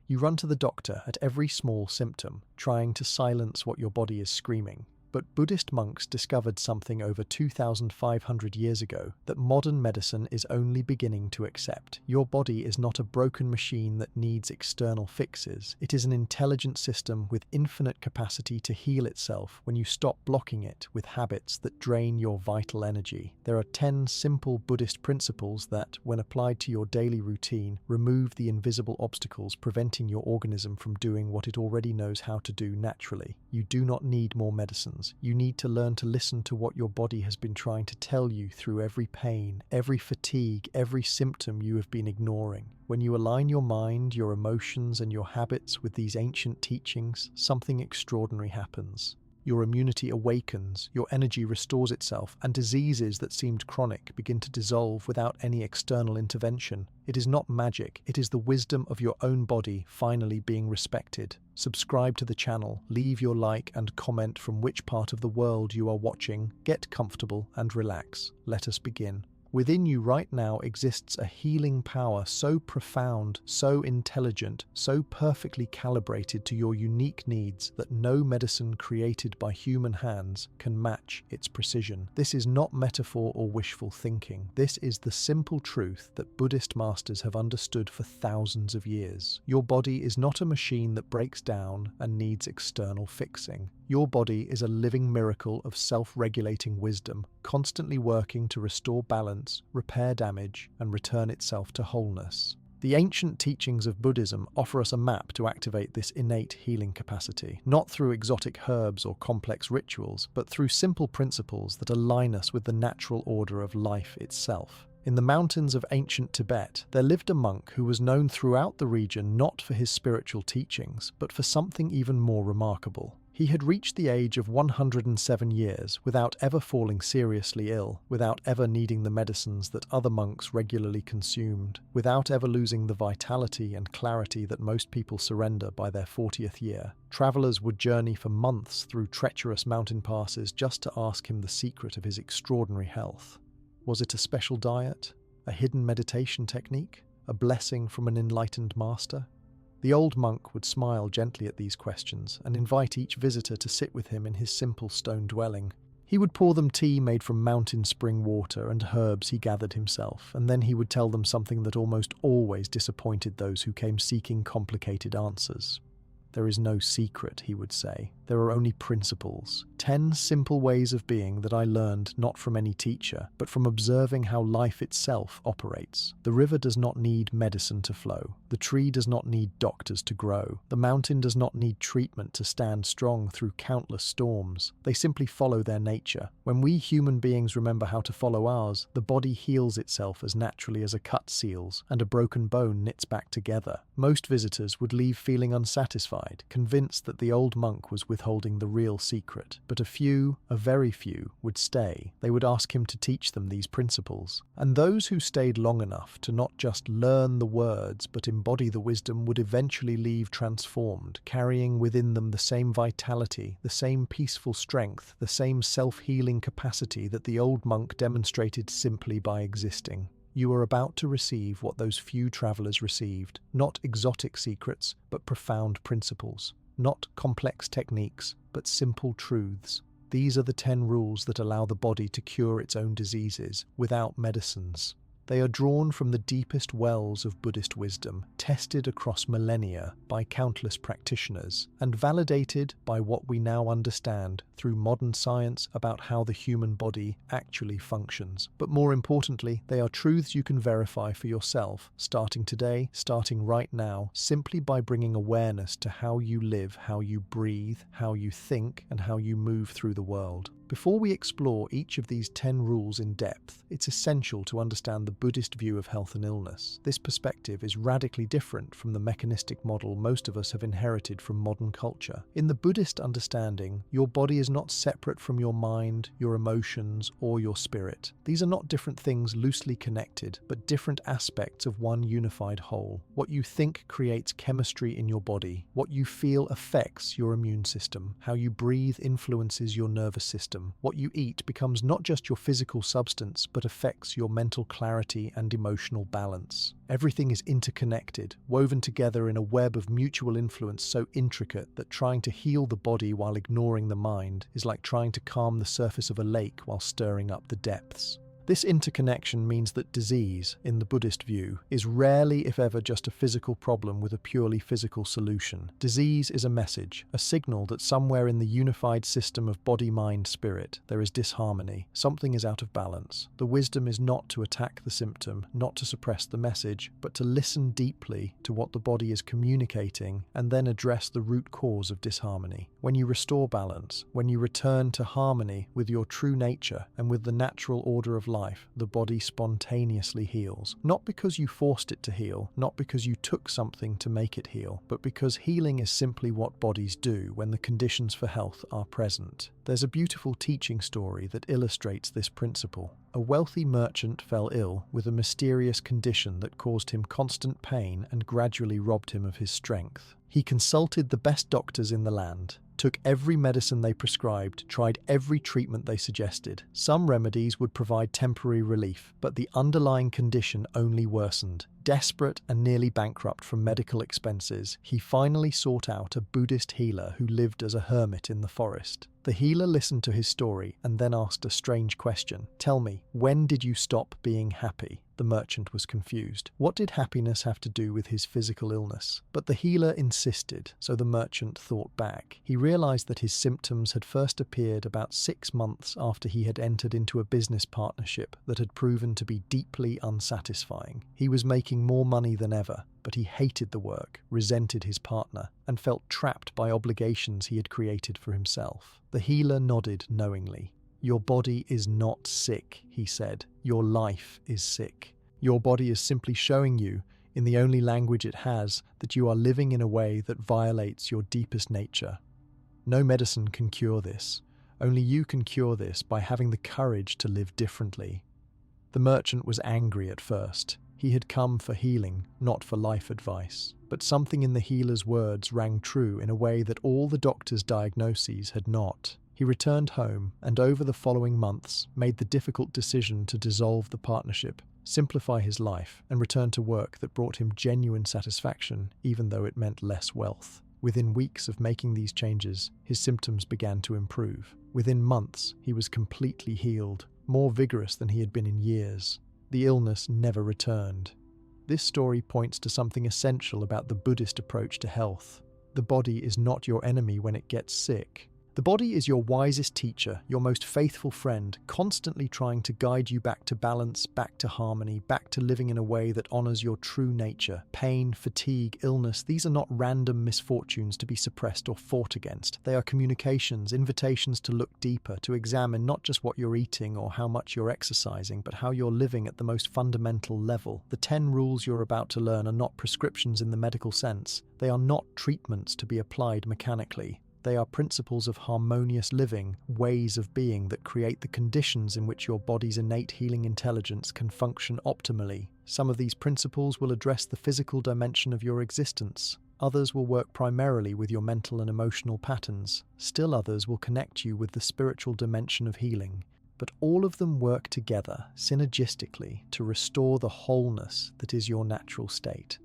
You run to the doctor at every small symptom, trying to silence what your body is screaming. But Buddhist monks discovered something over 2,500 years ago that modern medicine is only beginning to accept. Your body is not a broken machine that needs external fixes. It is an intelligent system with infinite capacity to heal itself when you stop blocking it with habits that drain your vital energy. There are 10 simple Buddhist principles that, when applied to your daily routine, remove the invisible obstacles preventing your organism from doing what it already knows how to do naturally. You do not need more medicines. You need to learn to listen to what your body has been trying to tell you through every pain, every fatigue, every symptom you have been ignoring. When you align your mind, your emotions, and your habits with these ancient teachings, something extraordinary happens. Your immunity awakens, your energy restores itself, and diseases that seemed chronic begin to dissolve without any external intervention. It is not magic, it is the wisdom of your own body finally being respected. Subscribe to the channel, leave your like and comment from which part of the world you are watching, get comfortable and relax. Let us begin. Within you right now exists a healing power so profound, so intelligent, so perfectly calibrated to your unique needs that no medicine created by human hands can match its precision. This is not metaphor or wishful thinking. This is the simple truth that Buddhist masters have understood for thousands of years. Your body is not a machine that breaks down and needs external fixing. Your body is a living miracle of self-regulating wisdom, constantly working to restore balance, repair damage, and return itself to wholeness. The ancient teachings of Buddhism offer us a map to activate this innate healing capacity, not through exotic herbs or complex rituals, but through simple principles that align us with the natural order of life itself. In the mountains of ancient Tibet, there lived a monk who was known throughout the region not for his spiritual teachings, but for something even more remarkable. He had reached the age of 107 years without ever falling seriously ill, without ever needing the medicines that other monks regularly consumed, without ever losing the vitality and clarity that most people surrender by their 40th year. Travelers would journey for months through treacherous mountain passes just to ask him the secret of his extraordinary health. Was it a special diet? A hidden meditation technique? A blessing from an enlightened master? The old monk would smile gently at these questions and invite each visitor to sit with him in his simple stone dwelling. He would pour them tea made from mountain spring water and herbs he gathered himself, and then he would tell them something that almost always disappointed those who came seeking complicated answers. There is no secret, he would say. There are only principles. 10 simple ways of being that I learned not from any teacher, but from observing how life itself operates. The river does not need medicine to flow. The tree does not need doctors to grow. The mountain does not need treatment to stand strong through countless storms. They simply follow their nature. When we human beings remember how to follow ours, the body heals itself as naturally as a cut seals, and a broken bone knits back together. Most visitors would leave feeling unsatisfied, convinced that the old monk was withholding the real secret. But a very few, would stay. They would ask him to teach them these principles. And those who stayed long enough to not just learn the words but embody the wisdom would eventually leave transformed, carrying within them the same vitality, the same peaceful strength, the same self-healing capacity that the old monk demonstrated simply by existing. You are about to receive what those few travelers received, not exotic secrets, but profound principles. Not complex techniques, but simple truths. These are the 10 rules that allow the body to cure its own diseases without medicines. They are drawn from the deepest wells of Buddhist wisdom, tested across millennia by countless practitioners, and validated by what we now understand through modern science about how the human body actually functions. But more importantly, they are truths you can verify for yourself, starting today, starting right now, simply by bringing awareness to how you live, how you breathe, how you think, and how you move through the world. Before we explore each of these 10 rules in depth, it's essential to understand the Buddhist view of health and illness. This perspective is radically different from the mechanistic model most of us have inherited from modern culture. In the Buddhist understanding, your body is not separate from your mind, your emotions, or your spirit. These are not different things loosely connected, but different aspects of one unified whole. What you think creates chemistry in your body. What you feel affects your immune system. How you breathe influences your nervous system. wisdom. What you eat becomes not just your physical substance, but affects your mental clarity and emotional balance. Everything is interconnected, woven together in a web of mutual influence so intricate that trying to heal the body while ignoring the mind is like trying to calm the surface of a lake while stirring up the depths. This interconnection means that disease, in the Buddhist view, is rarely, if ever, just a physical problem with a purely physical solution. Disease is a message, a signal that somewhere in the unified system of body, mind, spirit, there is disharmony. Something is out of balance. The wisdom is not to attack the symptom, not to suppress the message, but to listen deeply to what the body is communicating and then address the root cause of disharmony. When you restore balance, when you return to harmony with your true nature and with the natural order of life, the body spontaneously heals. Not because you forced it to heal, not because you took something to make it heal, but because healing is simply what bodies do when the conditions for health are present. There's a beautiful teaching story that illustrates this principle. A wealthy merchant fell ill with a mysterious condition that caused him constant pain and gradually robbed him of his strength. He consulted the best doctors in the land, took every medicine they prescribed, tried every treatment they suggested. Some remedies would provide temporary relief, but the underlying condition only worsened. Desperate and nearly bankrupt from medical expenses, he finally sought out a Buddhist healer who lived as a hermit in the forest. The healer listened to his story and then asked a strange question. "Tell me, when did you stop being happy?" The merchant was confused. What did happiness have to do with his physical illness? But the healer insisted, so the merchant thought back. He realized that his symptoms had first appeared about 6 months after he had entered into a business partnership that had proven to be deeply unsatisfying. He was making more money than ever, but he hated the work, resented his partner, and felt trapped by obligations he had created for himself. The healer nodded knowingly. "Your body is not sick," he said. "Your life is sick. Your body is simply showing you, in the only language it has, that you are living in a way that violates your deepest nature. No medicine can cure this. Only you can cure this by having the courage to live differently." The merchant was angry at first. He had come for healing, not for life advice. But something in the healer's words rang true in a way that all the doctor's diagnoses had not. He returned home and over the following months made the difficult decision to dissolve the partnership, simplify his life, and return to work that brought him genuine satisfaction, even though it meant less wealth. Within weeks of making these changes, his symptoms began to improve. Within months, he was completely healed, more vigorous than he had been in years. The illness never returned. This story points to something essential about the Buddhist approach to health. The body is not your enemy when it gets sick. The body is your wisest teacher, your most faithful friend, constantly trying to guide you back to balance, back to harmony, back to living in a way that honors your true nature. Pain, fatigue, illness, these are not random misfortunes to be suppressed or fought against. They are communications, invitations to look deeper, to examine not just what you're eating or how much you're exercising, but how you're living at the most fundamental level. The 10 rules you're about to learn are not prescriptions in the medical sense. They are not treatments to be applied mechanically. They are principles of harmonious living, ways of being that create the conditions in which your body's innate healing intelligence can function optimally. Some of these principles will address the physical dimension of your existence. Others will work primarily with your mental and emotional patterns. Still others will connect you with the spiritual dimension of healing. But all of them work together, synergistically, to restore the wholeness that is your natural state.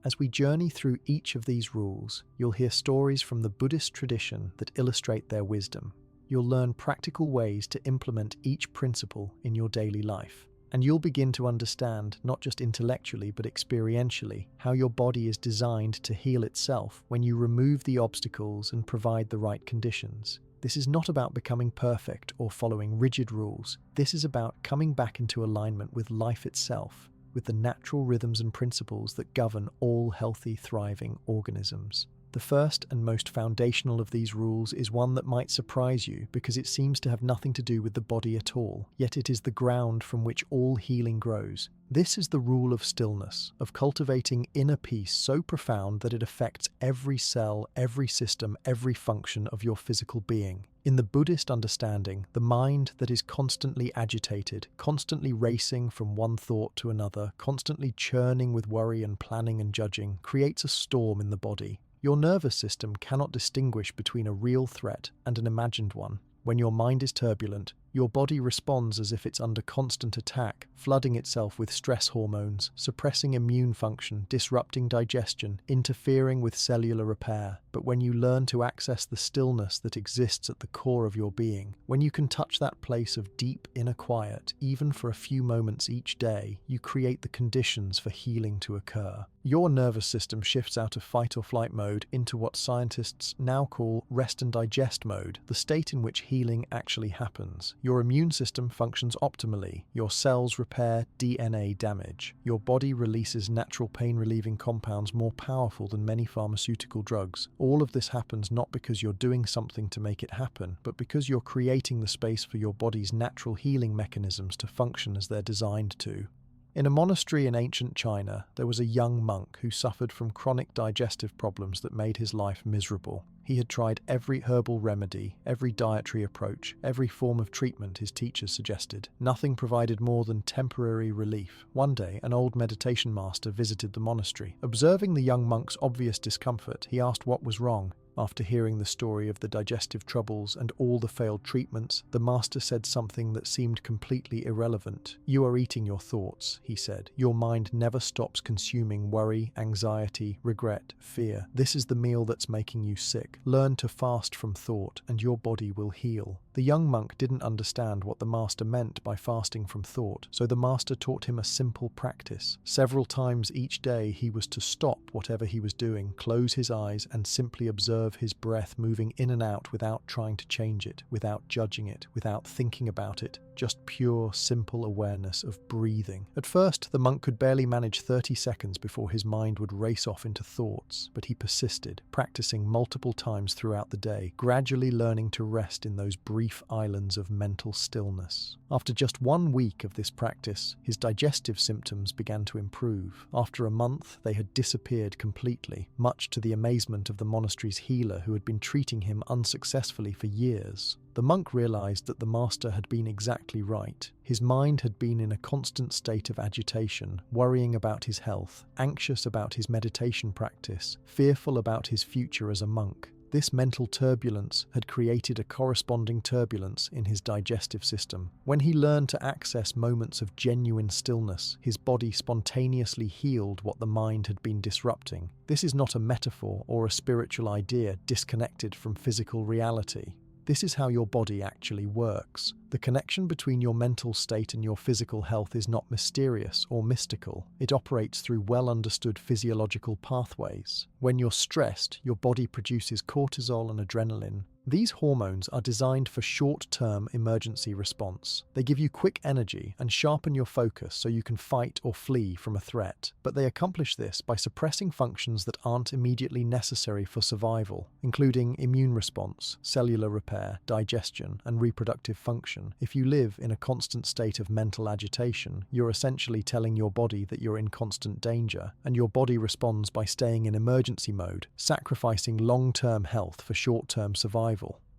As we journey through each of these rules, you'll hear stories from the Buddhist tradition that illustrate their wisdom. You'll learn practical ways to implement each principle in your daily life. And you'll begin to understand, not just intellectually but experientially, how your body is designed to heal itself when you remove the obstacles and provide the right conditions. This is not about becoming perfect or following rigid rules. This is about coming back into alignment with life itself, with the natural rhythms and principles that govern all healthy, thriving organisms. The first and most foundational of these rules is one that might surprise you because it seems to have nothing to do with the body at all, yet it is the ground from which all healing grows. This is the rule of stillness, of cultivating inner peace so profound that it affects every cell, every system, every function of your physical being. In the Buddhist understanding, the mind that is constantly agitated, constantly racing from one thought to another, constantly churning with worry and planning and judging, creates a storm in the body. Your nervous system cannot distinguish between a real threat and an imagined one. When your mind is turbulent, your body responds as if it's under constant attack, flooding itself with stress hormones, suppressing immune function, disrupting digestion, interfering with cellular repair. But when you learn to access the stillness that exists at the core of your being, when you can touch that place of deep inner quiet, even for a few moments each day, you create the conditions for healing to occur. Your nervous system shifts out of fight or flight mode into what scientists now call rest and digest mode, the state in which healing actually happens. Your immune system functions optimally. Your cells repair DNA damage. Your body releases natural pain-relieving compounds more powerful than many pharmaceutical drugs. All of this happens not because you're doing something to make it happen, but because you're creating the space for your body's natural healing mechanisms to function as they're designed to. In a monastery in ancient China, there was a young monk who suffered from chronic digestive problems that made his life miserable. He had tried every herbal remedy, every dietary approach, every form of treatment his teachers suggested. Nothing provided more than temporary relief. One day, an old meditation master visited the monastery. Observing the young monk's obvious discomfort, he asked what was wrong. After hearing the story of the digestive troubles and all the failed treatments, the master said something that seemed completely irrelevant. "You are eating your thoughts," he said. "Your mind never stops consuming worry, anxiety, regret, fear. This is the meal that's making you sick. Learn to fast from thought, and your body will heal." The young monk didn't understand what the master meant by fasting from thought, so the master taught him a simple practice. Several times each day he was to stop whatever he was doing, close his eyes, and simply observe his breath moving in and out without trying to change it, without judging it, without thinking about it. Just pure, simple awareness of breathing. At first, the monk could barely manage 30 seconds before his mind would race off into thoughts, but he persisted, practicing multiple times throughout the day, gradually learning to rest in those brief islands of mental stillness. After just 1 week of this practice, his digestive symptoms began to improve. After a month, they had disappeared completely, much to the amazement of the monastery's healer who had been treating him unsuccessfully for years. The monk realized that the master had been exactly right. His mind had been in a constant state of agitation, worrying about his health, anxious about his meditation practice, fearful about his future as a monk. This mental turbulence had created a corresponding turbulence in his digestive system. When he learned to access moments of genuine stillness, his body spontaneously healed what the mind had been disrupting. This is not a metaphor or a spiritual idea disconnected from physical reality. This is how your body actually works. The connection between your mental state and your physical health is not mysterious or mystical. It operates through well-understood physiological pathways. When you're stressed, your body produces cortisol and adrenaline. These hormones are designed for short-term emergency response. They give you quick energy and sharpen your focus so you can fight or flee from a threat. But they accomplish this by suppressing functions that aren't immediately necessary for survival, including immune response, cellular repair, digestion, and reproductive function. If you live in a constant state of mental agitation, you're essentially telling your body that you're in constant danger, and your body responds by staying in emergency mode, sacrificing long-term health for short-term survival.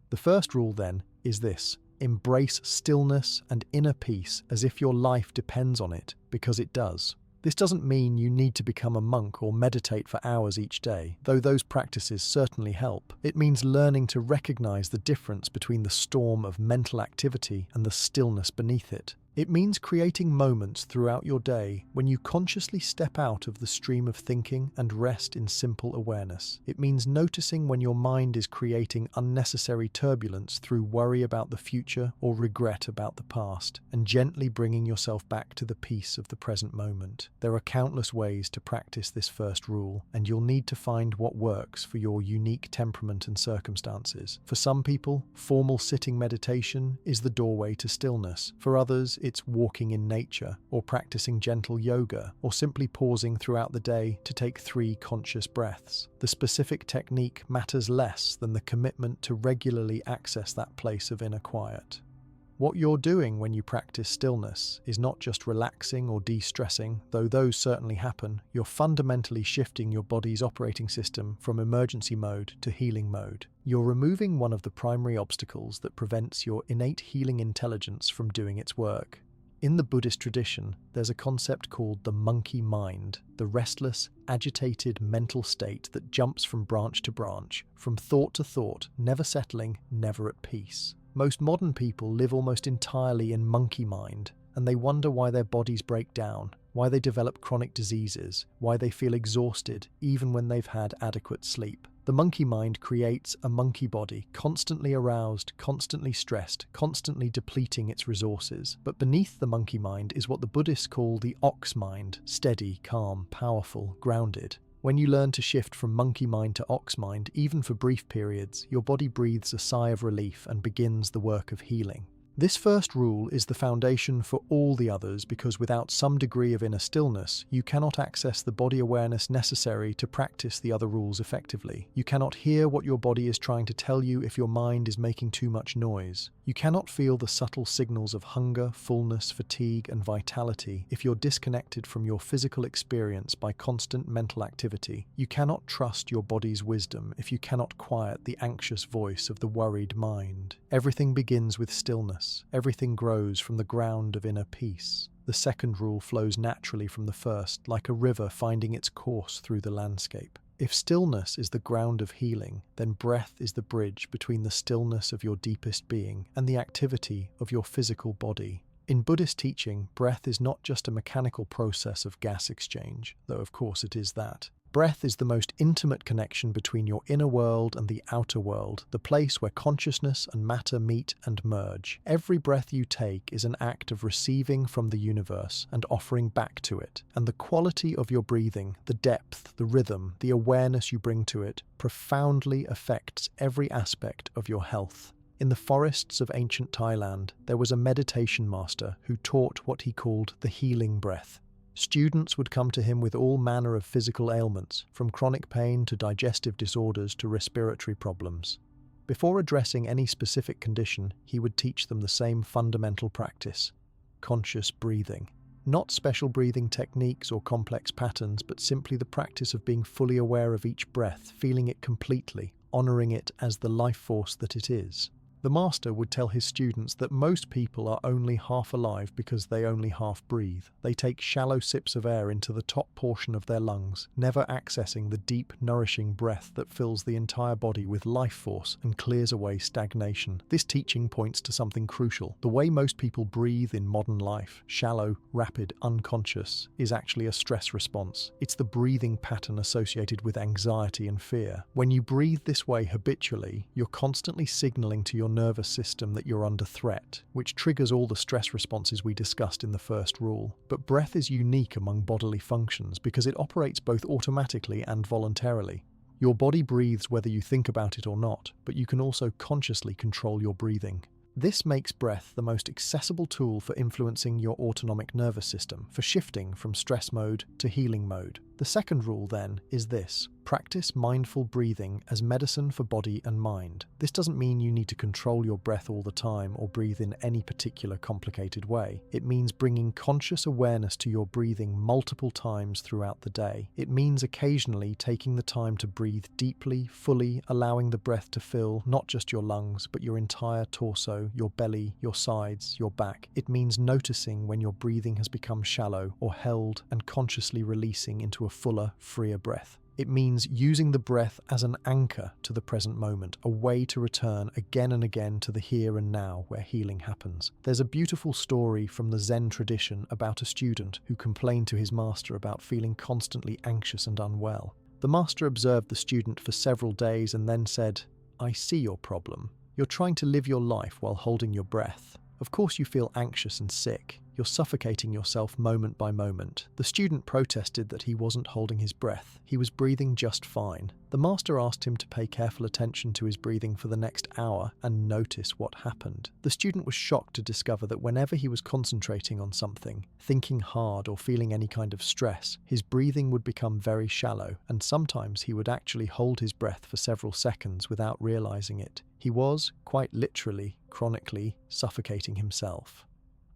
The first rule, then, is this: embrace stillness and inner peace as if your life depends on it, because it does. This doesn't mean you need to become a monk or meditate for hours each day, though those practices certainly help. It means learning to recognize the difference between the storm of mental activity and the stillness beneath it. It means creating moments throughout your day when you consciously step out of the stream of thinking and rest in simple awareness. It means noticing when your mind is creating unnecessary turbulence through worry about the future or regret about the past, and gently bringing yourself back to the peace of the present moment. There are countless ways to practice this first rule, and you'll need to find what works for your unique temperament and circumstances. For some people, formal sitting meditation is the doorway to stillness. For others, it's walking in nature, or practicing gentle yoga, or simply pausing throughout the day to take 3 conscious breaths. The specific technique matters less than the commitment to regularly access that place of inner quiet. What you're doing when you practice stillness is not just relaxing or de-stressing, though those certainly happen. You're fundamentally shifting your body's operating system from emergency mode to healing mode. You're removing one of the primary obstacles that prevents your innate healing intelligence from doing its work. In the Buddhist tradition, there's a concept called the monkey mind, the restless, agitated mental state that jumps from branch to branch, from thought to thought, never settling, never at peace. Most modern people live almost entirely in monkey mind, and they wonder why their bodies break down, why they develop chronic diseases, why they feel exhausted even when they've had adequate sleep. The monkey mind creates a monkey body, constantly aroused, constantly stressed, constantly depleting its resources. But beneath the monkey mind is what the Buddhists call the ox mind, steady, calm, powerful, grounded. When you learn to shift from monkey mind to ox mind, even for brief periods, your body breathes a sigh of relief and begins the work of healing. This first rule is the foundation for all the others because without some degree of inner stillness, you cannot access the body awareness necessary to practice the other rules effectively. You cannot hear what your body is trying to tell you if your mind is making too much noise. You cannot feel the subtle signals of hunger, fullness, fatigue, and vitality if you're disconnected from your physical experience by constant mental activity. You cannot trust your body's wisdom if you cannot quiet the anxious voice of the worried mind. Everything begins with stillness. Everything grows from the ground of inner peace. The second rule flows naturally from the first, like a river finding its course through the landscape. If stillness is the ground of healing, then breath is the bridge between the stillness of your deepest being and the activity of your physical body. In Buddhist teaching, breath is not just a mechanical process of gas exchange, though of course it is that. Breath is the most intimate connection between your inner world and the outer world, the place where consciousness and matter meet and merge. Every breath you take is an act of receiving from the universe and offering back to it. And the quality of your breathing, the depth, the rhythm, the awareness you bring to it, profoundly affects every aspect of your health. In the forests of ancient Thailand, there was a meditation master who taught what he called the healing breath. Students would come to him with all manner of physical ailments, from chronic pain to digestive disorders to respiratory problems. Before addressing any specific condition, he would teach them the same fundamental practice: conscious breathing. Not special breathing techniques or complex patterns, but simply the practice of being fully aware of each breath, feeling it completely, honoring it as the life force that it is. The master would tell his students that most people are only half alive because they only half breathe. They take shallow sips of air into the top portion of their lungs, never accessing the deep, nourishing breath that fills the entire body with life force and clears away stagnation. This teaching points to something crucial. The way most people breathe in modern life, shallow, rapid, unconscious, is actually a stress response. It's the breathing pattern associated with anxiety and fear. When you breathe this way habitually, you're constantly signaling to your nervous system that you're under threat, which triggers all the stress responses we discussed in the first rule. But breath is unique among bodily functions because it operates both automatically and voluntarily. Your body breathes whether you think about it or not, but you can also consciously control your breathing. This makes breath the most accessible tool for influencing your autonomic nervous system, for shifting from stress mode to healing mode. The second rule, then, is this: practice mindful breathing as medicine for body and mind. This doesn't mean you need to control your breath all the time or breathe in any particular complicated way. It means bringing conscious awareness to your breathing multiple times throughout the day. It means occasionally taking the time to breathe deeply, fully, allowing the breath to fill not just your lungs, but your entire torso, your belly, your sides, your back. It means noticing when your breathing has become shallow or held and consciously releasing into a fuller, freer breath. It means using the breath as an anchor to the present moment, a way to return again and again to the here and now where healing happens. There's a beautiful story from the Zen tradition about a student who complained to his master about feeling constantly anxious and unwell. The master observed the student for several days and then said, "I see your problem. You're trying to live your life while holding your breath. Of course you feel anxious and sick. You're suffocating yourself moment by moment." The student protested that he wasn't holding his breath. He was breathing just fine. The master asked him to pay careful attention to his breathing for the next hour and notice what happened. The student was shocked to discover that whenever he was concentrating on something, thinking hard or feeling any kind of stress, his breathing would become very shallow, and sometimes he would actually hold his breath for several seconds without realizing it. He was, quite literally, chronically suffocating himself.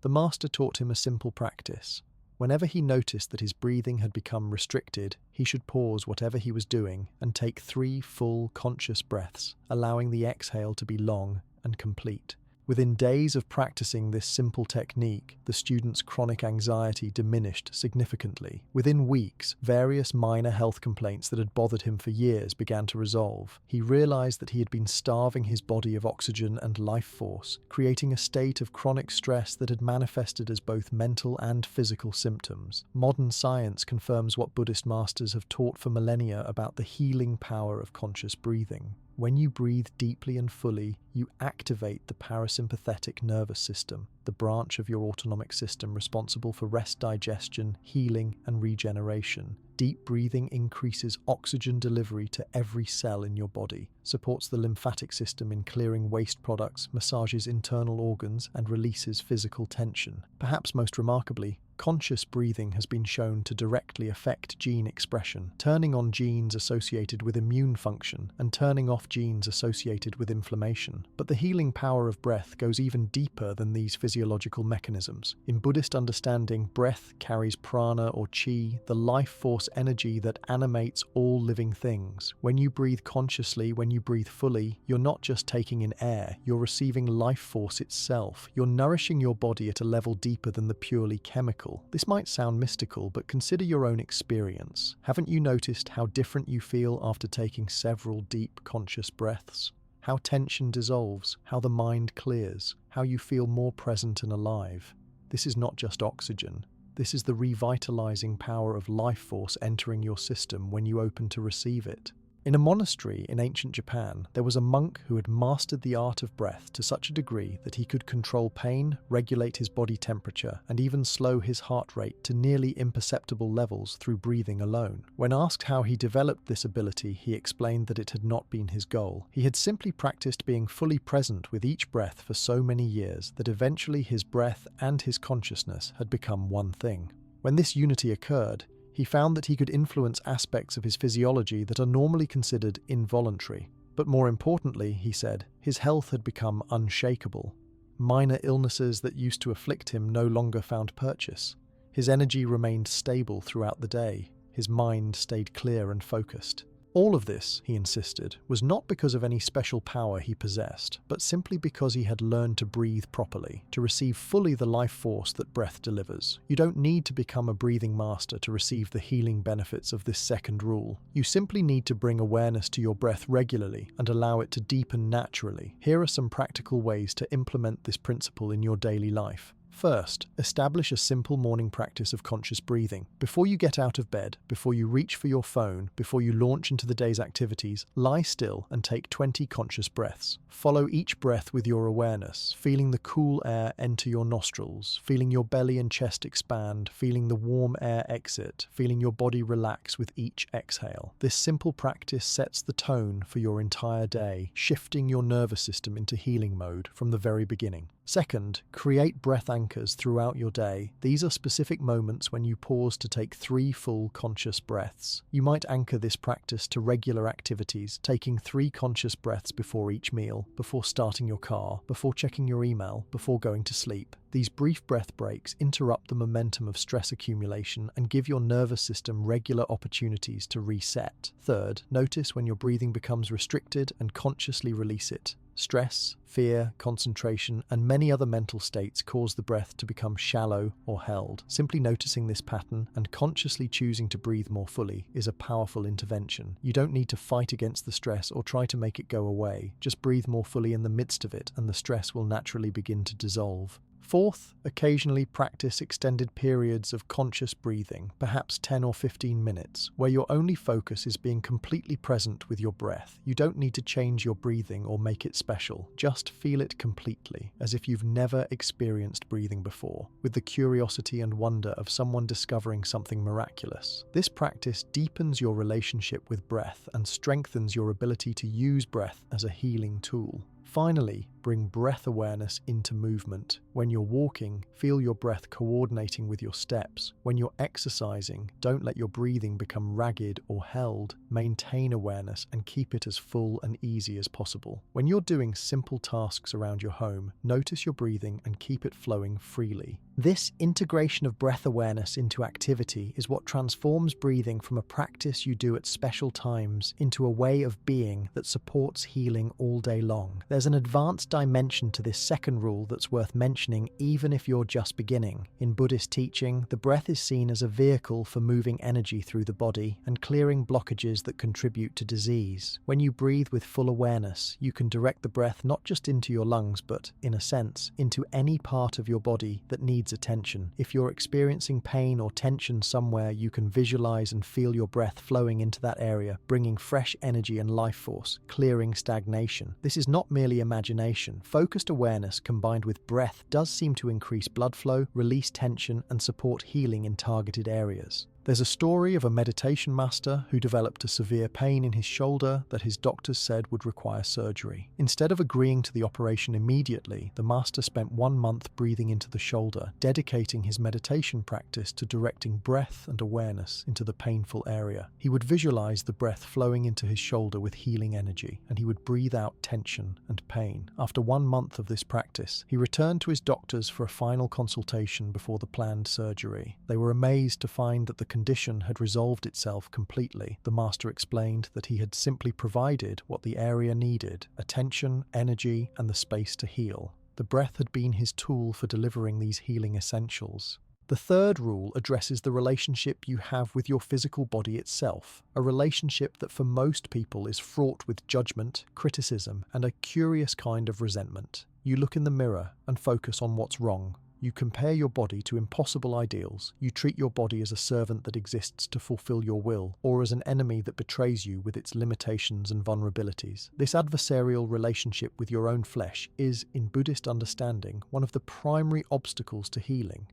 The master taught him a simple practice. Whenever he noticed that his breathing had become restricted, he should pause whatever he was doing and take 3 full, conscious breaths, allowing the exhale to be long and complete. Within days of practicing this simple technique, the student's chronic anxiety diminished significantly. Within weeks, various minor health complaints that had bothered him for years began to resolve. He realized that he had been starving his body of oxygen and life force, creating a state of chronic stress that had manifested as both mental and physical symptoms. Modern science confirms what Buddhist masters have taught for millennia about the healing power of conscious breathing. When you breathe deeply and fully, you activate the parasympathetic nervous system, the branch of your autonomic system responsible for rest, digestion, healing, and regeneration. Deep breathing increases oxygen delivery to every cell in your body, supports the lymphatic system in clearing waste products, massages internal organs, and releases physical tension. Perhaps most remarkably, conscious breathing has been shown to directly affect gene expression, turning on genes associated with immune function and turning off genes associated with inflammation. But the healing power of breath goes even deeper than these physiological mechanisms. In Buddhist understanding, breath carries prana or chi, the life force energy that animates all living things. When you breathe consciously, when you breathe fully, you're not just taking in air, you're receiving life force itself. You're nourishing your body at a level deeper than the purely chemical. This might sound mystical, but consider your own experience. Haven't you noticed how different you feel after taking several deep, conscious breaths? How tension dissolves, how the mind clears, how you feel more present and alive. This is not just oxygen. This is the revitalizing power of life force entering your system when you open to receive it. In a monastery in ancient Japan, there was a monk who had mastered the art of breath to such a degree that he could control pain, regulate his body temperature, and even slow his heart rate to nearly imperceptible levels through breathing alone. When asked how he developed this ability, he explained that it had not been his goal. He had simply practiced being fully present with each breath for so many years that eventually his breath and his consciousness had become one thing. When this unity occurred, he found that he could influence aspects of his physiology that are normally considered involuntary. But more importantly, he said, his health had become unshakable. Minor illnesses that used to afflict him no longer found purchase. His energy remained stable throughout the day. His mind stayed clear and focused. All of this, he insisted, was not because of any special power he possessed, but simply because he had learned to breathe properly, to receive fully the life force that breath delivers. You don't need to become a breathing master to receive the healing benefits of this second rule. You simply need to bring awareness to your breath regularly and allow it to deepen naturally. Here are some practical ways to implement this principle in your daily life. First, establish a simple morning practice of conscious breathing. Before you get out of bed, before you reach for your phone, before you launch into the day's activities, lie still and take 20 conscious breaths. Follow each breath with your awareness, feeling the cool air enter your nostrils, feeling your belly and chest expand, feeling the warm air exit, feeling your body relax with each exhale. This simple practice sets the tone for your entire day, shifting your nervous system into healing mode from the very beginning. Second, create breath anchors throughout your day. These are specific moments when you pause to take 3 full conscious breaths. You might anchor this practice to regular activities, taking 3 conscious breaths before each meal, before starting your car, before checking your email, before going to sleep. These brief breath breaks interrupt the momentum of stress accumulation and give your nervous system regular opportunities to reset. Third, notice when your breathing becomes restricted and consciously release it. Stress, fear, concentration, and many other mental states cause the breath to become shallow or held. Simply noticing this pattern and consciously choosing to breathe more fully is a powerful intervention. You don't need to fight against the stress or try to make it go away. Just breathe more fully in the midst of it, and the stress will naturally begin to dissolve. Fourth, occasionally practice extended periods of conscious breathing, perhaps 10 or 15 minutes, where your only focus is being completely present with your breath. You don't need to change your breathing or make it special. Just feel it completely, as if you've never experienced breathing before, with the curiosity and wonder of someone discovering something miraculous. This practice deepens your relationship with breath and strengthens your ability to use breath as a healing tool. Finally, bring breath awareness into movement. When you're walking, feel your breath coordinating with your steps. When you're exercising, don't let your breathing become ragged or held. Maintain awareness and keep it as full and easy as possible. When you're doing simple tasks around your home, notice your breathing and keep it flowing freely. This integration of breath awareness into activity is what transforms breathing from a practice you do at special times into a way of being that supports healing all day long. There's an advanced dimension to this second rule that's worth mentioning even if you're just beginning. In Buddhist teaching, the breath is seen as a vehicle for moving energy through the body and clearing blockages that contribute to disease. When you breathe with full awareness, you can direct the breath not just into your lungs, but, in a sense, into any part of your body that needs attention. If you're experiencing pain or tension somewhere, you can visualize and feel your breath flowing into that area, bringing fresh energy and life force, clearing stagnation. This is not merely imagination. Focused awareness combined with breath does seem to increase blood flow, release tension, and support healing in targeted areas. There's a story of a meditation master who developed a severe pain in his shoulder that his doctors said would require surgery. Instead of agreeing to the operation immediately, the master spent 1 month breathing into the shoulder, dedicating his meditation practice to directing breath and awareness into the painful area. He would visualize the breath flowing into his shoulder with healing energy, and he would breathe out tension and pain. After 1 month of this practice, he returned to his doctors for a final consultation before the planned surgery. They were amazed to find that the condition had resolved itself completely. The master explained that he had simply provided what the area needed: attention, energy, and the space to heal. The breath had been his tool for delivering these healing essentials. The third rule addresses the relationship you have with your physical body itself, a relationship that for most people is fraught with judgment, criticism, and a curious kind of resentment. You look in the mirror and focus on what's wrong. You compare your body to impossible ideals. You treat your body as a servant that exists to fulfill your will, or as an enemy that betrays you with its limitations and vulnerabilities. This adversarial relationship with your own flesh is, in Buddhist understanding, one of the primary obstacles to healing.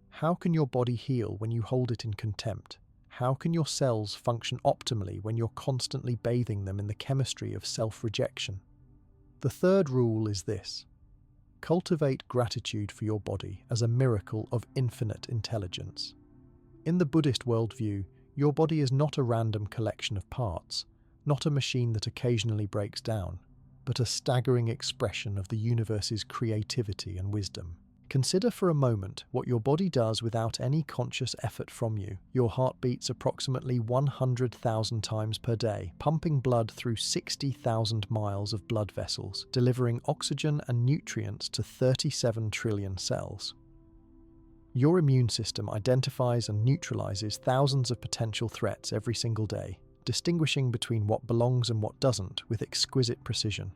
How can your body heal when you hold it in contempt? How can your cells function optimally when you're constantly bathing them in the chemistry of self-rejection? The third rule is this: cultivate gratitude for your body as a miracle of infinite intelligence. In the Buddhist worldview, your body is not a random collection of parts, not a machine that occasionally breaks down, but a staggering expression of the universe's creativity and wisdom. Consider for a moment what your body does without any conscious effort from you. Your heart beats approximately 100,000 times per day, pumping blood through 60,000 miles of blood vessels, delivering oxygen and nutrients to 37 trillion cells. Your immune system identifies and neutralizes thousands of potential threats every single day, distinguishing between what belongs and what doesn't with exquisite precision.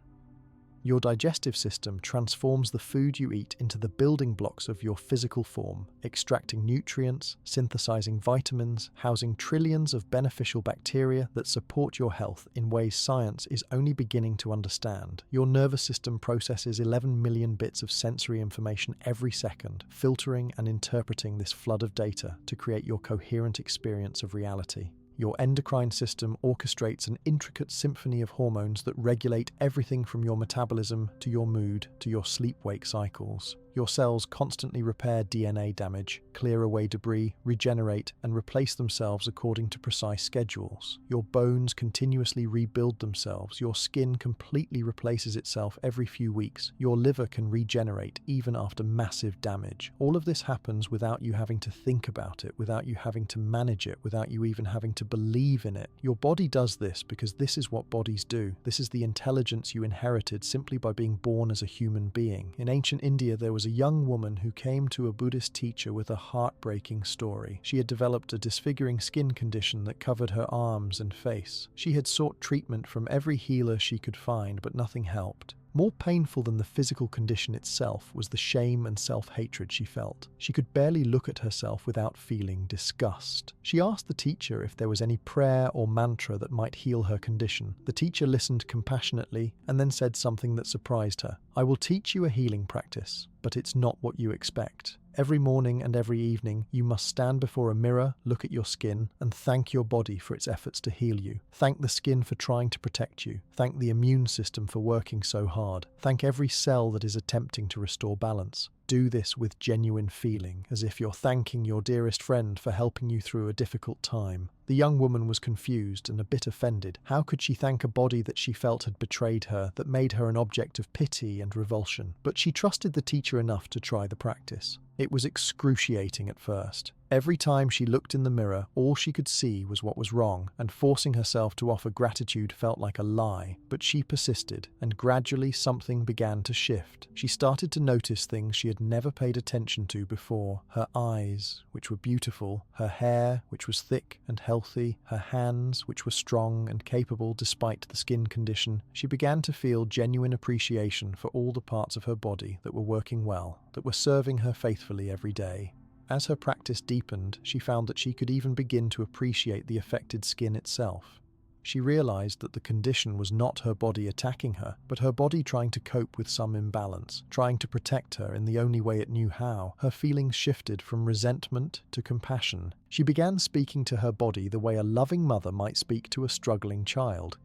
Your digestive system transforms the food you eat into the building blocks of your physical form, extracting nutrients, synthesizing vitamins, housing trillions of beneficial bacteria that support your health in ways science is only beginning to understand. Your nervous system processes 11 million bits of sensory information every second, filtering and interpreting this flood of data to create your coherent experience of reality. Your endocrine system orchestrates an intricate symphony of hormones that regulate everything from your metabolism to your mood to your sleep-wake cycles. Your cells constantly repair DNA damage, clear away debris, regenerate, and replace themselves according to precise schedules. Your bones continuously rebuild themselves. Your skin completely replaces itself every few weeks. Your liver can regenerate even after massive damage. All of this happens without you having to think about it, without you having to manage it, without you even having to believe in it. Your body does this because this is what bodies do. This is the intelligence you inherited simply by being born as a human being. In ancient India, there was a young woman who came to a Buddhist teacher with a heartbreaking story. She had developed a disfiguring skin condition that covered her arms and face. She had sought treatment from every healer she could find, but nothing helped. More painful than the physical condition itself was the shame and self-hatred she felt. She could barely look at herself without feeling disgust. She asked the teacher if there was any prayer or mantra that might heal her condition. The teacher listened compassionately and then said something that surprised her. "I will teach you a healing practice, but it's not what you expect. Every morning and every evening, you must stand before a mirror, look at your skin, and thank your body for its efforts to heal you. Thank the skin for trying to protect you. Thank the immune system for working so hard. Thank every cell that is attempting to restore balance. Do this with genuine feeling, as if you're thanking your dearest friend for helping you through a difficult time." The young woman was confused and a bit offended. How could she thank a body that she felt had betrayed her, that made her an object of pity and revulsion? But she trusted the teacher enough to try the practice. It was excruciating at first. Every time she looked in the mirror, all she could see was what was wrong, and forcing herself to offer gratitude felt like a lie. But she persisted, and gradually something began to shift. She started to notice things she had never paid attention to before. Her eyes, which were beautiful, her hair, which was thick and healthy, her hands, which were strong and capable despite the skin condition. She began to feel genuine appreciation for all the parts of her body that were working well, that were serving her faithfully every day. As her practice deepened, she found that she could even begin to appreciate the affected skin itself. She realized that the condition was not her body attacking her, but her body trying to cope with some imbalance, trying to protect her in the only way it knew how. Her feelings shifted from resentment to compassion. She began speaking to her body the way a loving mother might speak to a struggling child.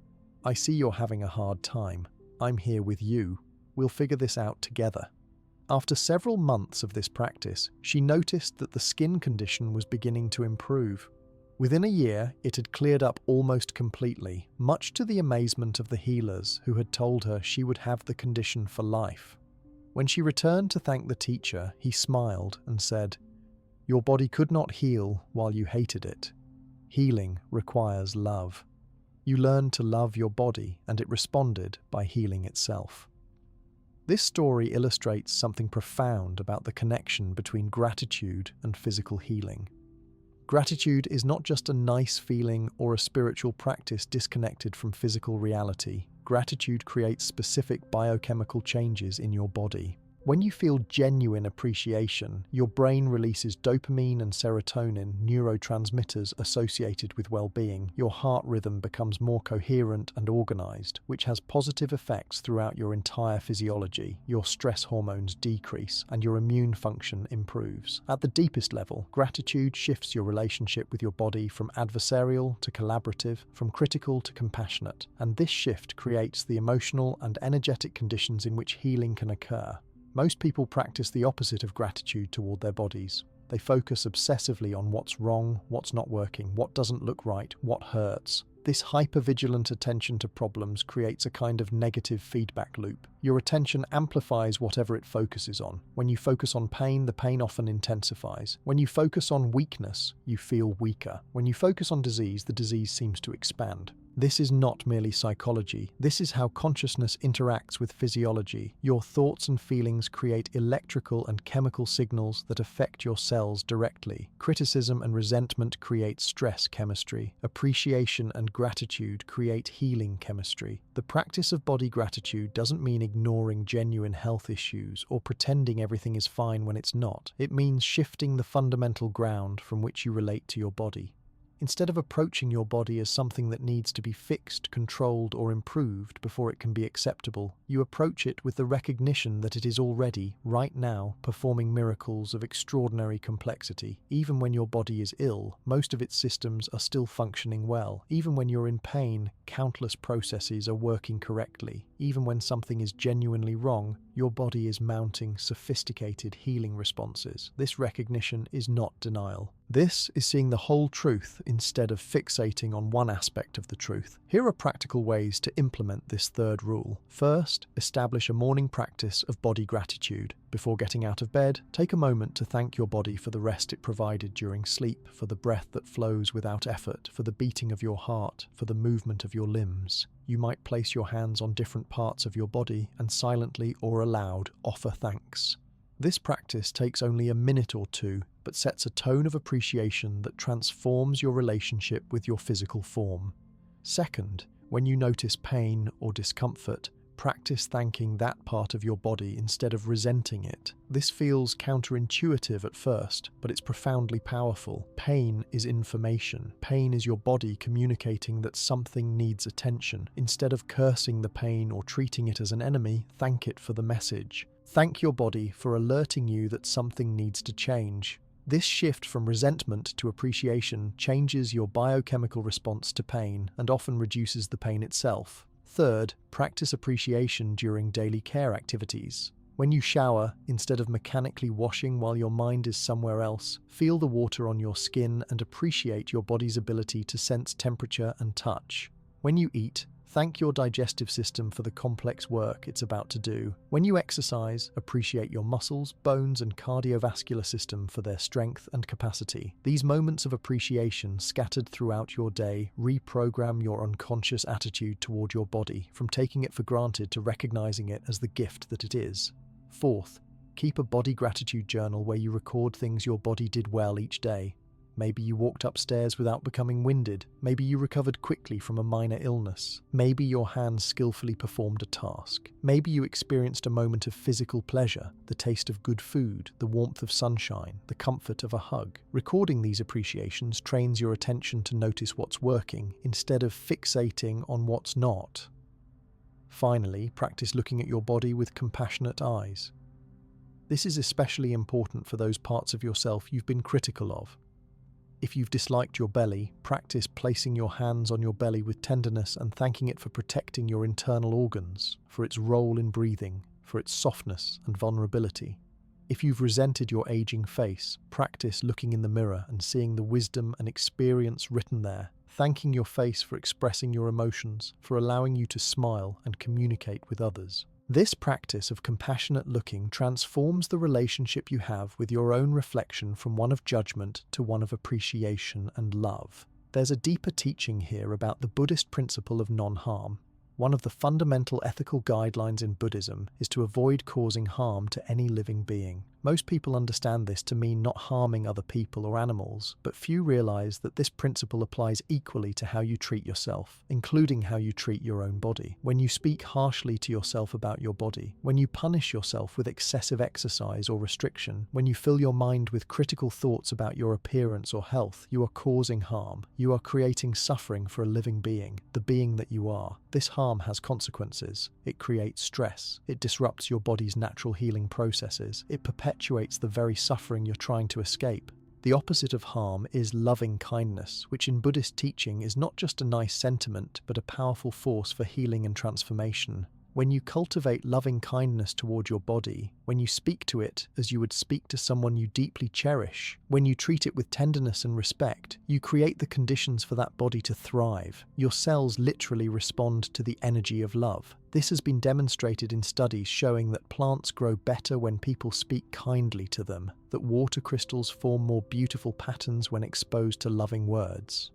"I see you're having a hard time. I'm here with you. We'll figure this out together." After several months of this practice, she noticed that the skin condition was beginning to improve. Within a year, it had cleared up almost completely, much to the amazement of the healers who had told her she would have the condition for life. When she returned to thank the teacher, he smiled and said, "Your body could not heal while you hated it. Healing requires love. You learned to love your body, and it responded by healing itself." This story illustrates something profound about the connection between gratitude and physical healing. Gratitude is not just a nice feeling or a spiritual practice disconnected from physical reality. Gratitude creates specific biochemical changes in your body. When you feel genuine appreciation, your brain releases dopamine and serotonin, neurotransmitters associated with well-being. Your heart rhythm becomes more coherent and organized, which has positive effects throughout your entire physiology. Your stress hormones decrease, and your immune function improves. At the deepest level, gratitude shifts your relationship with your body from adversarial to collaborative, from critical to compassionate, and this shift creates the emotional and energetic conditions in which healing can occur. Most people practice the opposite of gratitude toward their bodies. They focus obsessively on what's wrong, what's not working, what doesn't look right, what hurts. This hypervigilant attention to problems creates a kind of negative feedback loop. Your attention amplifies whatever it focuses on. When you focus on pain, the pain often intensifies. When you focus on weakness, you feel weaker. When you focus on disease, the disease seems to expand. This is not merely psychology. This is how consciousness interacts with physiology. Your thoughts and feelings create electrical and chemical signals that affect your cells directly. Criticism and resentment create stress chemistry. Appreciation and gratitude create healing chemistry. The practice of body gratitude doesn't mean ignoring genuine health issues or pretending everything is fine when it's not. It means shifting the fundamental ground from which you relate to your body. Instead of approaching your body as something that needs to be fixed, controlled, or improved before it can be acceptable, you approach it with the recognition that it is already, right now, performing miracles of extraordinary complexity. Even when your body is ill, most of its systems are still functioning well. Even when you're in pain, countless processes are working correctly. Even when something is genuinely wrong, your body is mounting sophisticated healing responses. This recognition is not denial. This is seeing the whole truth instead of fixating on one aspect of the truth. Here are practical ways to implement this third rule. First, establish a morning practice of body gratitude. Before getting out of bed, take a moment to thank your body for the rest it provided during sleep, for the breath that flows without effort, for the beating of your heart, for the movement of your limbs. You might place your hands on different parts of your body and silently or aloud offer thanks. This practice takes only a minute or two, but sets a tone of appreciation that transforms your relationship with your physical form. Second, when you notice pain or discomfort, practice thanking that part of your body instead of resenting it. This feels counterintuitive at first, but it's profoundly powerful. Pain is information. Pain is your body communicating that something needs attention. Instead of cursing the pain or treating it as an enemy, thank it for the message. Thank your body for alerting you that something needs to change. This shift from resentment to appreciation changes your biochemical response to pain and often reduces the pain itself. Third, practice appreciation during daily care activities. When you shower, instead of mechanically washing while your mind is somewhere else, feel the water on your skin and appreciate your body's ability to sense temperature and touch. When you eat, Thank your digestive system for the complex work it's about to do. When you exercise, appreciate your muscles, bones, and cardiovascular system for their strength and capacity. These moments of appreciation scattered throughout your day reprogram your unconscious attitude toward your body, from taking it for granted to recognizing it as the gift that it is. Fourth, keep a body gratitude journal where you record things your body did well each day. Maybe you walked upstairs without becoming winded. Maybe you recovered quickly from a minor illness. Maybe your hands skillfully performed a task. Maybe you experienced a moment of physical pleasure, the taste of good food, the warmth of sunshine, the comfort of a hug. Recording these appreciations trains your attention to notice what's working instead of fixating on what's not. Finally, practice looking at your body with compassionate eyes. This is especially important for those parts of yourself you've been critical of. If you've disliked your belly, practice placing your hands on your belly with tenderness and thanking it for protecting your internal organs, for its role in breathing, for its softness and vulnerability. If you've resented your aging face, practice looking in the mirror and seeing the wisdom and experience written there, thanking your face for expressing your emotions, for allowing you to smile and communicate with others. This practice of compassionate looking transforms the relationship you have with your own reflection from one of judgment to one of appreciation and love. There's a deeper teaching here about the Buddhist principle of non-harm. One of the fundamental ethical guidelines in Buddhism is to avoid causing harm to any living being. Most people understand this to mean not harming other people or animals, but few realize that this principle applies equally to how you treat yourself, including how you treat your own body. When you speak harshly to yourself about your body, when you punish yourself with excessive exercise or restriction, when you fill your mind with critical thoughts about your appearance or health, you are causing harm. You are creating suffering for a living being, the being that you are. This harm has consequences. It creates stress. It disrupts your body's natural healing processes. It perpetuates the very suffering you're trying to escape. The opposite of harm is loving kindness, which in Buddhist teaching is not just a nice sentiment, but a powerful force for healing and transformation. When you cultivate loving kindness toward your body, when you speak to it as you would speak to someone you deeply cherish, when you treat it with tenderness and respect, you create the conditions for that body to thrive. Your cells literally respond to the energy of love. This has been demonstrated in studies showing that plants grow better when people speak kindly to them, that water crystals form more beautiful patterns when exposed to loving words.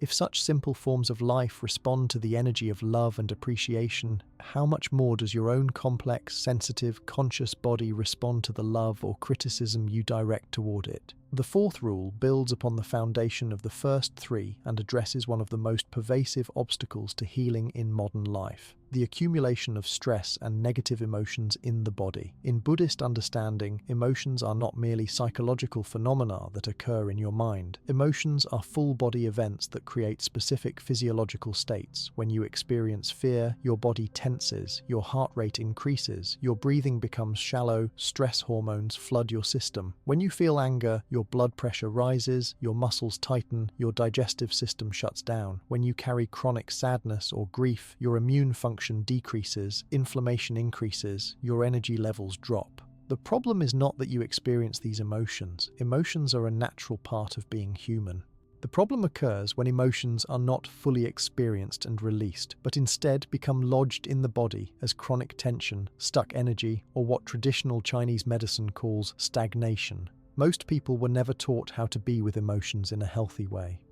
If such simple forms of life respond to the energy of love and appreciation, how much more does your own complex, sensitive, conscious body respond to the love or criticism you direct toward it? The fourth rule builds upon the foundation of the first three and addresses one of the most pervasive obstacles to healing in modern life: the accumulation of stress and negative emotions in the body. In Buddhist understanding, emotions are not merely psychological phenomena that occur in your mind. Emotions are full-body events that create specific physiological states. When you experience fear, your body tenses, your heart rate increases, your breathing becomes shallow, stress hormones flood your system. When you feel anger, your blood pressure rises, your muscles tighten, your digestive system shuts down. When you carry chronic sadness or grief, your immune function decreases, inflammation increases, your energy levels drop. The problem is not that you experience these emotions. Emotions are a natural part of being human. The problem occurs when emotions are not fully experienced and released, but instead become lodged in the body as chronic tension, stuck energy, or what traditional Chinese medicine calls stagnation. Most people were never taught how to be with emotions in a healthy way.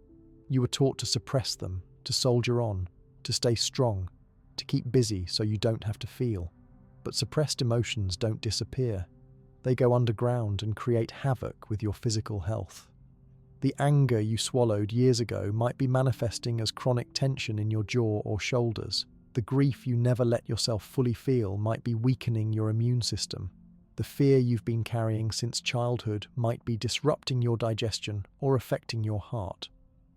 You were taught to suppress them, to soldier on, to stay strong, to keep busy so you don't have to feel. But suppressed emotions don't disappear. They go underground and create havoc with your physical health. The anger you swallowed years ago might be manifesting as chronic tension in your jaw or shoulders. The grief you never let yourself fully feel might be weakening your immune system. The fear you've been carrying since childhood might be disrupting your digestion or affecting your heart.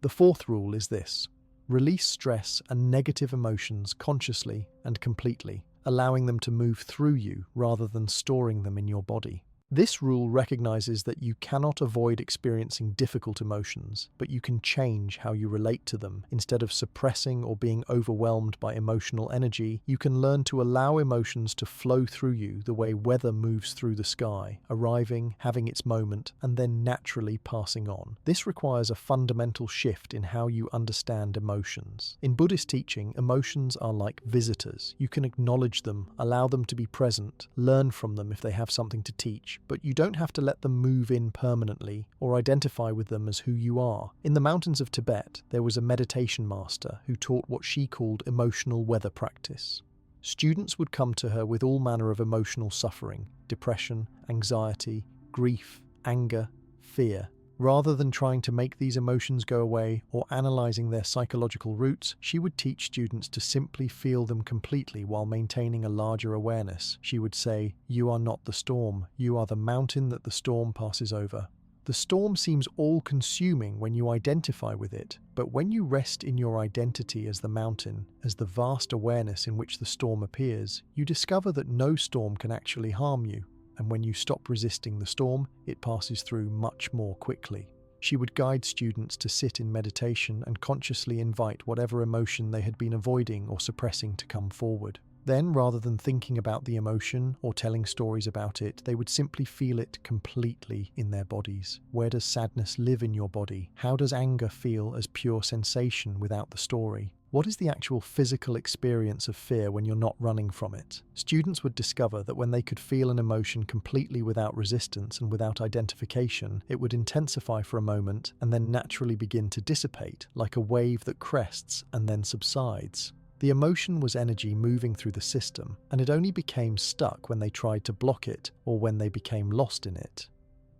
The fourth rule is this: release stress and negative emotions consciously and completely, allowing them to move through you rather than storing them in your body. This rule recognizes that you cannot avoid experiencing difficult emotions, but you can change how you relate to them. Instead of suppressing or being overwhelmed by emotional energy, you can learn to allow emotions to flow through you the way weather moves through the sky, arriving, having its moment, and then naturally passing on. This requires a fundamental shift in how you understand emotions. In Buddhist teaching, emotions are like visitors. You can acknowledge them, allow them to be present, learn from them if they have something to teach, but you don't have to let them move in permanently or identify with them as who you are. In the mountains of Tibet, there was a meditation master who taught what she called emotional weather practice. Students would come to her with all manner of emotional suffering, depression, anxiety, grief, anger, fear. Rather than trying to make these emotions go away or analyzing their psychological roots, she would teach students to simply feel them completely while maintaining a larger awareness. She would say, "You are not the storm, you are the mountain that the storm passes over." The storm seems all-consuming when you identify with it, but when you rest in your identity as the mountain, as the vast awareness in which the storm appears, you discover that no storm can actually harm you. And when you stop resisting the storm, it passes through much more quickly. She would guide students to sit in meditation and consciously invite whatever emotion they had been avoiding or suppressing to come forward. Then, rather than thinking about the emotion or telling stories about it, they would simply feel it completely in their bodies. Where does sadness live in your body? How does anger feel as pure sensation without the story? What is the actual physical experience of fear when you're not running from it? Students would discover that when they could feel an emotion completely without resistance and without identification, it would intensify for a moment and then naturally begin to dissipate, like a wave that crests and then subsides. The emotion was energy moving through the system, and it only became stuck when they tried to block it or when they became lost in it.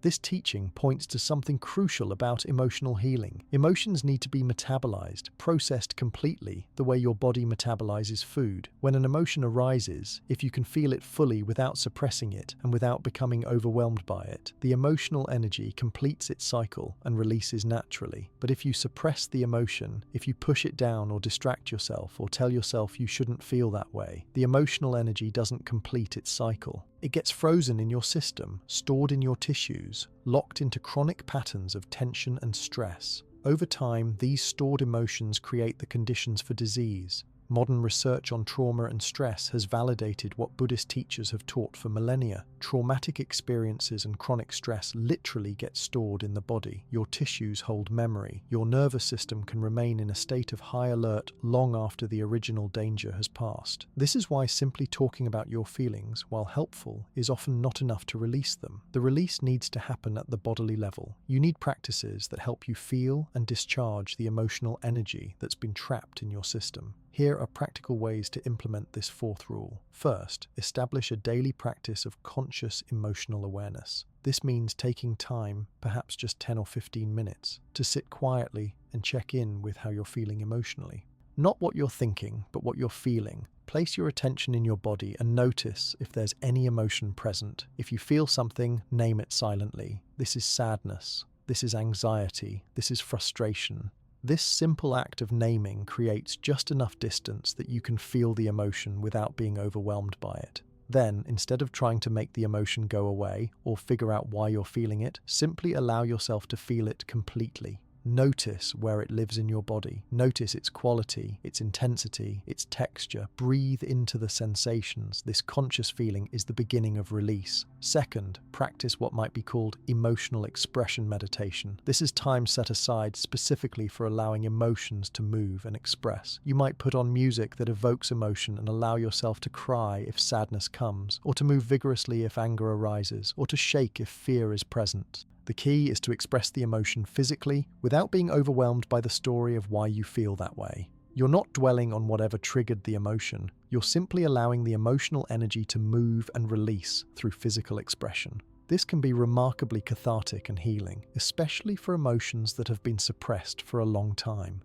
This teaching points to something crucial about emotional healing. Emotions need to be metabolized, processed completely, the way your body metabolizes food. When an emotion arises, if you can feel it fully without suppressing it and without becoming overwhelmed by it, the emotional energy completes its cycle and releases naturally. But if you suppress the emotion, if you push it down or distract yourself or tell yourself you shouldn't feel that way, the emotional energy doesn't complete its cycle. It gets frozen in your system, stored in your tissues, locked into chronic patterns of tension and stress. Over time, these stored emotions create the conditions for disease. Modern research on trauma and stress has validated what Buddhist teachers have taught for millennia. Traumatic experiences and chronic stress literally get stored in the body. Your tissues hold memory. Your nervous system can remain in a state of high alert long after the original danger has passed. This is why simply talking about your feelings, while helpful, is often not enough to release them. The release needs to happen at the bodily level. You need practices that help you feel and discharge the emotional energy that's been trapped in your system. Here are practical ways to implement this fourth rule. First, establish a daily practice of conscious emotional awareness. This means taking time, perhaps just 10 or 15 minutes, to sit quietly and check in with how you're feeling emotionally. Not what you're thinking, but what you're feeling. Place your attention in your body and notice if there's any emotion present. If you feel something, name it silently. This is sadness. This is anxiety. This is frustration. This simple act of naming creates just enough distance that you can feel the emotion without being overwhelmed by it. Then, instead of trying to make the emotion go away or figure out why you're feeling it, simply allow yourself to feel it completely. Notice where it lives in your body. Notice its quality, its intensity, its texture. Breathe into the sensations. This conscious feeling is the beginning of release. Second, practice what might be called emotional expression meditation. This is time set aside specifically for allowing emotions to move and express. You might put on music that evokes emotion and allow yourself to cry if sadness comes, or to move vigorously if anger arises, or to shake if fear is present. The key is to express the emotion physically without being overwhelmed by the story of why you feel that way. You're not dwelling on whatever triggered the emotion. You're simply allowing the emotional energy to move and release through physical expression. This can be remarkably cathartic and healing, especially for emotions that have been suppressed for a long time.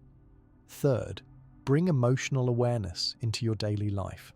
Third, bring emotional awareness into your daily life.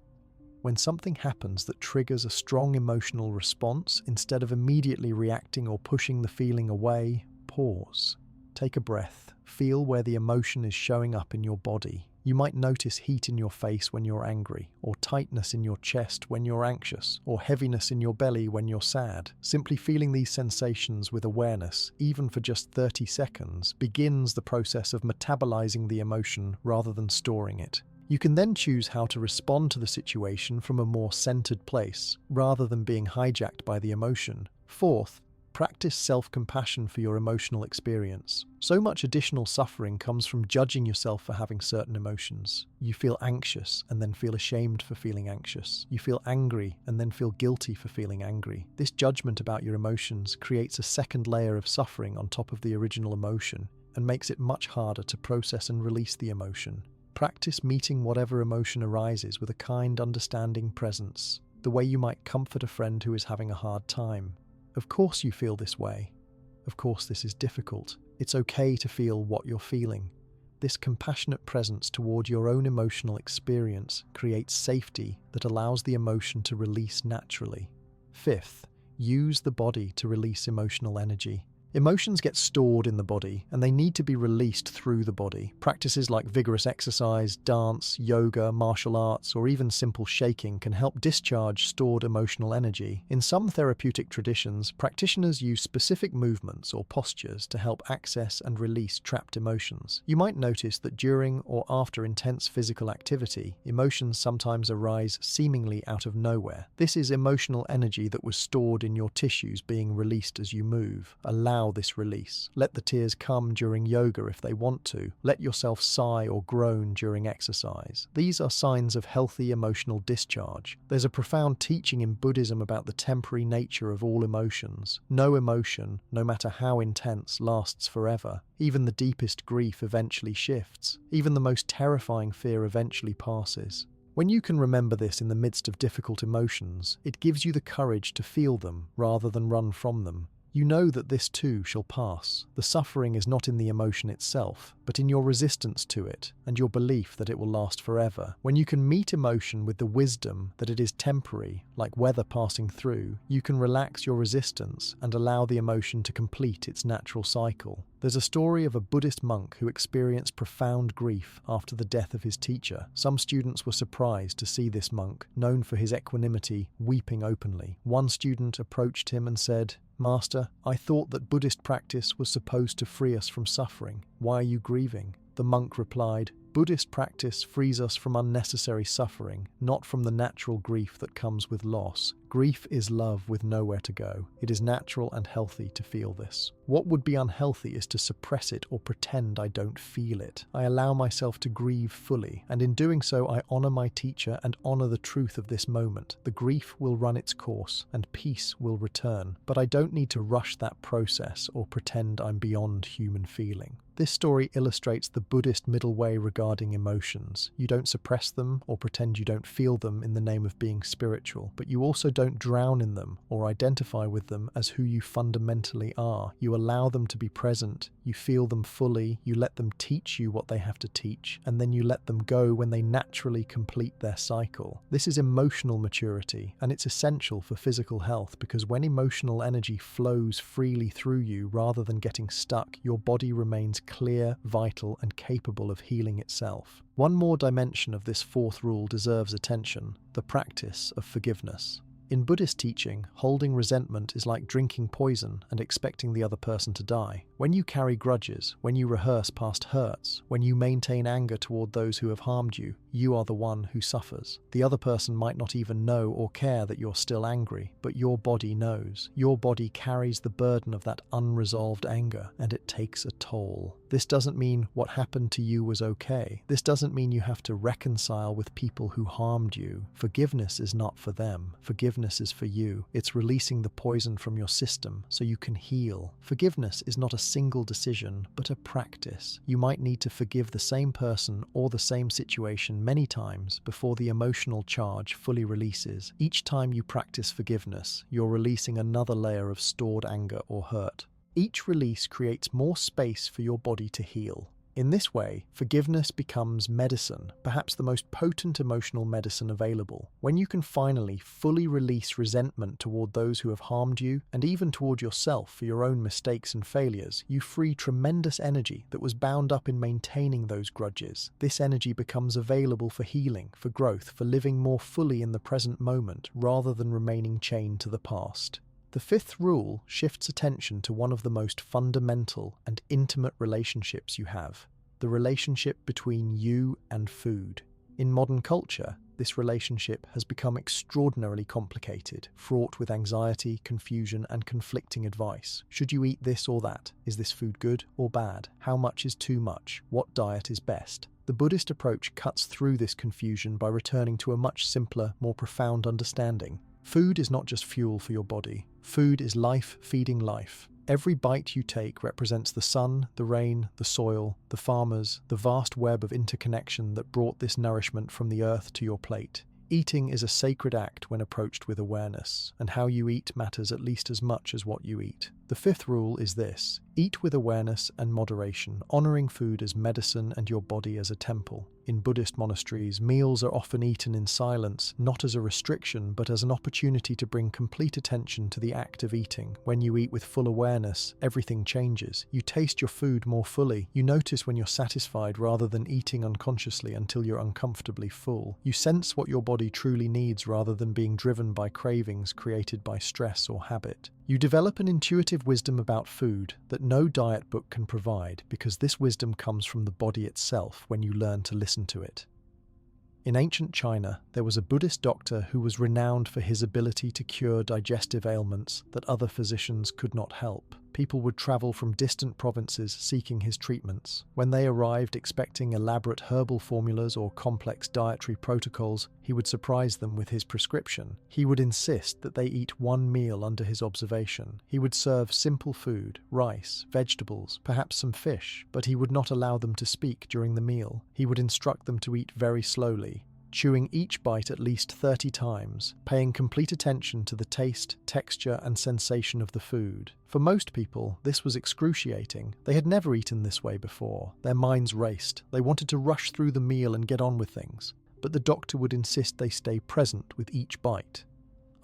When something happens that triggers a strong emotional response, instead of immediately reacting or pushing the feeling away, pause. Take a breath. Feel where the emotion is showing up in your body. You might notice heat in your face when you're angry, or tightness in your chest when you're anxious, or heaviness in your belly when you're sad. Simply feeling these sensations with awareness, even for just 30 seconds, begins the process of metabolizing the emotion rather than storing it. You can then choose how to respond to the situation from a more centered place, rather than being hijacked by the emotion. Fourth, practice self-compassion for your emotional experience. So much additional suffering comes from judging yourself for having certain emotions. You feel anxious and then feel ashamed for feeling anxious. You feel angry and then feel guilty for feeling angry. This judgment about your emotions creates a second layer of suffering on top of the original emotion and makes it much harder to process and release the emotion. Practice meeting whatever emotion arises with a kind, understanding presence, the way you might comfort a friend who is having a hard time. Of course you feel this way. Of course this is difficult. It's okay to feel what you're feeling. This compassionate presence toward your own emotional experience creates safety that allows the emotion to release naturally. Fifth, use the body to release emotional energy. Emotions get stored in the body, and they need to be released through the body. Practices like vigorous exercise, dance, yoga, martial arts, or even simple shaking can help discharge stored emotional energy. In some therapeutic traditions, practitioners use specific movements or postures to help access and release trapped emotions. You might notice that during or after intense physical activity, emotions sometimes arise seemingly out of nowhere. This is emotional energy that was stored in your tissues being released as you move. Allow this release. Let the tears come during yoga if they want to. Let yourself sigh or groan during exercise. These are signs of healthy emotional discharge. There's a profound teaching in Buddhism about the temporary nature of all emotions. No emotion, no matter how intense, lasts forever. Even the deepest grief eventually shifts. Even the most terrifying fear eventually passes. When you can remember this in the midst of difficult emotions, it gives you the courage to feel them rather than run from them. You know that this too shall pass. The suffering is not in the emotion itself, but in your resistance to it and your belief that it will last forever. When you can meet emotion with the wisdom that it is temporary, like weather passing through, you can relax your resistance and allow the emotion to complete its natural cycle. There's a story of a Buddhist monk who experienced profound grief after the death of his teacher. Some students were surprised to see this monk, known for his equanimity, weeping openly. One student approached him and said, "Master, I thought that Buddhist practice was supposed to free us from suffering. Why are you grieving?" The monk replied, "Buddhist practice frees us from unnecessary suffering, not from the natural grief that comes with loss. Grief is love with nowhere to go. It is natural and healthy to feel this. What would be unhealthy is to suppress it or pretend I don't feel it. I allow myself to grieve fully, and in doing so I honor my teacher and honor the truth of this moment. The grief will run its course, and peace will return. But I don't need to rush that process or pretend I'm beyond human feeling." This story illustrates the Buddhist middle way regarding emotions. You don't suppress them or pretend you don't feel them in the name of being spiritual, but you also don't drown in them or identify with them as who you fundamentally are. You allow them to be present, you feel them fully, you let them teach you what they have to teach, and then you let them go when they naturally complete their cycle. This is emotional maturity, and it's essential for physical health because when emotional energy flows freely through you rather than getting stuck, your body remains clear, vital, and capable of healing itself. One more dimension of this fourth rule deserves attention: the practice of forgiveness. In Buddhist teaching, holding resentment is like drinking poison and expecting the other person to die. When you carry grudges, when you rehearse past hurts, when you maintain anger toward those who have harmed you, you are the one who suffers. The other person might not even know or care that you're still angry, but your body knows. Your body carries the burden of that unresolved anger, and it takes a toll. This doesn't mean what happened to you was okay. This doesn't mean you have to reconcile with people who harmed you. Forgiveness is not for them. Forgiveness is for you. It's releasing the poison from your system so you can heal. Forgiveness is not a single decision, but a practice. You might need to forgive the same person or the same situation many times before the emotional charge fully releases. Each time you practice forgiveness, you're releasing another layer of stored anger or hurt. Each release creates more space for your body to heal. In this way, forgiveness becomes medicine, perhaps the most potent emotional medicine available. When you can finally fully release resentment toward those who have harmed you, and even toward yourself for your own mistakes and failures, you free tremendous energy that was bound up in maintaining those grudges. This energy becomes available for healing, for growth, for living more fully in the present moment, rather than remaining chained to the past. The fifth rule shifts attention to one of the most fundamental and intimate relationships you have, the relationship between you and food. In modern culture, this relationship has become extraordinarily complicated, fraught with anxiety, confusion, and conflicting advice. Should you eat this or that? Is this food good or bad? How much is too much? What diet is best? The Buddhist approach cuts through this confusion by returning to a much simpler, more profound understanding. Food is not just fuel for your body. Food is life feeding life. Every bite you take represents the sun, the rain, the soil, the farmers, the vast web of interconnection that brought this nourishment from the earth to your plate. Eating is a sacred act when approached with awareness, and how you eat matters at least as much as what you eat. The fifth rule is this: eat with awareness and moderation, honoring food as medicine and your body as a temple. In Buddhist monasteries, meals are often eaten in silence, not as a restriction, but as an opportunity to bring complete attention to the act of eating. When you eat with full awareness, everything changes. You taste your food more fully. You notice when you're satisfied rather than eating unconsciously until you're uncomfortably full. You sense what your body truly needs rather than being driven by cravings created by stress or habit. You develop an intuitive wisdom about food that no diet book can provide, because this wisdom comes from the body itself when you learn to listen to it. In ancient China, there was a Buddhist doctor who was renowned for his ability to cure digestive ailments that other physicians could not help. People would travel from distant provinces seeking his treatments. When they arrived expecting elaborate herbal formulas or complex dietary protocols, he would surprise them with his prescription. He would insist that they eat one meal under his observation. He would serve simple food, rice, vegetables, perhaps some fish, but he would not allow them to speak during the meal. He would instruct them to eat very slowly, chewing each bite at least 30 times, paying complete attention to the taste, texture, and sensation of the food. For most people, this was excruciating. They had never eaten this way before. Their minds raced. They wanted to rush through the meal and get on with things. But the doctor would insist they stay present with each bite.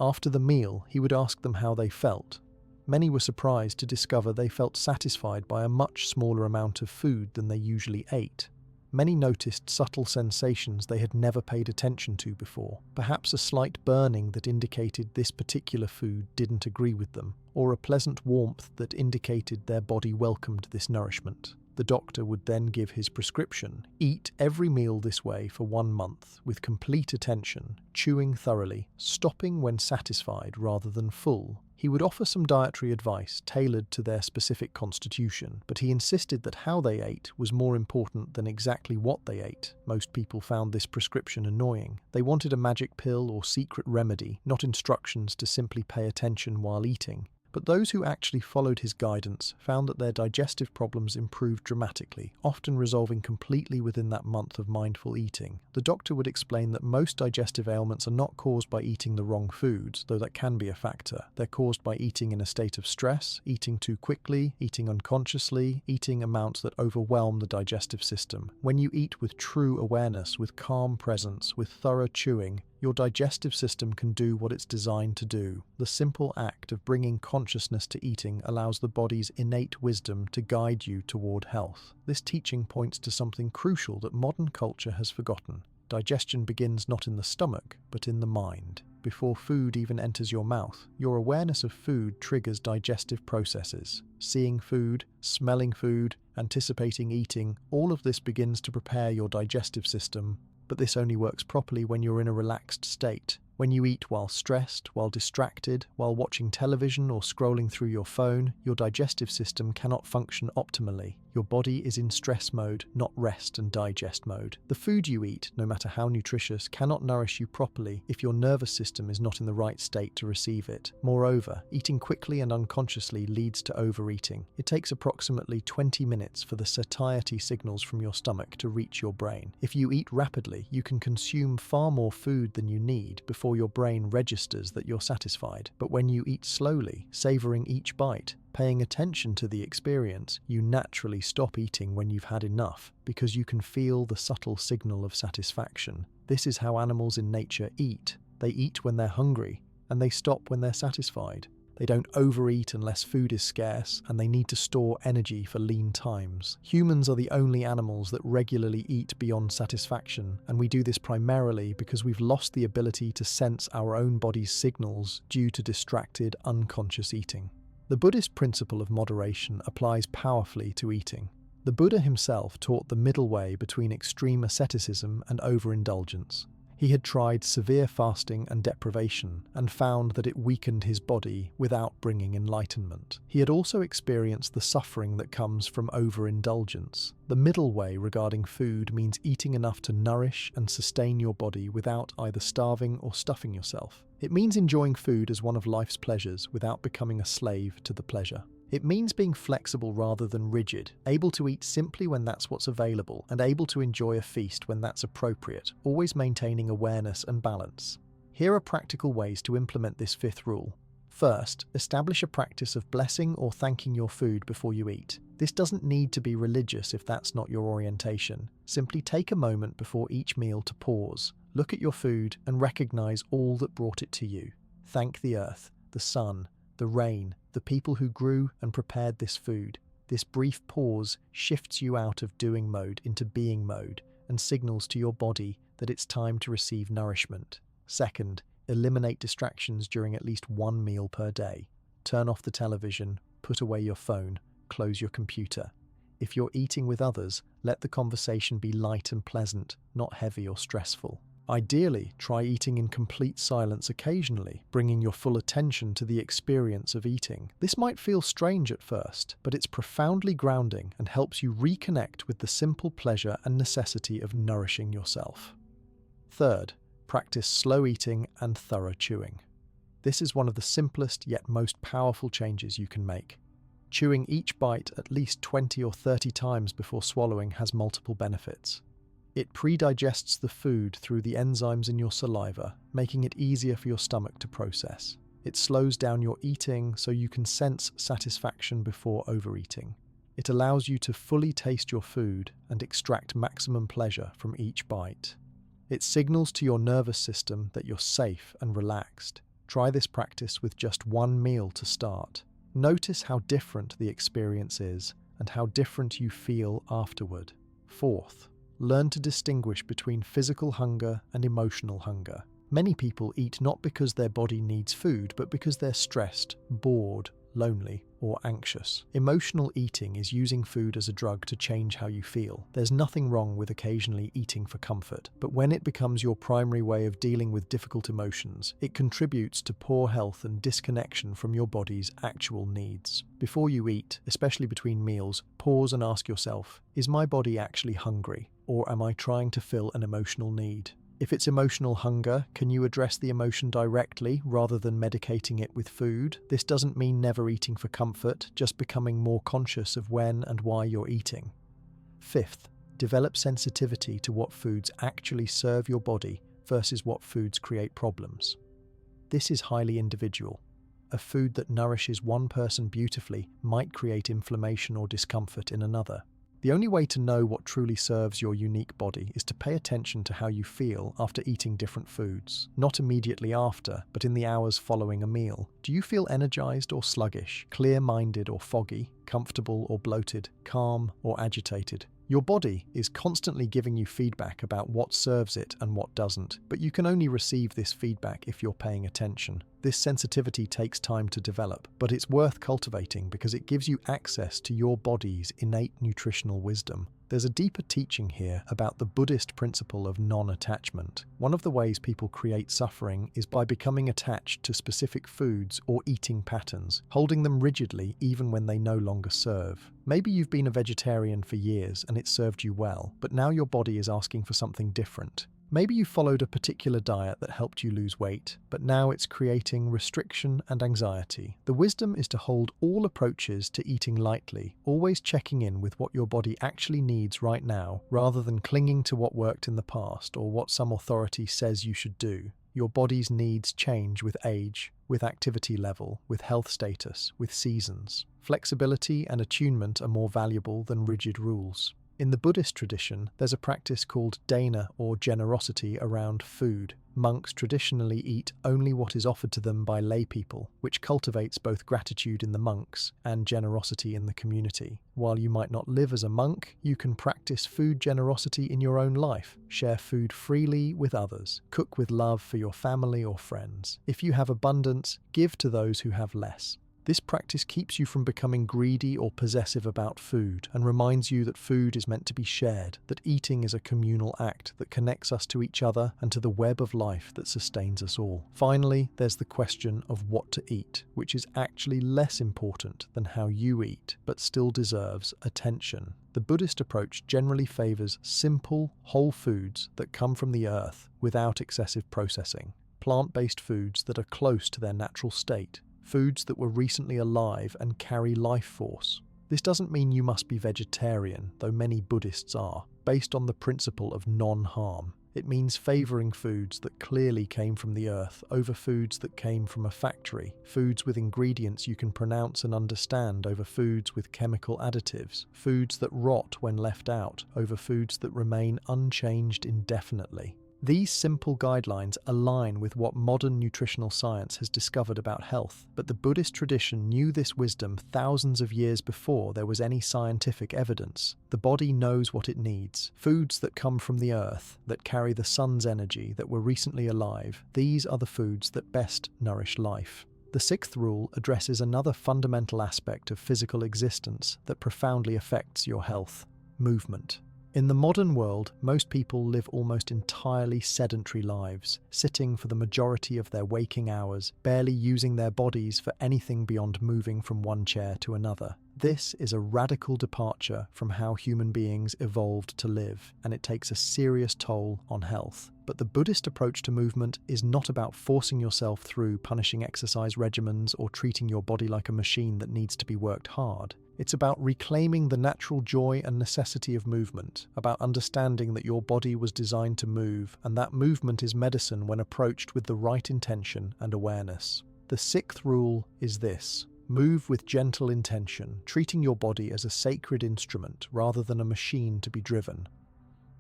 After the meal, he would ask them how they felt. Many were surprised to discover they felt satisfied by a much smaller amount of food than they usually ate. Many noticed subtle sensations they had never paid attention to before, perhaps a slight burning that indicated this particular food didn't agree with them, or a pleasant warmth that indicated their body welcomed this nourishment. The doctor would then give his prescription: eat every meal this way for 1 month, with complete attention, chewing thoroughly, stopping when satisfied rather than full. He would offer some dietary advice tailored to their specific constitution, but he insisted that how they ate was more important than exactly what they ate. Most people found this prescription annoying. They wanted a magic pill or secret remedy, not instructions to simply pay attention while eating. But those who actually followed his guidance found that their digestive problems improved dramatically, often resolving completely within that month of mindful eating. The doctor would explain that most digestive ailments are not caused by eating the wrong foods, though that can be a factor. They're caused by eating in a state of stress, eating too quickly, eating unconsciously, eating amounts that overwhelm the digestive system. When you eat with true awareness, with calm presence, with thorough chewing, your digestive system can do what it's designed to do. The simple act of bringing consciousness to eating allows the body's innate wisdom to guide you toward health. This teaching points to something crucial that modern culture has forgotten. Digestion begins not in the stomach, but in the mind. Before food even enters your mouth, your awareness of food triggers digestive processes. Seeing food, smelling food, anticipating eating, all of this begins to prepare your digestive system. But this only works properly when you're in a relaxed state. When you eat while stressed, while distracted, while watching television or scrolling through your phone, your digestive system cannot function optimally. Your body is in stress mode, not rest and digest mode. The food you eat, no matter how nutritious, cannot nourish you properly if your nervous system is not in the right state to receive it. Moreover, eating quickly and unconsciously leads to overeating. It takes approximately 20 minutes for the satiety signals from your stomach to reach your brain. If you eat rapidly, you can consume far more food than you need before before your brain registers that you're satisfied. But when you eat slowly, savoring each bite, paying attention to the experience, you naturally stop eating when you've had enough, because you can feel the subtle signal of satisfaction. This is how animals in nature eat. They eat when they're hungry, and they stop when they're satisfied. They don't overeat unless food is scarce, and they need to store energy for lean times. Humans are the only animals that regularly eat beyond satisfaction, and we do this primarily because we've lost the ability to sense our own body's signals due to distracted, unconscious eating. The Buddhist principle of moderation applies powerfully to eating. The Buddha himself taught the middle way between extreme asceticism and overindulgence. He had tried severe fasting and deprivation and found that it weakened his body without bringing enlightenment. He had also experienced the suffering that comes from overindulgence. The middle way regarding food means eating enough to nourish and sustain your body without either starving or stuffing yourself. It means enjoying food as one of life's pleasures without becoming a slave to the pleasure. It means being flexible rather than rigid, able to eat simply when that's what's available, and able to enjoy a feast when that's appropriate, always maintaining awareness and balance. Here are practical ways to implement this fifth rule. First, establish a practice of blessing or thanking your food before you eat. This doesn't need to be religious if that's not your orientation. Simply take a moment before each meal to pause, look at your food, and recognize all that brought it to you. Thank the earth, the sun, the rain, the people who grew and prepared this food. This brief pause shifts you out of doing mode into being mode and signals to your body that it's time to receive nourishment. Second, eliminate distractions during at least one meal per day. Turn off the television, put away your phone, close your computer. If you're eating with others, let the conversation be light and pleasant, not heavy or stressful. Ideally, try eating in complete silence occasionally, bringing your full attention to the experience of eating. This might feel strange at first, but it's profoundly grounding and helps you reconnect with the simple pleasure and necessity of nourishing yourself. Third, practice slow eating and thorough chewing. This is one of the simplest yet most powerful changes you can make. Chewing each bite at least 20 or 30 times before swallowing has multiple benefits. It pre-digests the food through the enzymes in your saliva, making it easier for your stomach to process. It slows down your eating so you can sense satisfaction before overeating. It allows you to fully taste your food and extract maximum pleasure from each bite. It signals to your nervous system that you're safe and relaxed. Try this practice with just one meal to start. Notice how different the experience is and how different you feel afterward. Fourth, learn to distinguish between physical hunger and emotional hunger. Many people eat not because their body needs food, but because they're stressed, bored, lonely, or anxious. Emotional eating is using food as a drug to change how you feel. There's nothing wrong with occasionally eating for comfort, but when it becomes your primary way of dealing with difficult emotions, it contributes to poor health and disconnection from your body's actual needs. Before you eat, especially between meals, pause and ask yourself, is my body actually hungry, or am I trying to fill an emotional need? If it's emotional hunger, can you address the emotion directly rather than medicating it with food? This doesn't mean never eating for comfort, just becoming more conscious of when and why you're eating. Fifth, develop sensitivity to what foods actually serve your body versus what foods create problems. This is highly individual. A food that nourishes one person beautifully might create inflammation or discomfort in another. The only way to know what truly serves your unique body is to pay attention to how you feel after eating different foods. Not immediately after, but in the hours following a meal. Do you feel energized or sluggish, clear-minded or foggy, comfortable or bloated, calm or agitated? Your body is constantly giving you feedback about what serves it and what doesn't, but you can only receive this feedback if you're paying attention. This sensitivity takes time to develop, but it's worth cultivating because it gives you access to your body's innate nutritional wisdom. There's a deeper teaching here about the Buddhist principle of non-attachment. One of the ways people create suffering is by becoming attached to specific foods or eating patterns, holding them rigidly even when they no longer serve. Maybe you've been a vegetarian for years and it served you well, but now your body is asking for something different. Maybe you followed a particular diet that helped you lose weight, but now it's creating restriction and anxiety. The wisdom is to hold all approaches to eating lightly, always checking in with what your body actually needs right now, rather than clinging to what worked in the past or what some authority says you should do. Your body's needs change with age, with activity level, with health status, with seasons. Flexibility and attunement are more valuable than rigid rules. In the Buddhist tradition, there's a practice called dana, or generosity, around food. Monks traditionally eat only what is offered to them by lay people, which cultivates both gratitude in the monks and generosity in the community. While you might not live as a monk, you can practice food generosity in your own life. Share food freely with others. Cook with love for your family or friends. If you have abundance, give to those who have less. This practice keeps you from becoming greedy or possessive about food and reminds you that food is meant to be shared, that eating is a communal act that connects us to each other and to the web of life that sustains us all. Finally, there's the question of what to eat, which is actually less important than how you eat, but still deserves attention. The Buddhist approach generally favors simple, whole foods that come from the earth without excessive processing, plant-based foods that are close to their natural state, foods that were recently alive and carry life force. This doesn't mean you must be vegetarian, though many Buddhists are, based on the principle of non-harm. It means favouring foods that clearly came from the earth over foods that came from a factory, foods with ingredients you can pronounce and understand over foods with chemical additives, foods that rot when left out over foods that remain unchanged indefinitely. These simple guidelines align with what modern nutritional science has discovered about health, but the Buddhist tradition knew this wisdom thousands of years before there was any scientific evidence. The body knows what it needs. Foods that come from the earth, that carry the sun's energy, that were recently alive, these are the foods that best nourish life. The sixth rule addresses another fundamental aspect of physical existence that profoundly affects your health: movement. In the modern world, most people live almost entirely sedentary lives, sitting for the majority of their waking hours, barely using their bodies for anything beyond moving from one chair to another. This is a radical departure from how human beings evolved to live, and it takes a serious toll on health. But the Buddhist approach to movement is not about forcing yourself through punishing exercise regimens or treating your body like a machine that needs to be worked hard. It's about reclaiming the natural joy and necessity of movement, about understanding that your body was designed to move, and that movement is medicine when approached with the right intention and awareness. The sixth rule is this: move with gentle intention, treating your body as a sacred instrument rather than a machine to be driven.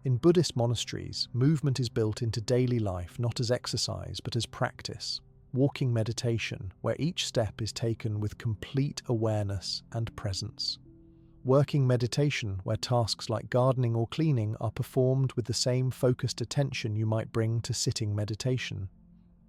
In Buddhist monasteries, movement is built into daily life not as exercise but as practice. Walking meditation, where each step is taken with complete awareness and presence. Working meditation, where tasks like gardening or cleaning are performed with the same focused attention you might bring to sitting meditation.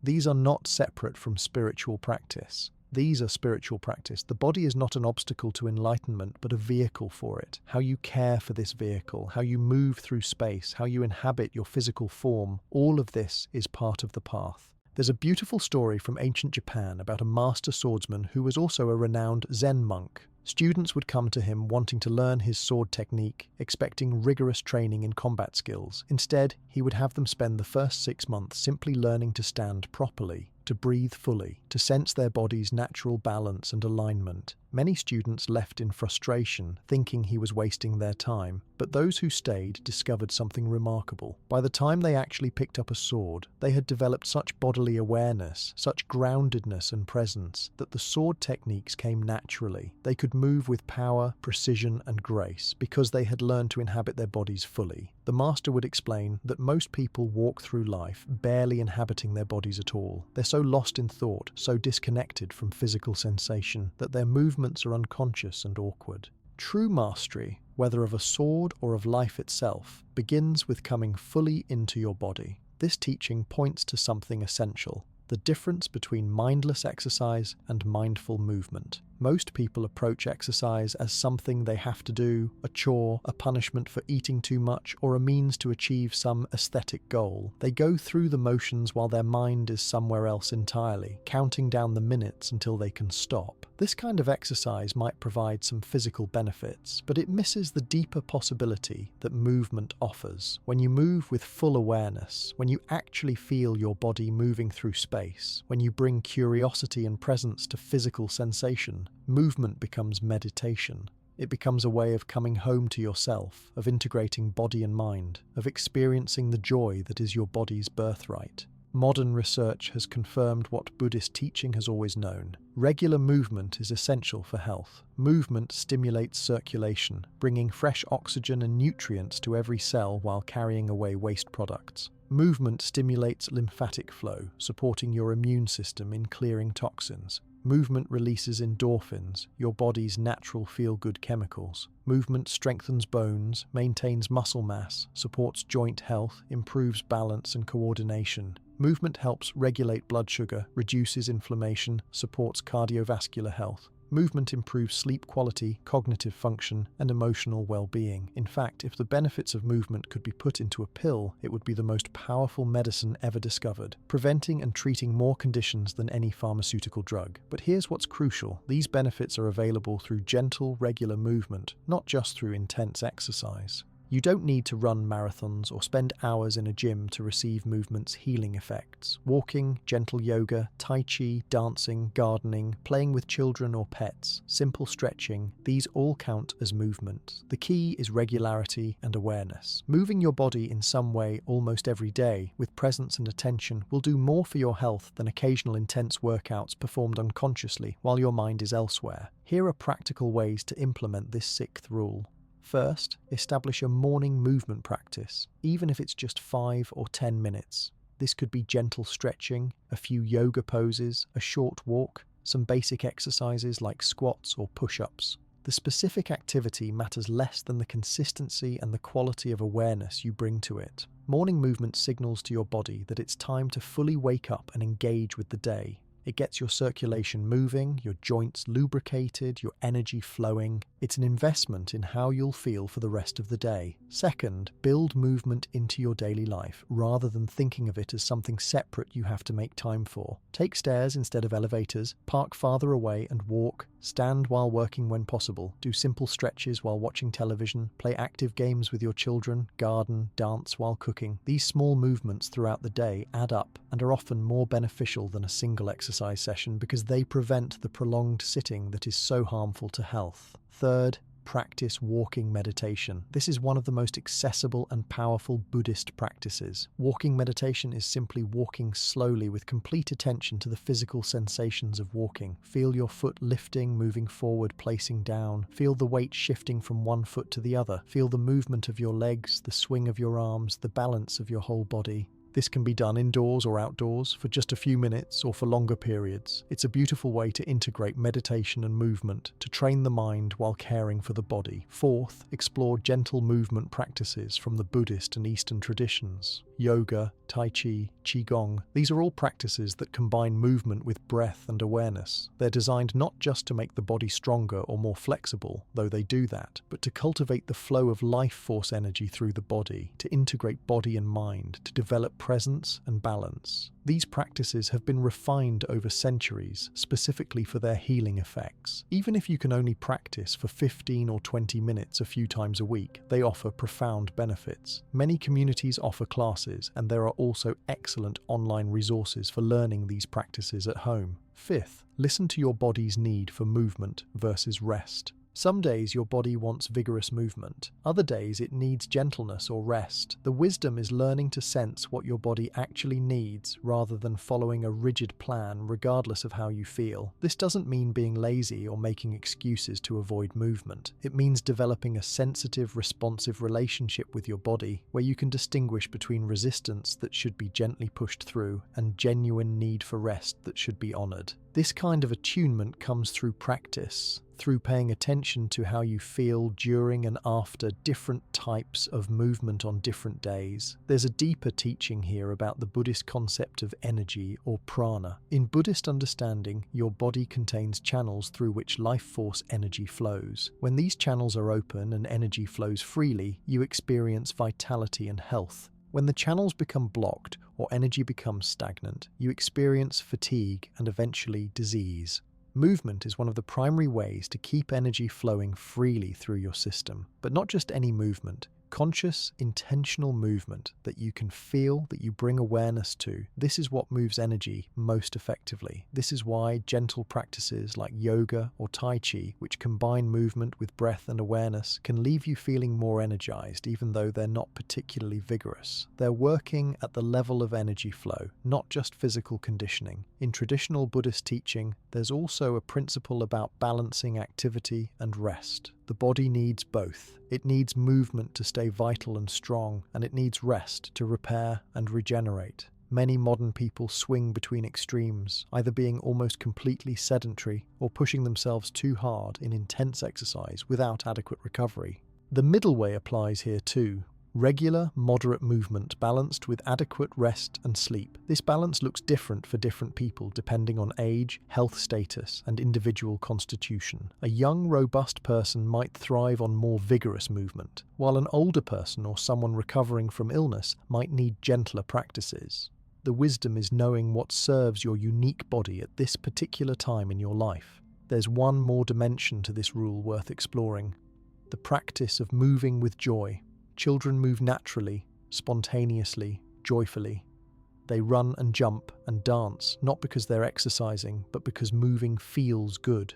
These are not separate from spiritual practice. These are spiritual practice. The body is not an obstacle to enlightenment, but a vehicle for it. How you care for this vehicle, how you move through space, how you inhabit your physical form, all of this is part of the path. There's a beautiful story from ancient Japan about a master swordsman who was also a renowned Zen monk. Students would come to him wanting to learn his sword technique, expecting rigorous training in combat skills. Instead, he would have them spend the first 6 months simply learning to stand properly, to breathe fully, to sense their body's natural balance and alignment. Many students left in frustration, thinking he was wasting their time, but those who stayed discovered something remarkable. By the time they actually picked up a sword, they had developed such bodily awareness, such groundedness and presence, that the sword techniques came naturally. They could move with power, precision, and grace, because they had learned to inhabit their bodies fully. The master would explain that most people walk through life barely inhabiting their bodies at all. They're so lost in thought, so disconnected from physical sensation, that their movements are unconscious and awkward. True mastery, whether of a sword or of life itself, begins with coming fully into your body. This teaching points to something essential: the difference between mindless exercise and mindful movement. Most people approach exercise as something they have to do, a chore, a punishment for eating too much, or a means to achieve some aesthetic goal. They go through the motions while their mind is somewhere else entirely, counting down the minutes until they can stop. This kind of exercise might provide some physical benefits, but it misses the deeper possibility that movement offers. When you move with full awareness, when you actually feel your body moving through space, when you bring curiosity and presence to physical sensation, movement becomes meditation. It becomes a way of coming home to yourself, of integrating body and mind, of experiencing the joy that is your body's birthright. Modern research has confirmed what Buddhist teaching has always known. Regular movement is essential for health. Movement stimulates circulation, bringing fresh oxygen and nutrients to every cell while carrying away waste products. Movement stimulates lymphatic flow, supporting your immune system in clearing toxins. Movement releases endorphins, your body's natural feel-good chemicals. Movement strengthens bones, maintains muscle mass, supports joint health, improves balance and coordination. Movement helps regulate blood sugar, reduces inflammation, supports cardiovascular health. Movement improves sleep quality, cognitive function, and emotional well-being. In fact, if the benefits of movement could be put into a pill, it would be the most powerful medicine ever discovered, preventing and treating more conditions than any pharmaceutical drug. But here's what's crucial. These benefits are available through gentle, regular movement, not just through intense exercise. You don't need to run marathons or spend hours in a gym to receive movement's healing effects. Walking, gentle yoga, tai chi, dancing, gardening, playing with children or pets, simple stretching, these all count as movement. The key is regularity and awareness. Moving your body in some way almost every day with presence and attention will do more for your health than occasional intense workouts performed unconsciously while your mind is elsewhere. Here are practical ways to implement this sixth rule. First, establish a morning movement practice, even if it's just 5 or 10 minutes. This could be gentle stretching, a few yoga poses, a short walk, some basic exercises like squats or push-ups. The specific activity matters less than the consistency and the quality of awareness you bring to it. Morning movement signals to your body that it's time to fully wake up and engage with the day. It gets your circulation moving, your joints lubricated, your energy flowing. It's an investment in how you'll feel for the rest of the day. Second, build movement into your daily life rather than thinking of it as something separate you have to make time for. Take stairs instead of elevators, park farther away and walk. Stand while working when possible. Do simple stretches while watching television. Play active games with your children. Garden, dance while cooking. These small movements throughout the day add up and are often more beneficial than a single exercise session because they prevent the prolonged sitting that is so harmful to health. Third, practice walking meditation. This is one of the most accessible and powerful Buddhist practices. Walking meditation is simply walking slowly with complete attention to the physical sensations of walking. Feel your foot lifting, moving forward, placing down. Feel the weight shifting from one foot to the other. Feel the movement of your legs, the swing of your arms, the balance of your whole body. This can be done indoors or outdoors for just a few minutes or for longer periods. It's a beautiful way to integrate meditation and movement to train the mind while caring for the body. Fourth, explore gentle movement practices from the Buddhist and Eastern traditions. Yoga, Tai Chi, Qigong, these are all practices that combine movement with breath and awareness. They're designed not just to make the body stronger or more flexible, though they do that, but to cultivate the flow of life force energy through the body, to integrate body and mind, to develop presence and balance. These practices have been refined over centuries, specifically for their healing effects. Even if you can only practice for 15 or 20 minutes a few times a week, they offer profound benefits. Many communities offer classes, and there are also excellent online resources for learning these practices at home. Fifth, listen to your body's need for movement versus rest. Some days your body wants vigorous movement. Other days it needs gentleness or rest. The wisdom is learning to sense what your body actually needs rather than following a rigid plan regardless of how you feel. This doesn't mean being lazy or making excuses to avoid movement. It means developing a sensitive, responsive relationship with your body where you can distinguish between resistance that should be gently pushed through and genuine need for rest that should be honored. This kind of attunement comes through practice, through paying attention to how you feel during and after different types of movement on different days. There's a deeper teaching here about the Buddhist concept of energy or prana. In Buddhist understanding, your body contains channels through which life force energy flows. When these channels are open and energy flows freely, you experience vitality and health. When the channels become blocked or energy becomes stagnant, you experience fatigue and eventually disease. Movement is one of the primary ways to keep energy flowing freely through your system, but not just any movement. Conscious, intentional movement that you can feel, that you bring awareness to. This is what moves energy most effectively. This is why gentle practices like yoga or Tai Chi, which combine movement with breath and awareness, can leave you feeling more energized, even though they're not particularly vigorous. They're working at the level of energy flow, not just physical conditioning. In traditional Buddhist teaching, there's also a principle about balancing activity and rest. The body needs both. It needs movement to stay vital and strong, and it needs rest to repair and regenerate. Many modern people swing between extremes, either being almost completely sedentary or pushing themselves too hard in intense exercise without adequate recovery. The middle way applies here too. Regular, moderate movement balanced with adequate rest and sleep. This balance looks different for different people depending on age, health status, and individual constitution. A young, robust person might thrive on more vigorous movement, while an older person or someone recovering from illness might need gentler practices. The wisdom is knowing what serves your unique body at this particular time in your life. There's one more dimension to this rule worth exploring: the practice of moving with joy. Children move naturally, spontaneously, joyfully. They run and jump and dance, not because they're exercising, but because moving feels good.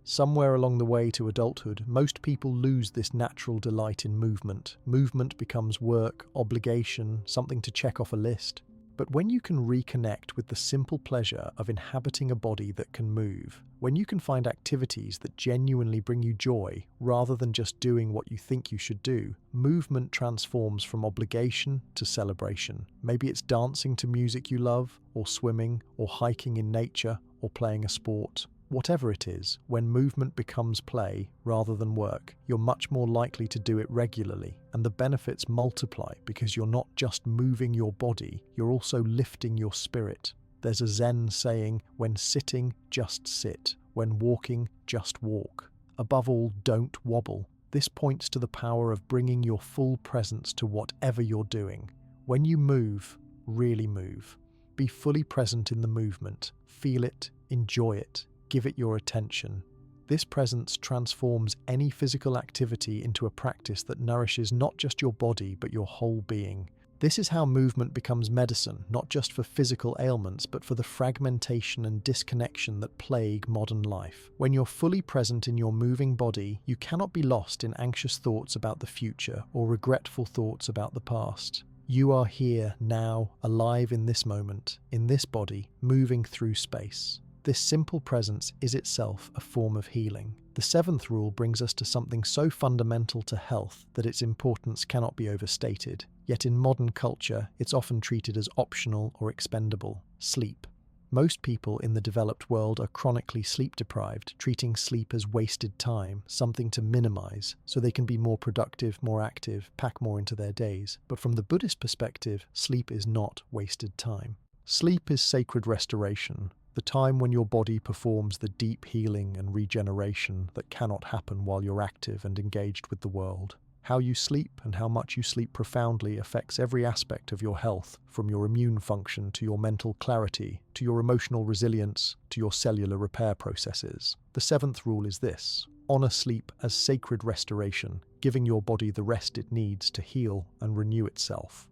Somewhere along the way to adulthood, most people lose this natural delight in movement. Movement becomes work, obligation, something to check off a list. But when you can reconnect with the simple pleasure of inhabiting a body that can move, when you can find activities that genuinely bring you joy rather than just doing what you think you should do, movement transforms from obligation to celebration. Maybe it's dancing to music you love, or swimming, or hiking in nature, or playing a sport. Whatever it is, when movement becomes play rather than work, you're much more likely to do it regularly, and the benefits multiply because you're not just moving your body, you're also lifting your spirit. There's a Zen saying, when sitting, just sit. When walking, just walk. Above all, don't wobble. This points to the power of bringing your full presence to whatever you're doing. When you move, really move. Be fully present in the movement. Feel it, enjoy it. Give it your attention. This presence transforms any physical activity into a practice that nourishes not just your body, but your whole being. This is how movement becomes medicine, not just for physical ailments, but for the fragmentation and disconnection that plague modern life. When you're fully present in your moving body, you cannot be lost in anxious thoughts about the future or regretful thoughts about the past. You are here, now, alive in this moment, in this body, moving through space. This simple presence is itself a form of healing. The seventh rule brings us to something so fundamental to health that its importance cannot be overstated. Yet in modern culture, it's often treated as optional or expendable: sleep. Most people in the developed world are chronically sleep deprived, treating sleep as wasted time, something to minimize, so they can be more productive, more active, pack more into their days. But from the Buddhist perspective, sleep is not wasted time. Sleep is sacred restoration. The time when your body performs the deep healing and regeneration that cannot happen while you're active and engaged with the world. How you sleep and how much you sleep profoundly affects every aspect of your health, from your immune function to your mental clarity, to your emotional resilience, to your cellular repair processes. The seventh rule is this: honor sleep as sacred restoration, giving your body the rest it needs to heal and renew itself.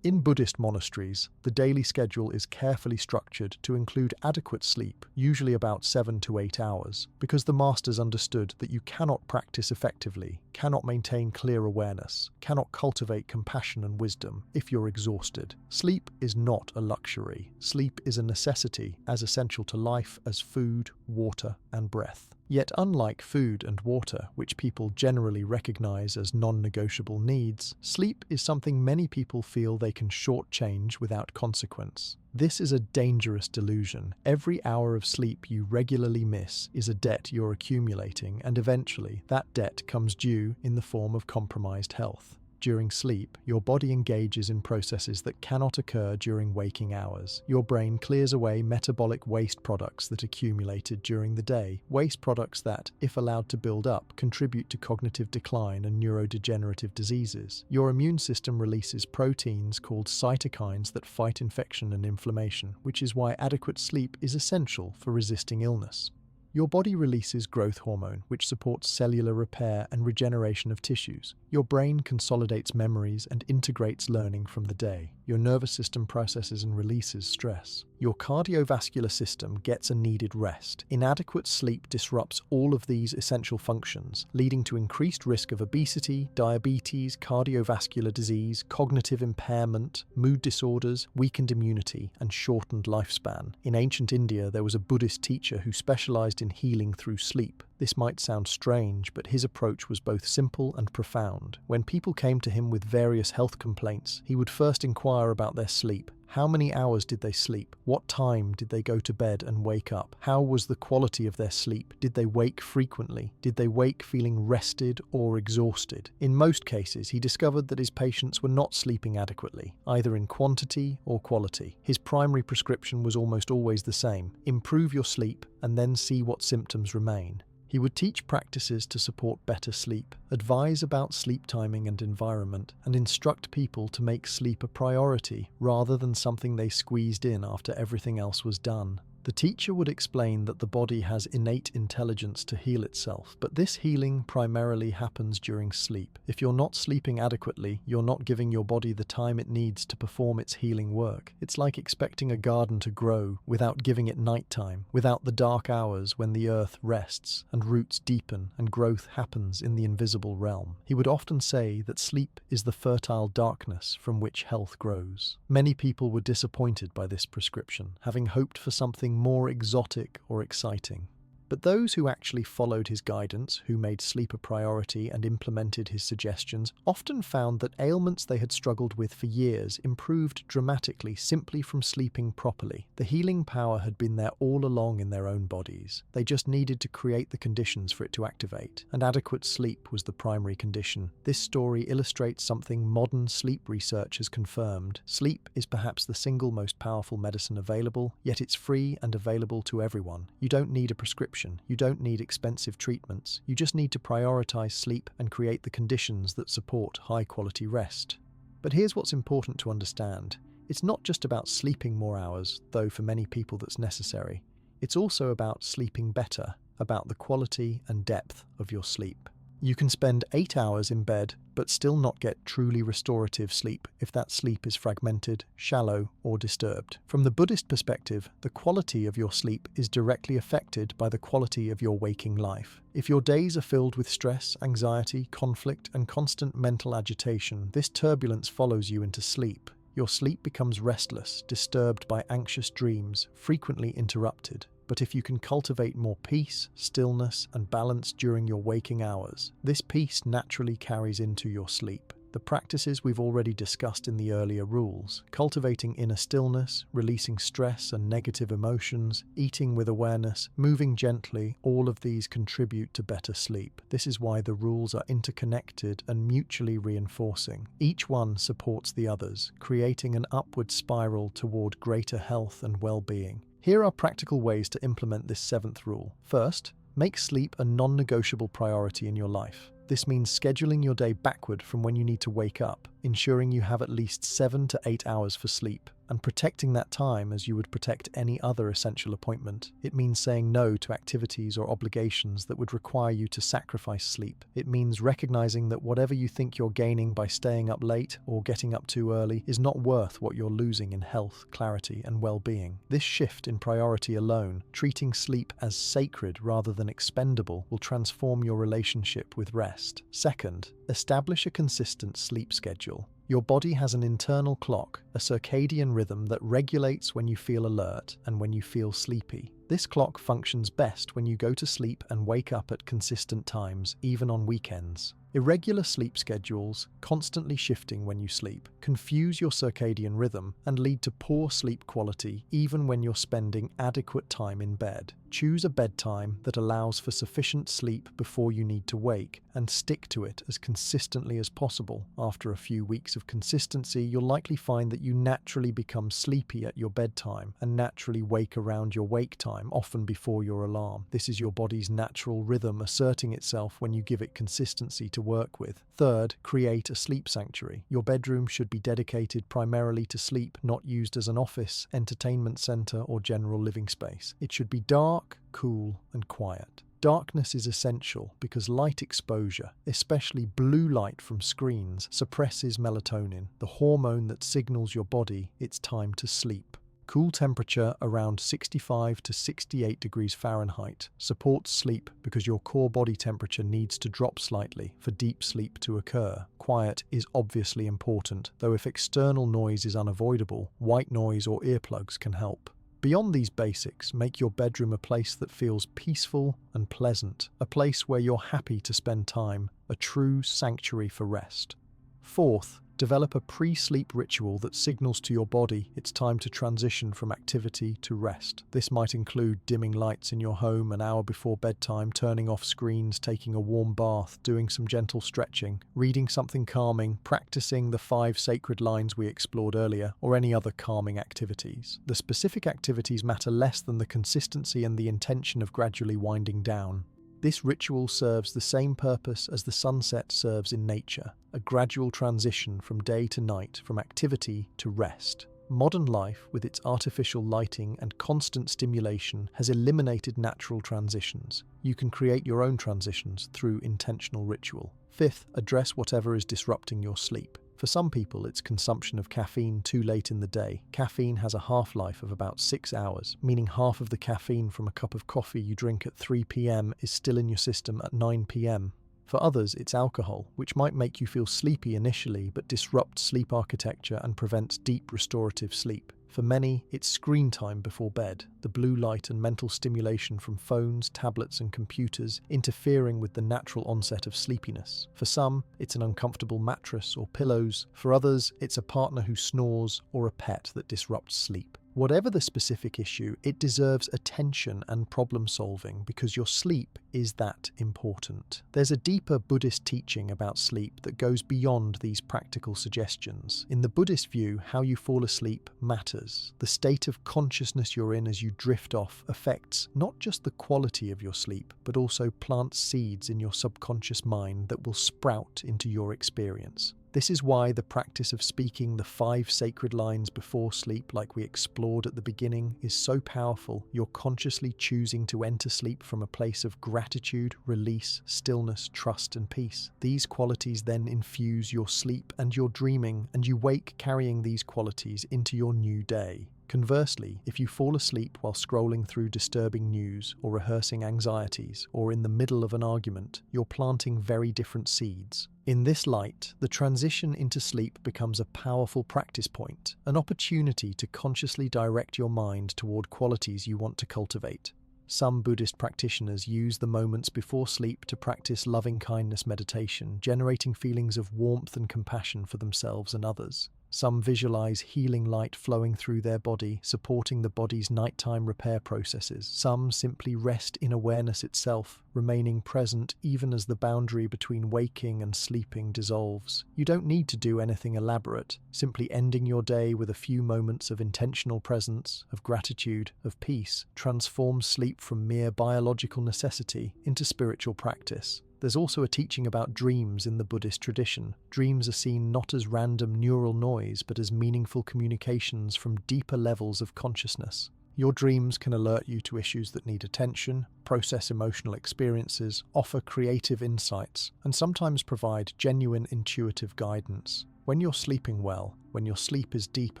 In Buddhist monasteries, the daily schedule is carefully structured to include adequate sleep, usually about 7 to 8 hours, because the masters understood that you cannot practice effectively, cannot maintain clear awareness, cannot cultivate compassion and wisdom if you're exhausted. Sleep is not a luxury. Sleep is a necessity, as essential to life as food, water, and breath. Yet unlike food and water, which people generally recognize as non-negotiable needs, sleep is something many people feel they can shortchange without consequence. This is a dangerous delusion. Every hour of sleep you regularly miss is a debt you're accumulating, and eventually that debt comes due in the form of compromised health. During sleep, your body engages in processes that cannot occur during waking hours. Your brain clears away metabolic waste products that accumulated during the day, waste products that, if allowed to build up, contribute to cognitive decline and neurodegenerative diseases. Your immune system releases proteins called cytokines that fight infection and inflammation, which is why adequate sleep is essential for resisting illness. Your body releases growth hormone, which supports cellular repair and regeneration of tissues. Your brain consolidates memories and integrates learning from the day. Your nervous system processes and releases stress. Your cardiovascular system gets a needed rest. Inadequate sleep disrupts all of these essential functions, leading to increased risk of obesity, diabetes, cardiovascular disease, cognitive impairment, mood disorders, weakened immunity, and shortened lifespan. In ancient India, there was a Buddhist teacher who specialized in healing through sleep. This might sound strange, but his approach was both simple and profound. When people came to him with various health complaints, he would first inquire about their sleep. How many hours did they sleep? What time did they go to bed and wake up? How was the quality of their sleep? Did they wake frequently? Did they wake feeling rested or exhausted? In most cases, he discovered that his patients were not sleeping adequately, either in quantity or quality. His primary prescription was almost always the same: improve your sleep and then see what symptoms remain. He would teach practices to support better sleep, advise about sleep timing and environment, and instruct people to make sleep a priority rather than something they squeezed in after everything else was done. The teacher would explain that the body has innate intelligence to heal itself, but this healing primarily happens during sleep. If you're not sleeping adequately, you're not giving your body the time it needs to perform its healing work. It's like expecting a garden to grow without giving it nighttime, without the dark hours when the earth rests and roots deepen and growth happens in the invisible realm. He would often say that sleep is the fertile darkness from which health grows. Many people were disappointed by this prescription, having hoped for something more exotic or exciting. But those who actually followed his guidance, who made sleep a priority and implemented his suggestions, often found that ailments they had struggled with for years improved dramatically simply from sleeping properly. The healing power had been there all along in their own bodies. They just needed to create the conditions for it to activate, and adequate sleep was the primary condition. This story illustrates something modern sleep research has confirmed. Sleep is perhaps the single most powerful medicine available, yet it's free and available to everyone. You don't need a prescription. You don't need expensive treatments. You just need to prioritize sleep and create the conditions that support high-quality rest. But here's what's important to understand. It's not just about sleeping more hours, though for many people that's necessary. It's also about sleeping better, about the quality and depth of your sleep. You can spend 8 hours in bed but still not get truly restorative sleep if that sleep is fragmented, shallow, or disturbed. From the Buddhist perspective, the quality of your sleep is directly affected by the quality of your waking life. If your days are filled with stress, anxiety, conflict, and constant mental agitation, this turbulence follows you into sleep. Your sleep becomes restless, disturbed by anxious dreams, frequently interrupted. But if you can cultivate more peace, stillness, and balance during your waking hours, this peace naturally carries into your sleep. The practices we've already discussed in the earlier rules, cultivating inner stillness, releasing stress and negative emotions, eating with awareness, moving gently, all of these contribute to better sleep. This is why the rules are interconnected and mutually reinforcing. Each one supports the others, creating an upward spiral toward greater health and well-being. Here are practical ways to implement this 7th rule. First, make sleep a non-negotiable priority in your life. This means scheduling your day backward from when you need to wake up, ensuring you have at least 7 to 8 hours for sleep, and protecting that time as you would protect any other essential appointment. It means saying no to activities or obligations that would require you to sacrifice sleep. It means recognizing that whatever you think you're gaining by staying up late or getting up too early is not worth what you're losing in health, clarity, and well-being. This shift in priority alone, treating sleep as sacred rather than expendable, will transform your relationship with rest. Second, establish a consistent sleep schedule. Your body has an internal clock, a circadian rhythm that regulates when you feel alert and when you feel sleepy. This clock functions best when you go to sleep and wake up at consistent times, even on weekends. Irregular sleep schedules, constantly shifting when you sleep, confuse your circadian rhythm and lead to poor sleep quality even when you're spending adequate time in bed. Choose a bedtime that allows for sufficient sleep before you need to wake, and stick to it as consistently as possible. After a few weeks of consistency, you'll likely find that you naturally become sleepy at your bedtime and naturally wake around your wake time. bedtime, often before your alarm. This is your body's natural rhythm asserting itself when you give it consistency to work with. Third, create a sleep sanctuary. Your bedroom should be dedicated primarily to sleep, not used as an office, entertainment center, or general living space. It should be dark, cool, and quiet. Darkness is essential because light exposure, especially blue light from screens, suppresses melatonin, the hormone that signals your body it's time to sleep. Cool temperature around 65 to 68 degrees Fahrenheit supports sleep because your core body temperature needs to drop slightly for deep sleep to occur. Quiet is obviously important, though if external noise is unavoidable, white noise or earplugs can help. Beyond these basics, make your bedroom a place that feels peaceful and pleasant, a place where you're happy to spend time, a true sanctuary for rest. Fourth, develop a pre-sleep ritual that signals to your body it's time to transition from activity to rest. This might include dimming lights in your home an hour before bedtime, turning off screens, taking a warm bath, doing some gentle stretching, reading something calming, practicing the 5 sacred lines we explored earlier, or any other calming activities. The specific activities matter less than the consistency and the intention of gradually winding down. This ritual serves the same purpose as the sunset serves in nature, a gradual transition from day to night, from activity to rest. Modern life, with its artificial lighting and constant stimulation, has eliminated natural transitions. You can create your own transitions through intentional ritual. Fifth, address whatever is disrupting your sleep. For some people, it's consumption of caffeine too late in the day. Caffeine has a half-life of about 6 hours, meaning half of the caffeine from a cup of coffee you drink at 3 p.m. is still in your system at 9 p.m. For others, it's alcohol, which might make you feel sleepy initially but disrupts sleep architecture and prevents deep restorative sleep. For many, it's screen time before bed, the blue light and mental stimulation from phones, tablets, and computers interfering with the natural onset of sleepiness. For some, it's an uncomfortable mattress or pillows. For others, it's a partner who snores or a pet that disrupts sleep. Whatever the specific issue, it deserves attention and problem solving because your sleep is that important. There's a deeper Buddhist teaching about sleep that goes beyond these practical suggestions. In the Buddhist view, how you fall asleep matters. The state of consciousness you're in as you drift off affects not just the quality of your sleep, but also plants seeds in your subconscious mind that will sprout into your experience. This is why the practice of speaking the 5 sacred lines before sleep, like we explored at the beginning, is so powerful. You're consciously choosing to enter sleep from a place of gratitude, release, stillness, trust, and peace. These qualities then infuse your sleep and your dreaming, and you wake carrying these qualities into your new day. Conversely, if you fall asleep while scrolling through disturbing news or rehearsing anxieties or in the middle of an argument, you're planting very different seeds. In this light, the transition into sleep becomes a powerful practice point, an opportunity to consciously direct your mind toward qualities you want to cultivate. Some Buddhist practitioners use the moments before sleep to practice loving-kindness meditation, generating feelings of warmth and compassion for themselves and others. Some visualize healing light flowing through their body, supporting the body's nighttime repair processes. Some simply rest in awareness itself, remaining present even as the boundary between waking and sleeping dissolves. You don't need to do anything elaborate. Simply ending your day with a few moments of intentional presence, of gratitude, of peace, transforms sleep from mere biological necessity into spiritual practice. There's also a teaching about dreams in the Buddhist tradition. Dreams are seen not as random neural noise, but as meaningful communications from deeper levels of consciousness. Your dreams can alert you to issues that need attention, process emotional experiences, offer creative insights, and sometimes provide genuine intuitive guidance. When you're sleeping well, when your sleep is deep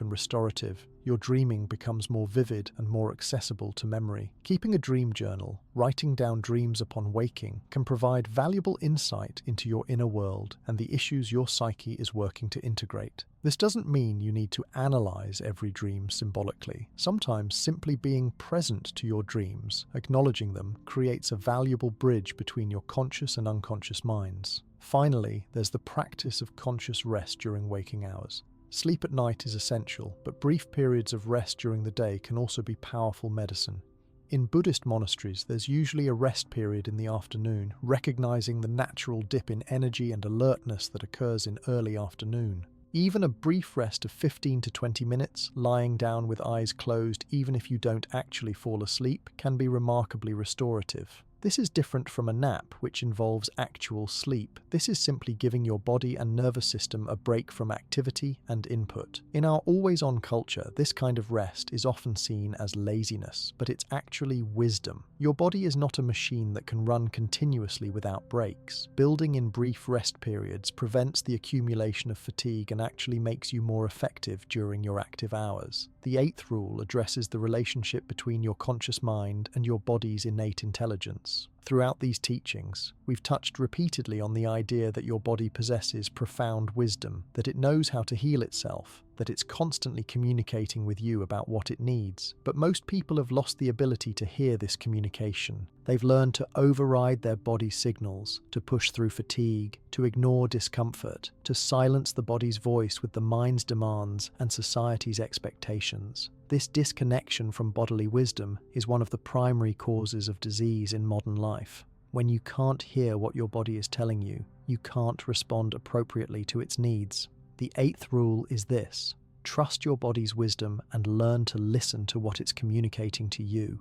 and restorative, your dreaming becomes more vivid and more accessible to memory. Keeping a dream journal, writing down dreams upon waking, can provide valuable insight into your inner world and the issues your psyche is working to integrate. This doesn't mean you need to analyze every dream symbolically. Sometimes simply being present to your dreams, acknowledging them, creates a valuable bridge between your conscious and unconscious minds. Finally, there's the practice of conscious rest during waking hours. Sleep at night is essential, but brief periods of rest during the day can also be powerful medicine. In Buddhist monasteries, there's usually a rest period in the afternoon, recognizing the natural dip in energy and alertness that occurs in early afternoon. Even a brief rest of 15 to 20 minutes, lying down with eyes closed even if you don't actually fall asleep, can be remarkably restorative. This is different from a nap, which involves actual sleep. This is simply giving your body and nervous system a break from activity and input. In our always-on culture, this kind of rest is often seen as laziness, but it's actually wisdom. Your body is not a machine that can run continuously without breaks. Building in brief rest periods prevents the accumulation of fatigue and actually makes you more effective during your active hours. The eighth rule addresses the relationship between your conscious mind and your body's innate intelligence. Throughout these teachings, we've touched repeatedly on the idea that your body possesses profound wisdom, that it knows how to heal itself, that it's constantly communicating with you about what it needs. But most people have lost the ability to hear this communication. They've learned to override their body signals, to push through fatigue, to ignore discomfort, to silence the body's voice with the mind's demands and society's expectations. This disconnection from bodily wisdom is one of the primary causes of disease in modern life. When you can't hear what your body is telling you, you can't respond appropriately to its needs. The eighth rule is this: trust your body's wisdom and learn to listen to what it's communicating to you.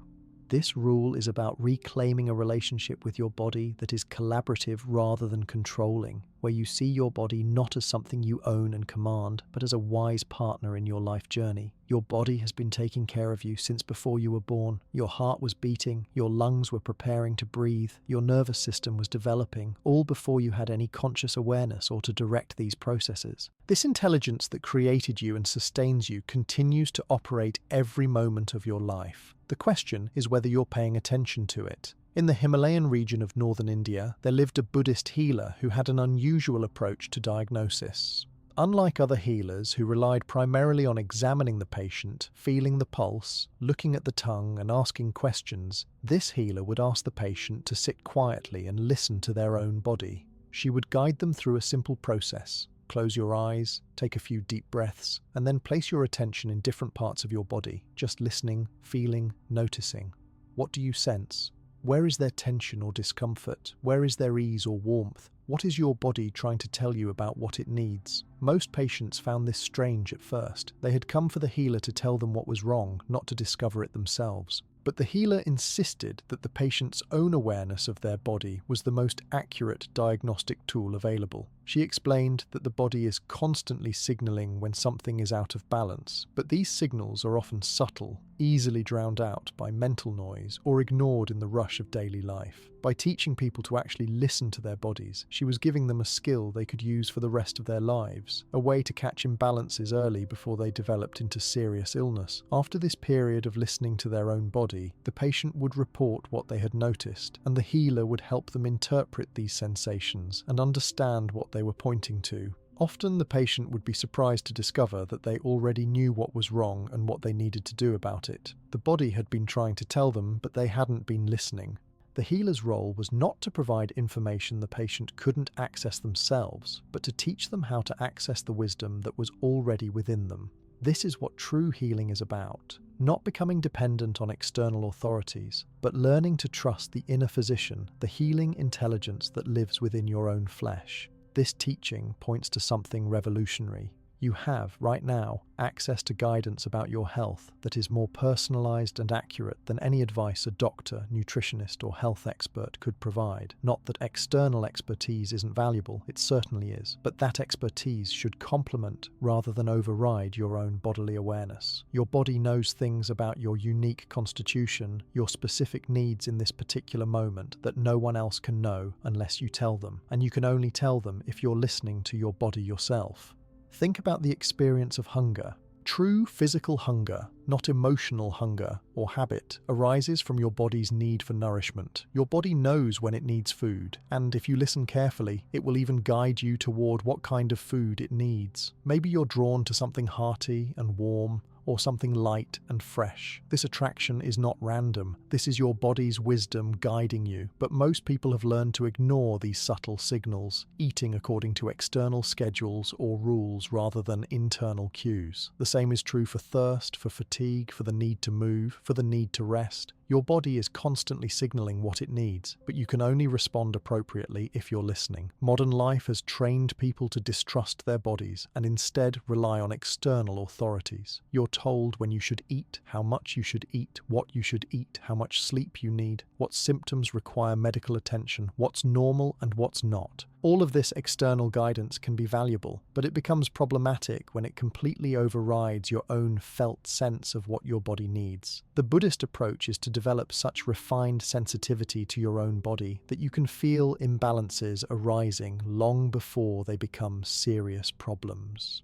This rule is about reclaiming a relationship with your body that is collaborative rather than controlling, where you see your body not as something you own and command, but as a wise partner in your life journey. Your body has been taking care of you since before you were born. Your heart was beating, your lungs were preparing to breathe, your nervous system was developing, all before you had any conscious awareness or to direct these processes. This intelligence that created you and sustains you continues to operate every moment of your life. The question is whether you're paying attention to it. In the Himalayan region of northern India, there lived a Buddhist healer who had an unusual approach to diagnosis. Unlike other healers who relied primarily on examining the patient, feeling the pulse, looking at the tongue and asking questions, this healer would ask the patient to sit quietly and listen to their own body. She would guide them through a simple process. Close your eyes, take a few deep breaths, and then place your attention in different parts of your body, just listening, feeling, noticing. What do you sense? Where is there tension or discomfort? Where is there ease or warmth? What is your body trying to tell you about what it needs? Most patients found this strange at first. They had come for the healer to tell them what was wrong, not to discover it themselves. But the healer insisted that the patient's own awareness of their body was the most accurate diagnostic tool available. She explained that the body is constantly signaling when something is out of balance, but these signals are often subtle, easily drowned out by mental noise or ignored in the rush of daily life. By teaching people to actually listen to their bodies, she was giving them a skill they could use for the rest of their lives, a way to catch imbalances early before they developed into serious illness. After this period of listening to their own body, the patient would report what they had noticed, and the healer would help them interpret these sensations and understand what they were pointing to. Often the patient would be surprised to discover that they already knew what was wrong and what they needed to do about it. The body had been trying to tell them, but they hadn't been listening. The healer's role was not to provide information the patient couldn't access themselves, but to teach them how to access the wisdom that was already within them. This is what true healing is about. Not becoming dependent on external authorities, but learning to trust the inner physician, the healing intelligence that lives within your own flesh. This teaching points to something revolutionary. You have, right now, access to guidance about your health that is more personalized and accurate than any advice a doctor, nutritionist, or health expert could provide. Not that external expertise isn't valuable, it certainly is, but that expertise should complement rather than override your own bodily awareness. Your body knows things about your unique constitution, your specific needs in this particular moment that no one else can know unless you tell them, and you can only tell them if you're listening to your body yourself. Think about the experience of hunger. True physical hunger, not emotional hunger or habit, arises from your body's need for nourishment. Your body knows when it needs food, and if you listen carefully, it will even guide you toward what kind of food it needs. Maybe you're drawn to something hearty and warm, or something light and fresh. This attraction is not random. This is your body's wisdom guiding you. But most people have learned to ignore these subtle signals, eating according to external schedules or rules rather than internal cues. The same is true for thirst, for fatigue, for the need to move, for the need to rest. Your body is constantly signaling what it needs, but you can only respond appropriately if you're listening. Modern life has trained people to distrust their bodies and instead rely on external authorities. You're told when you should eat, how much you should eat, what you should eat, how much sleep you need, what symptoms require medical attention, what's normal and what's not. All of this external guidance can be valuable, but it becomes problematic when it completely overrides your own felt sense of what your body needs. The Buddhist approach is to develop such refined sensitivity to your own body that you can feel imbalances arising long before they become serious problems.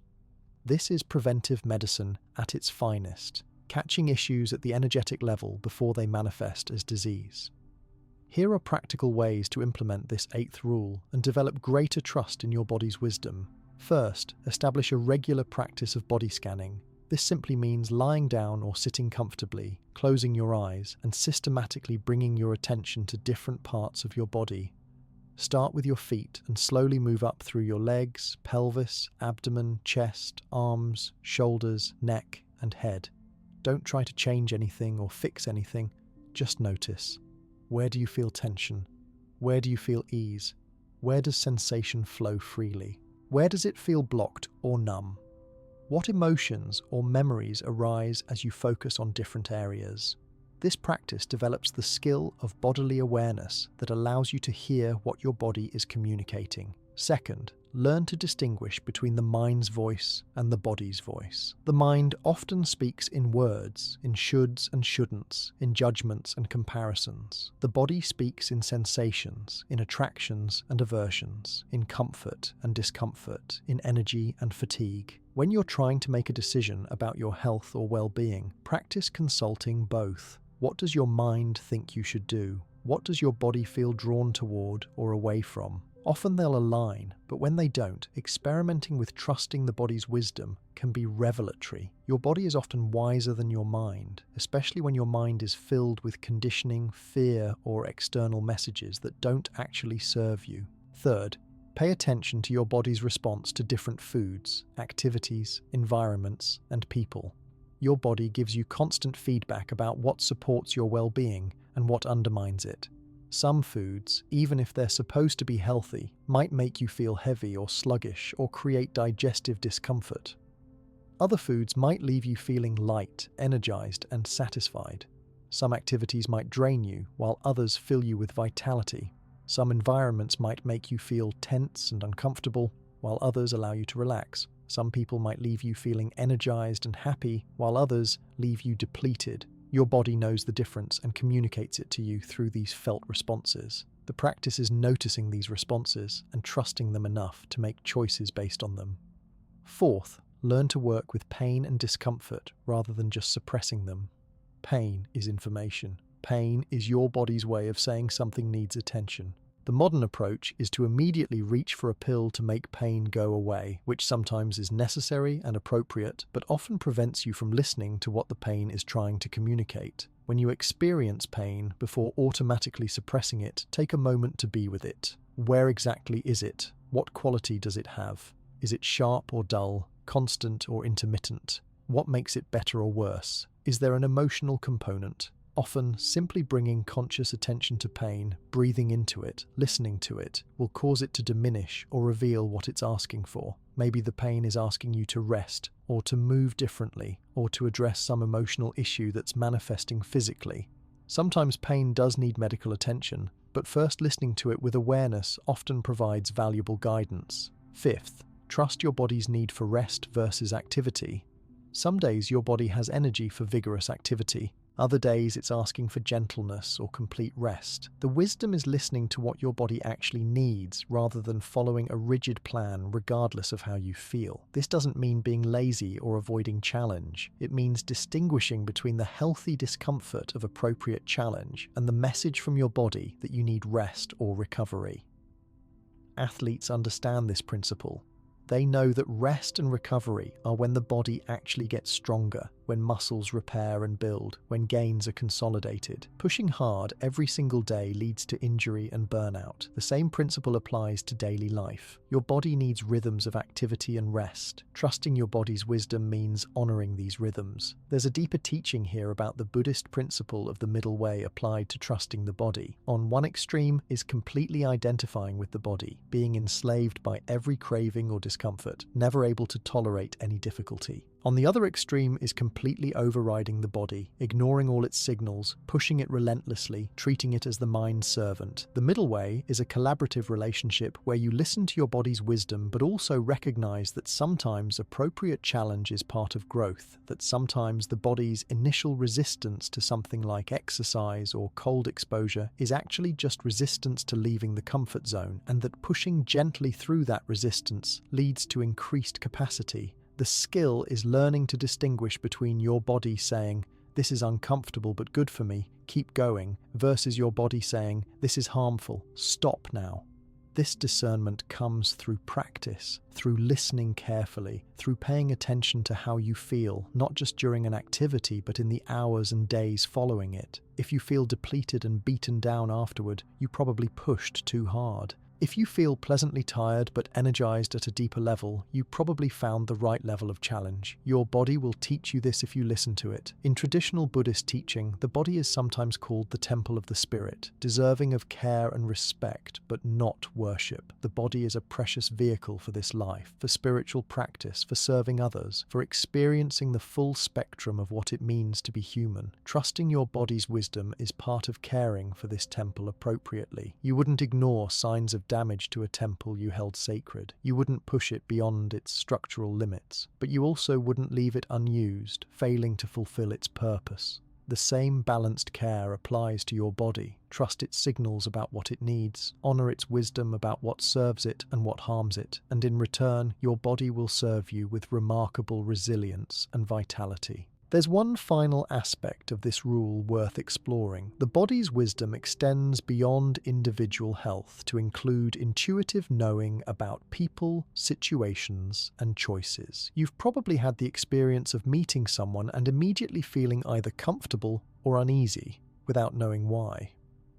This is preventive medicine at its finest, catching issues at the energetic level before they manifest as disease. Here are practical ways to implement this 8th rule and develop greater trust in your body's wisdom. First, establish a regular practice of body scanning. This simply means lying down or sitting comfortably, closing your eyes, and systematically bringing your attention to different parts of your body. Start with your feet and slowly move up through your legs, pelvis, abdomen, chest, arms, shoulders, neck, and head. Don't try to change anything or fix anything, just notice. Where do you feel tension? Where do you feel ease? Where does sensation flow freely? Where does it feel blocked or numb? What emotions or memories arise as you focus on different areas? This practice develops the skill of bodily awareness that allows you to hear what your body is communicating. Second, learn to distinguish between the mind's voice and the body's voice. The mind often speaks in words, in shoulds and shouldn'ts, in judgments and comparisons. The body speaks in sensations, in attractions and aversions, in comfort and discomfort, in energy and fatigue. When you're trying to make a decision about your health or well-being, practice consulting both. What does your mind think you should do? What does your body feel drawn toward or away from? Often they'll align, but when they don't, experimenting with trusting the body's wisdom can be revelatory. Your body is often wiser than your mind, especially when your mind is filled with conditioning, fear, or external messages that don't actually serve you. Third, pay attention to your body's response to different foods, activities, environments, and people. Your body gives you constant feedback about what supports your well-being and what undermines it. Some foods, even if they're supposed to be healthy, might make you feel heavy or sluggish or create digestive discomfort. Other foods might leave you feeling light, energized, and satisfied. Some activities might drain you, while others fill you with vitality. Some environments might make you feel tense and uncomfortable, while others allow you to relax. Some people might leave you feeling energized and happy, while others leave you depleted. Your body knows the difference and communicates it to you through these felt responses. The practice is noticing these responses and trusting them enough to make choices based on them. Fourth, learn to work with pain and discomfort rather than just suppressing them. Pain is information. Pain is your body's way of saying something needs attention. The modern approach is to immediately reach for a pill to make pain go away, which sometimes is necessary and appropriate, but often prevents you from listening to what the pain is trying to communicate. When you experience pain, before automatically suppressing it, take a moment to be with it. Where exactly is it? What quality does it have? Is it sharp or dull, constant or intermittent? What makes it better or worse? Is there an emotional component? Often, simply bringing conscious attention to pain, breathing into it, listening to it, will cause it to diminish or reveal what it's asking for. Maybe the pain is asking you to rest, or to move differently, or to address some emotional issue that's manifesting physically. Sometimes pain does need medical attention, but first listening to it with awareness often provides valuable guidance. Fifth, trust your body's need for rest versus activity. Some days your body has energy for vigorous activity. Other days it's asking for gentleness or complete rest. The wisdom is listening to what your body actually needs rather than following a rigid plan regardless of how you feel. This doesn't mean being lazy or avoiding challenge. It means distinguishing between the healthy discomfort of appropriate challenge and the message from your body that you need rest or recovery. Athletes understand this principle. They know that rest and recovery are when the body actually gets stronger. when muscles repair and build, when gains are consolidated. Pushing hard every single day leads to injury and burnout. The same principle applies to daily life. Your body needs rhythms of activity and rest. Trusting your body's wisdom means honoring these rhythms. There's a deeper teaching here about the Buddhist principle of the middle way applied to trusting the body. On one extreme is completely identifying with the body, being enslaved by every craving or discomfort, never able to tolerate any difficulty. On the other extreme is completely overriding the body, ignoring all its signals, pushing it relentlessly, treating it as the mind's servant. The middle way is a collaborative relationship where you listen to your body's wisdom but also recognize that sometimes appropriate challenge is part of growth, that sometimes the body's initial resistance to something like exercise or cold exposure is actually just resistance to leaving the comfort zone, and that pushing gently through that resistance leads to increased capacity. The skill is learning to distinguish between your body saying, "This is uncomfortable but good for me, keep going," versus your body saying, "This is harmful, stop now." This discernment comes through practice, through listening carefully, through paying attention to how you feel, not just during an activity but in the hours and days following it. If you feel depleted and beaten down afterward, you probably pushed too hard. If you feel pleasantly tired but energized at a deeper level, you probably found the right level of challenge. Your body will teach you this if you listen to it. In traditional Buddhist teaching, the body is sometimes called the temple of the spirit, deserving of care and respect, but not worship. The body is a precious vehicle for this life, for spiritual practice, for serving others, for experiencing the full spectrum of what it means to be human. Trusting your body's wisdom is part of caring for this temple appropriately. You wouldn't ignore signs of damage to a temple you held sacred. You wouldn't push it beyond its structural limits, but you also wouldn't leave it unused, failing to fulfill its purpose. The same balanced care applies to your body. Trust its signals about what it needs, honor its wisdom about what serves it and what harms it, and in return, your body will serve you with remarkable resilience and vitality. There's one final aspect of this rule worth exploring. The body's wisdom extends beyond individual health to include intuitive knowing about people, situations, and choices. You've probably had the experience of meeting someone and immediately feeling either comfortable or uneasy without knowing why,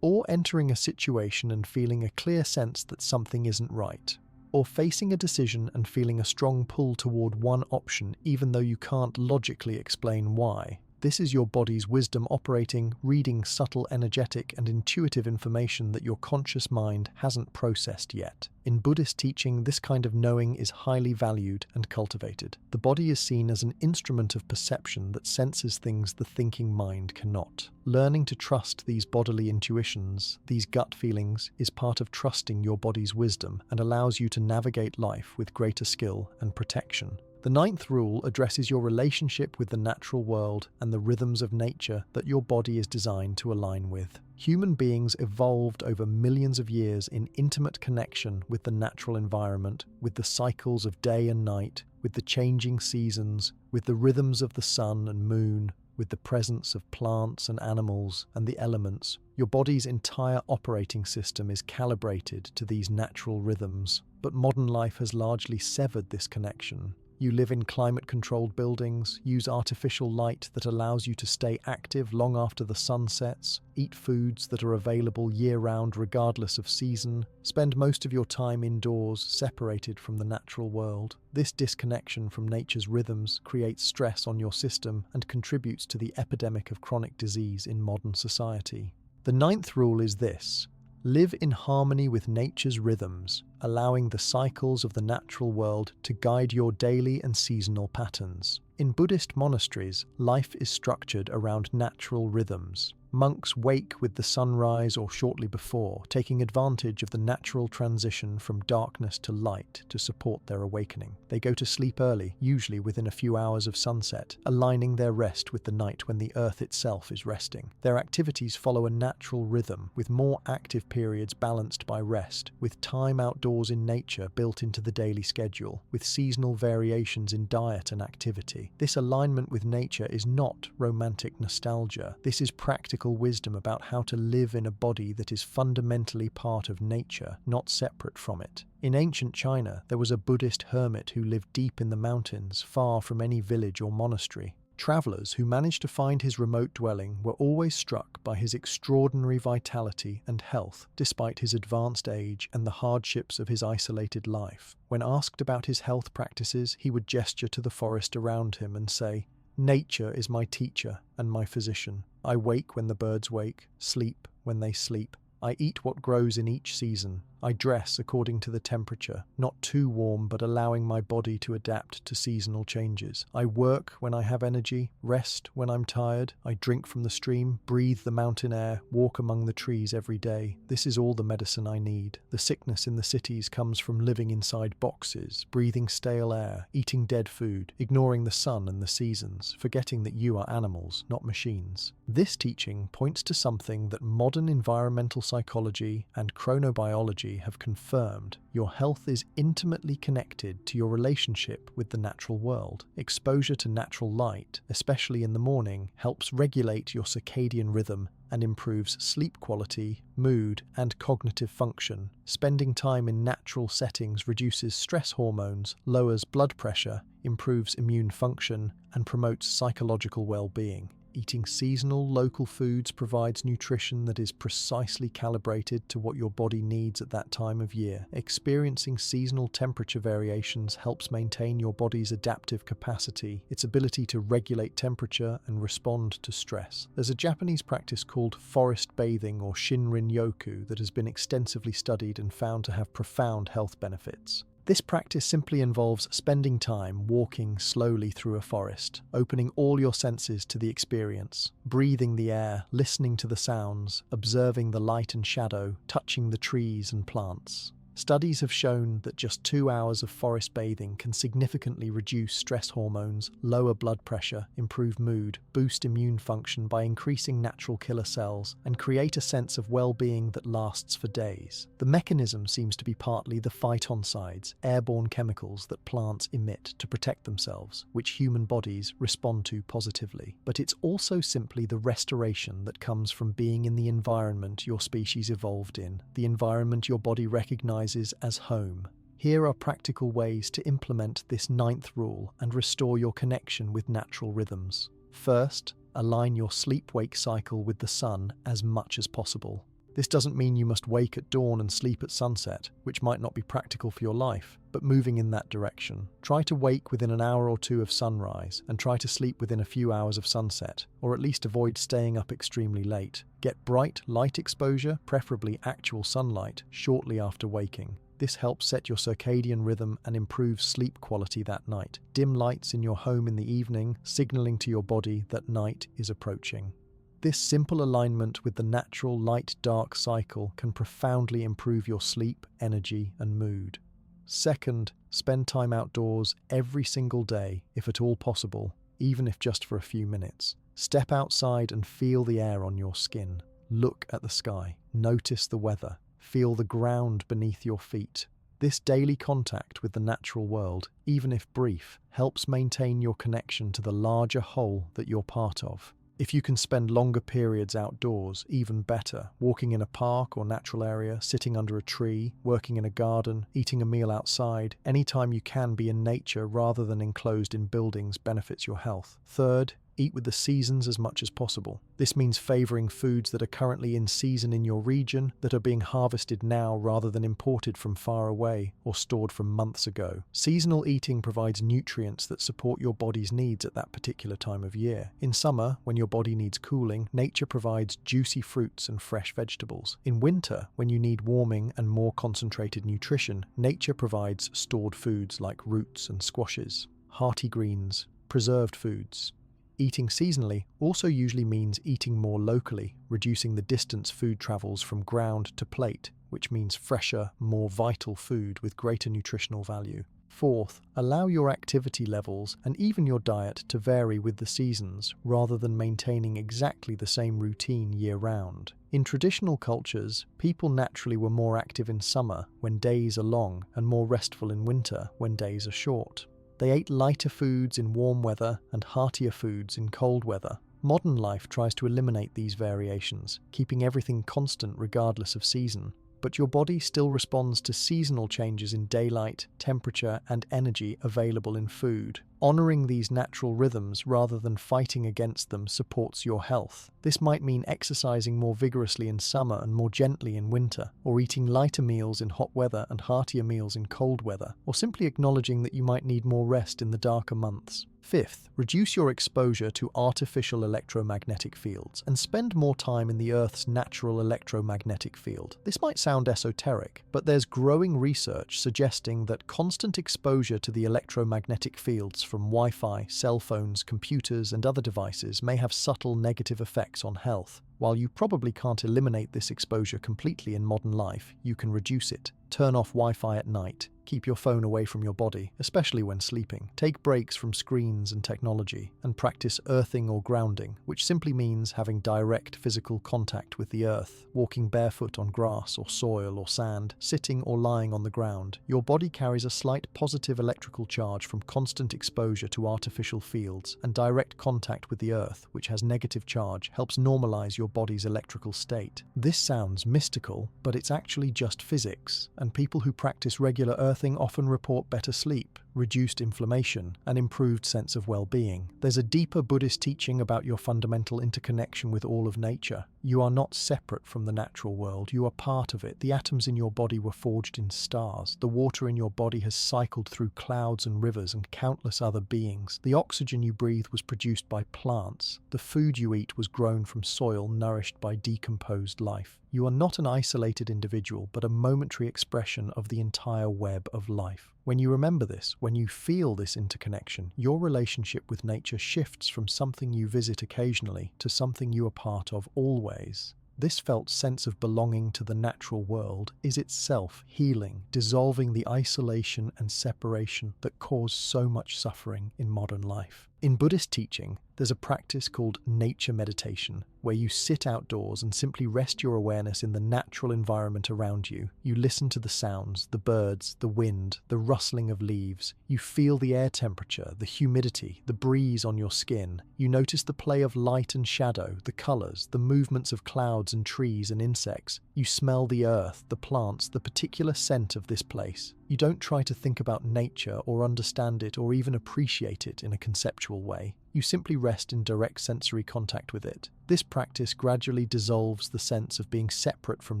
or entering a situation and feeling a clear sense that something isn't right, or facing a decision and feeling a strong pull toward one option even though you can't logically explain why. This is your body's wisdom operating, reading subtle, energetic, and intuitive information that your conscious mind hasn't processed yet. In Buddhist teaching, this kind of knowing is highly valued and cultivated. The body is seen as an instrument of perception that senses things the thinking mind cannot. Learning to trust these bodily intuitions, these gut feelings, is part of trusting your body's wisdom and allows you to navigate life with greater skill and protection. The ninth rule addresses your relationship with the natural world and the rhythms of nature that your body is designed to align with. Human beings evolved over millions of years in intimate connection with the natural environment, with the cycles of day and night, with the changing seasons, with the rhythms of the sun and moon, with the presence of plants and animals and the elements. Your body's entire operating system is calibrated to these natural rhythms, but modern life has largely severed this connection. You live in climate-controlled buildings, use artificial light that allows you to stay active long after the sun sets, eat foods that are available year-round regardless of season, spend most of your time indoors, separated from the natural world. This disconnection from nature's rhythms creates stress on your system and contributes to the epidemic of chronic disease in modern society. The ninth rule is this: live in harmony with nature's rhythms, allowing the cycles of the natural world to guide your daily and seasonal patterns. In Buddhist monasteries, life is structured around natural rhythms. Monks wake with the sunrise or shortly before, taking advantage of the natural transition from darkness to light to support their awakening. They go to sleep early, usually within a few hours of sunset, aligning their rest with the night when the earth itself is resting. Their activities follow a natural rhythm, with more active periods balanced by rest, with time outdoors in nature built into the daily schedule, with seasonal variations in diet and activity. This alignment with nature is not romantic nostalgia. This is practical wisdom about how to live in a body that is fundamentally part of nature, not separate from it. In ancient China, there was a Buddhist hermit who lived deep in the mountains, far from any village or monastery. Travelers who managed to find his remote dwelling were always struck by his extraordinary vitality and health despite his advanced age and the hardships of his isolated life. When asked about his health practices, he would gesture to the forest around him and say, "Nature is my teacher and my physician. I wake when the birds wake, sleep when they sleep. I eat what grows in each season. I dress according to the temperature, not too warm but allowing my body to adapt to seasonal changes. I work when I have energy, rest when I'm tired. I drink from the stream, breathe the mountain air, walk among the trees every day. This is all the medicine I need. The sickness in the cities comes from living inside boxes, breathing stale air, eating dead food, ignoring the sun and the seasons, forgetting that you are animals, not machines." This teaching points to something that modern environmental psychology and chronobiology have confirmed. Your health is intimately connected to your relationship with the natural world. Exposure to natural light, especially in the morning, helps regulate your circadian rhythm and improves sleep quality, mood, and cognitive function. Spending time in natural settings reduces stress hormones, lowers blood pressure, improves immune function, and promotes psychological well-being. Eating seasonal, local foods provides nutrition that is precisely calibrated to what your body needs at that time of year. Experiencing seasonal temperature variations helps maintain your body's adaptive capacity, its ability to regulate temperature and respond to stress. There's a Japanese practice called forest bathing or Shinrin-yoku that has been extensively studied and found to have profound health benefits. This practice simply involves spending time walking slowly through a forest, opening all your senses to the experience, breathing the air, listening to the sounds, observing the light and shadow, touching the trees and plants. Studies have shown that just 2 hours of forest bathing can significantly reduce stress hormones, lower blood pressure, improve mood, boost immune function by increasing natural killer cells, and create a sense of well-being that lasts for days. The mechanism seems to be partly the phytoncides, airborne chemicals that plants emit to protect themselves, which human bodies respond to positively. But it's also simply the restoration that comes from being in the environment your species evolved in, the environment your body recognizes as home. Here are practical ways to implement this 9th rule and restore your connection with natural rhythms. First, align your sleep-wake cycle with the sun as much as possible. This doesn't mean you must wake at dawn and sleep at sunset, which might not be practical for your life, but moving in that direction. Try to wake within an hour or two of sunrise and try to sleep within a few hours of sunset, or at least avoid staying up extremely late. Get bright light exposure, preferably actual sunlight, shortly after waking. This helps set your circadian rhythm and improves sleep quality that night. Dim lights in your home in the evening, signaling to your body that night is approaching. This simple alignment with the natural light-dark cycle can profoundly improve your sleep, energy, and mood. Second, spend time outdoors every single day, if at all possible, even if just for a few minutes. Step outside and feel the air on your skin. Look at the sky. Notice the weather. Feel the ground beneath your feet. This daily contact with the natural world, even if brief, helps maintain your connection to the larger whole that you're part of. If you can spend longer periods outdoors, even better. Walking in a park or natural area, sitting under a tree, working in a garden, eating a meal outside, anytime you can be in nature rather than enclosed in buildings benefits your health. Third, eat with the seasons as much as possible. This means favouring foods that are currently in season in your region, that are being harvested now rather than imported from far away or stored from months ago. Seasonal eating provides nutrients that support your body's needs at that particular time of year. In summer, when your body needs cooling, nature provides juicy fruits and fresh vegetables. In winter, when you need warming and more concentrated nutrition, nature provides stored foods like roots and squashes, hearty greens, preserved foods. Eating seasonally also usually means eating more locally, reducing the distance food travels from ground to plate, which means fresher, more vital food with greater nutritional value. Fourth, allow your activity levels and even your diet to vary with the seasons, rather than maintaining exactly the same routine year-round. In traditional cultures, people naturally were more active in summer, when days are long, and more restful in winter, when days are short. They ate lighter foods in warm weather and heartier foods in cold weather. Modern life tries to eliminate these variations, keeping everything constant regardless of season. but your body still responds to seasonal changes in daylight, temperature, and energy available in food. Honoring these natural rhythms rather than fighting against them supports your health. This might mean exercising more vigorously in summer and more gently in winter, or eating lighter meals in hot weather and heartier meals in cold weather, or simply acknowledging that you might need more rest in the darker months. Fifth, reduce your exposure to artificial electromagnetic fields and spend more time in the Earth's natural electromagnetic field. This might sound esoteric, but there's growing research suggesting that constant exposure to the electromagnetic fields from Wi-Fi, cell phones, computers, and other devices may have subtle negative effects on health. While you probably can't eliminate this exposure completely in modern life, you can reduce it. Turn off Wi-Fi at night. Keep your phone away from your body, especially when sleeping. Take breaks from screens and technology, and practice earthing or grounding, which simply means having direct physical contact with the earth, walking barefoot on grass or soil or sand, sitting or lying on the ground. Your body carries a slight positive electrical charge from constant exposure to artificial fields, and direct contact with the earth, which has negative charge, helps normalize your body's electrical state. This sounds mystical, but it's actually just physics, and people who practice regular earthing often report better sleep, reduced inflammation, and improved sense of well-being. There's a deeper Buddhist teaching about your fundamental interconnection with all of nature. You are not separate from the natural world, you are part of it. The atoms in your body were forged in stars. The water in your body has cycled through clouds and rivers and countless other beings. The oxygen you breathe was produced by plants. The food you eat was grown from soil nourished by decomposed life. You are not an isolated individual, but a momentary expression of the entire web of life. When you remember this, when you feel this interconnection, your relationship with nature shifts from something you visit occasionally to something you are part of always. This felt sense of belonging to the natural world is itself healing, dissolving the isolation and separation that cause so much suffering in modern life. In Buddhist teaching, there's a practice called nature meditation, where you sit outdoors and simply rest your awareness in the natural environment around you. You listen to the sounds, the birds, the wind, the rustling of leaves. You feel the air temperature, the humidity, the breeze on your skin. You notice the play of light and shadow, the colors, the movements of clouds and trees and insects. You smell the earth, the plants, the particular scent of this place. You don't try to think about nature or understand it or even appreciate it in a conceptual way. You simply rest in direct sensory contact with it. This practice gradually dissolves the sense of being separate from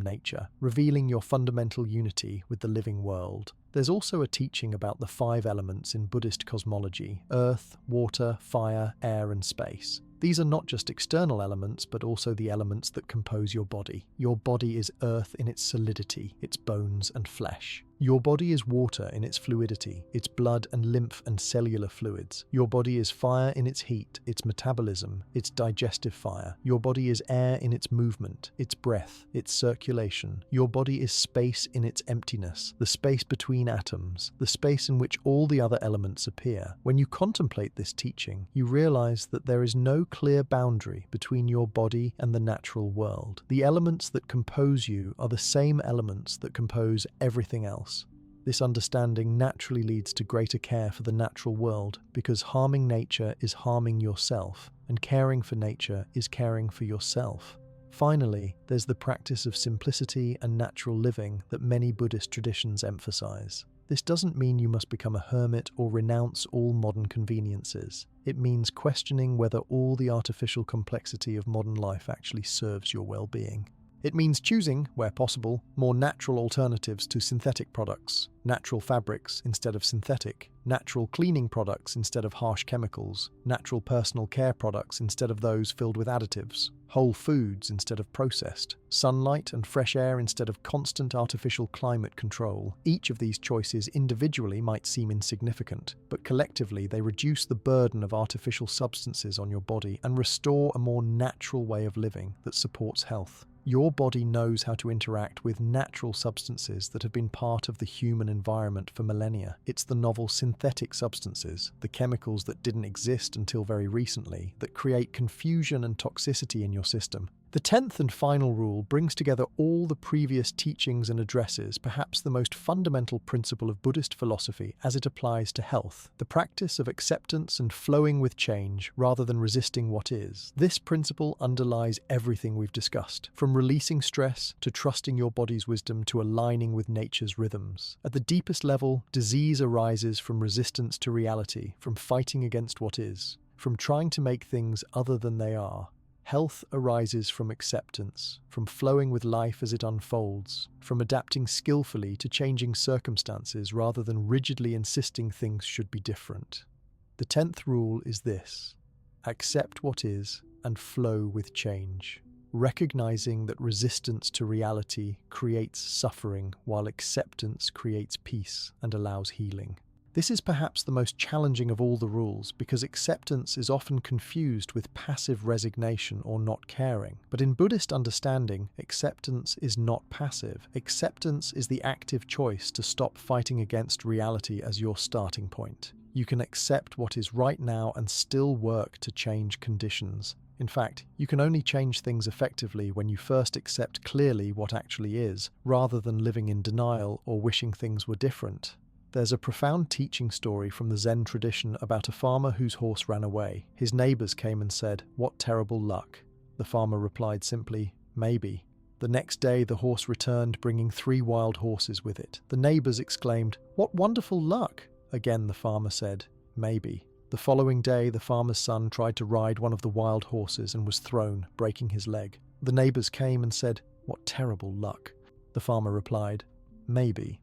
nature, revealing your fundamental unity with the living world. There's also a teaching about the 5 elements in Buddhist cosmology: earth, water, fire, air, and space. These are not just external elements, but also the elements that compose your body. Your body is earth in its solidity, its bones and flesh. Your body is water in its fluidity, its blood and lymph and cellular fluids. Your body is fire in its heat, its metabolism, its digestive fire. Your body is air in its movement, its breath, its circulation. Your body is space in its emptiness, the space between atoms, the space in which all the other elements appear. When you contemplate this teaching, you realize that there is no clear boundary between your body and the natural world. The elements that compose you are the same elements that compose everything else. This understanding naturally leads to greater care for the natural world, because harming nature is harming yourself, and caring for nature is caring for yourself. Finally, there's the practice of simplicity and natural living that many Buddhist traditions emphasize. This doesn't mean you must become a hermit or renounce all modern conveniences. It means questioning whether all the artificial complexity of modern life actually serves your well-being. It means choosing, where possible, more natural alternatives to synthetic products, natural fabrics instead of synthetic, natural cleaning products instead of harsh chemicals, natural personal care products instead of those filled with additives, whole foods instead of processed, sunlight and fresh air instead of constant artificial climate control. Each of these choices individually might seem insignificant, but collectively they reduce the burden of artificial substances on your body and restore a more natural way of living that supports health. Your body knows how to interact with natural substances that have been part of the human environment for millennia. It's the novel synthetic substances, the chemicals that didn't exist until very recently, that create confusion and toxicity in your system. The 10th and final rule brings together all the previous teachings and addresses perhaps the most fundamental principle of Buddhist philosophy as it applies to health, the practice of acceptance and flowing with change rather than resisting what is. This principle underlies everything we've discussed, from releasing stress to trusting your body's wisdom to aligning with nature's rhythms. At the deepest level, disease arises from resistance to reality, from fighting against what is, from trying to make things other than they are. Health arises from acceptance, from flowing with life as it unfolds, from adapting skillfully to changing circumstances rather than rigidly insisting things should be different. The 10th rule is this: accept what is and flow with change, recognizing that resistance to reality creates suffering while acceptance creates peace and allows healing. This is perhaps the most challenging of all the rules because acceptance is often confused with passive resignation or not caring. But in Buddhist understanding, acceptance is not passive. Acceptance is the active choice to stop fighting against reality as your starting point. You can accept what is right now and still work to change conditions. In fact, you can only change things effectively when you first accept clearly what actually is, rather than living in denial or wishing things were different. There's a profound teaching story from the Zen tradition about a farmer whose horse ran away. His neighbors came and said, "What terrible luck." The farmer replied simply, "Maybe." The next day the horse returned bringing 3 wild horses with it. The neighbors exclaimed, "What wonderful luck." Again the farmer said, "Maybe." The following day the farmer's son tried to ride one of the wild horses and was thrown, breaking his leg. The neighbors came and said, "What terrible luck." The farmer replied, "Maybe."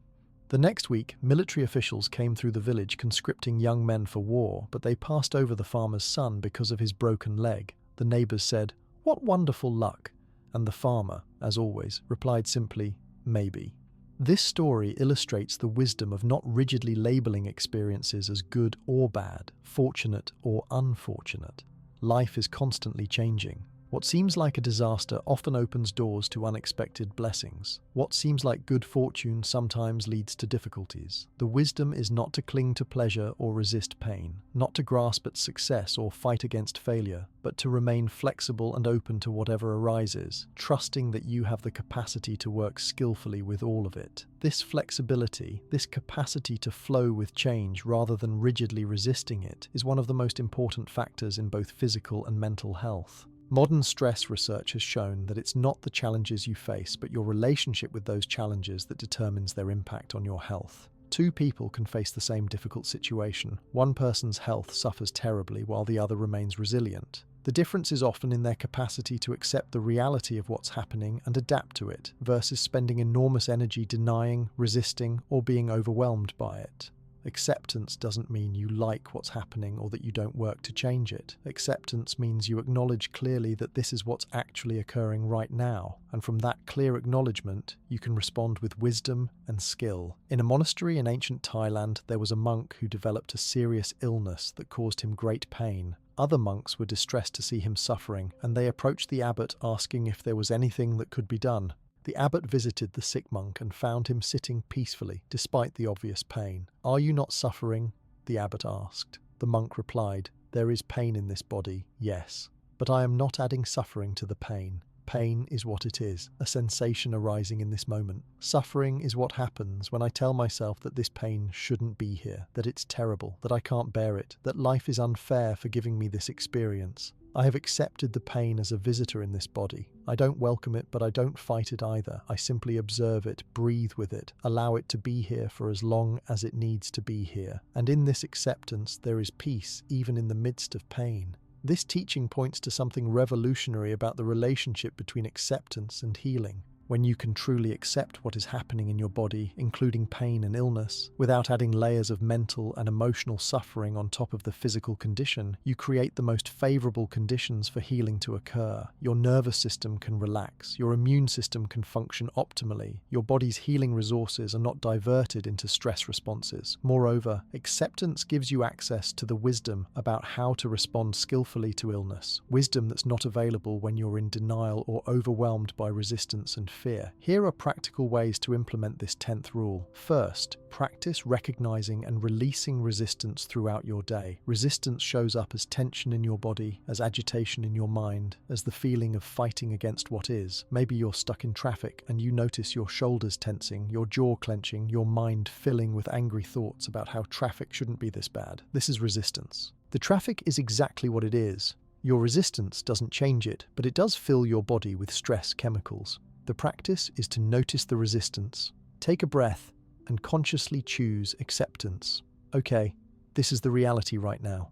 The next week, military officials came through the village conscripting young men for war, but they passed over the farmer's son because of his broken leg. The neighbors said, "What wonderful luck." And the farmer, as always, replied simply, "Maybe." This story illustrates the wisdom of not rigidly labeling experiences as good or bad, fortunate or unfortunate. Life is constantly changing. What seems like a disaster often opens doors to unexpected blessings. What seems like good fortune sometimes leads to difficulties. The wisdom is not to cling to pleasure or resist pain, not to grasp at success or fight against failure, but to remain flexible and open to whatever arises, trusting that you have the capacity to work skillfully with all of it. This flexibility, this capacity to flow with change rather than rigidly resisting it, is one of the most important factors in both physical and mental health. Modern stress research has shown that it's not the challenges you face, but your relationship with those challenges that determines their impact on your health. 2 people can face the same difficult situation. One person's health suffers terribly while the other remains resilient. The difference is often in their capacity to accept the reality of what's happening and adapt to it, versus spending enormous energy denying, resisting, or being overwhelmed by it. Acceptance doesn't mean you like what's happening or that you don't work to change it. Acceptance means you acknowledge clearly that this is what's actually occurring right now, and from that clear acknowledgement, you can respond with wisdom and skill. In a monastery in ancient Thailand, there was a monk who developed a serious illness that caused him great pain. Other monks were distressed to see him suffering, and they approached the abbot asking if there was anything that could be done. The abbot visited the sick monk and found him sitting peacefully, despite the obvious pain. "Are you not suffering?" the abbot asked. The monk replied, "There is pain in this body, yes, but I am not adding suffering to the pain. Pain is what it is, a sensation arising in this moment. Suffering is what happens when I tell myself that this pain shouldn't be here, that it's terrible, that I can't bear it, that life is unfair for giving me this experience. I have accepted the pain as a visitor in this body. I don't welcome it, but I don't fight it either. I simply observe it, breathe with it, allow it to be here for as long as it needs to be here. And in this acceptance, there is peace, even in the midst of pain." This teaching points to something revolutionary about the relationship between acceptance and healing. When you can truly accept what is happening in your body, including pain and illness, without adding layers of mental and emotional suffering on top of the physical condition, you create the most favorable conditions for healing to occur. Your nervous system can relax, your immune system can function optimally, your body's healing resources are not diverted into stress responses. Moreover, acceptance gives you access to the wisdom about how to respond skillfully to illness, wisdom that's not available when you're in denial or overwhelmed by resistance and fear. Here are practical ways to implement this 10th rule. First, practice recognizing and releasing resistance throughout your day. Resistance shows up as tension in your body, as agitation in your mind, as the feeling of fighting against what is. Maybe you're stuck in traffic and you notice your shoulders tensing, your jaw clenching, your mind filling with angry thoughts about how traffic shouldn't be this bad. This is resistance. The traffic is exactly what it is. Your resistance doesn't change it, but it does fill your body with stress chemicals. The practice is to notice the resistance, take a breath, and consciously choose acceptance. Okay, this is the reality right now.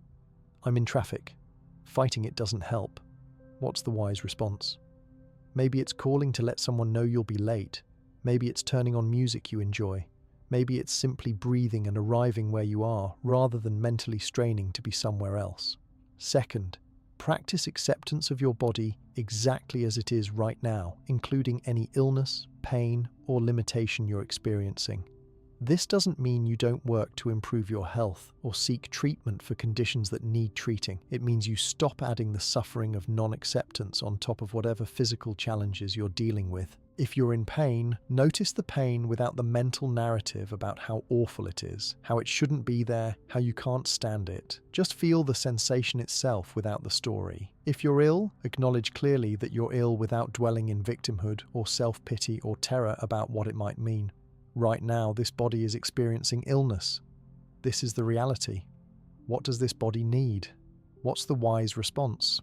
I'm in traffic. Fighting it doesn't help. What's the wise response? Maybe it's calling to let someone know you'll be late. Maybe it's turning on music you enjoy. Maybe it's simply breathing and arriving where you are, rather than mentally straining to be somewhere else. Second, practice acceptance of your body exactly as it is right now, including any illness, pain, or limitation you're experiencing. This doesn't mean you don't work to improve your health or seek treatment for conditions that need treating. It means you stop adding the suffering of non-acceptance on top of whatever physical challenges you're dealing with. If you're in pain, notice the pain without the mental narrative about how awful it is, how it shouldn't be there, how you can't stand it. Just feel the sensation itself without the story. If you're ill, acknowledge clearly that you're ill without dwelling in victimhood or self-pity or terror about what it might mean. Right now, this body is experiencing illness. This is the reality. What does this body need? What's the wise response?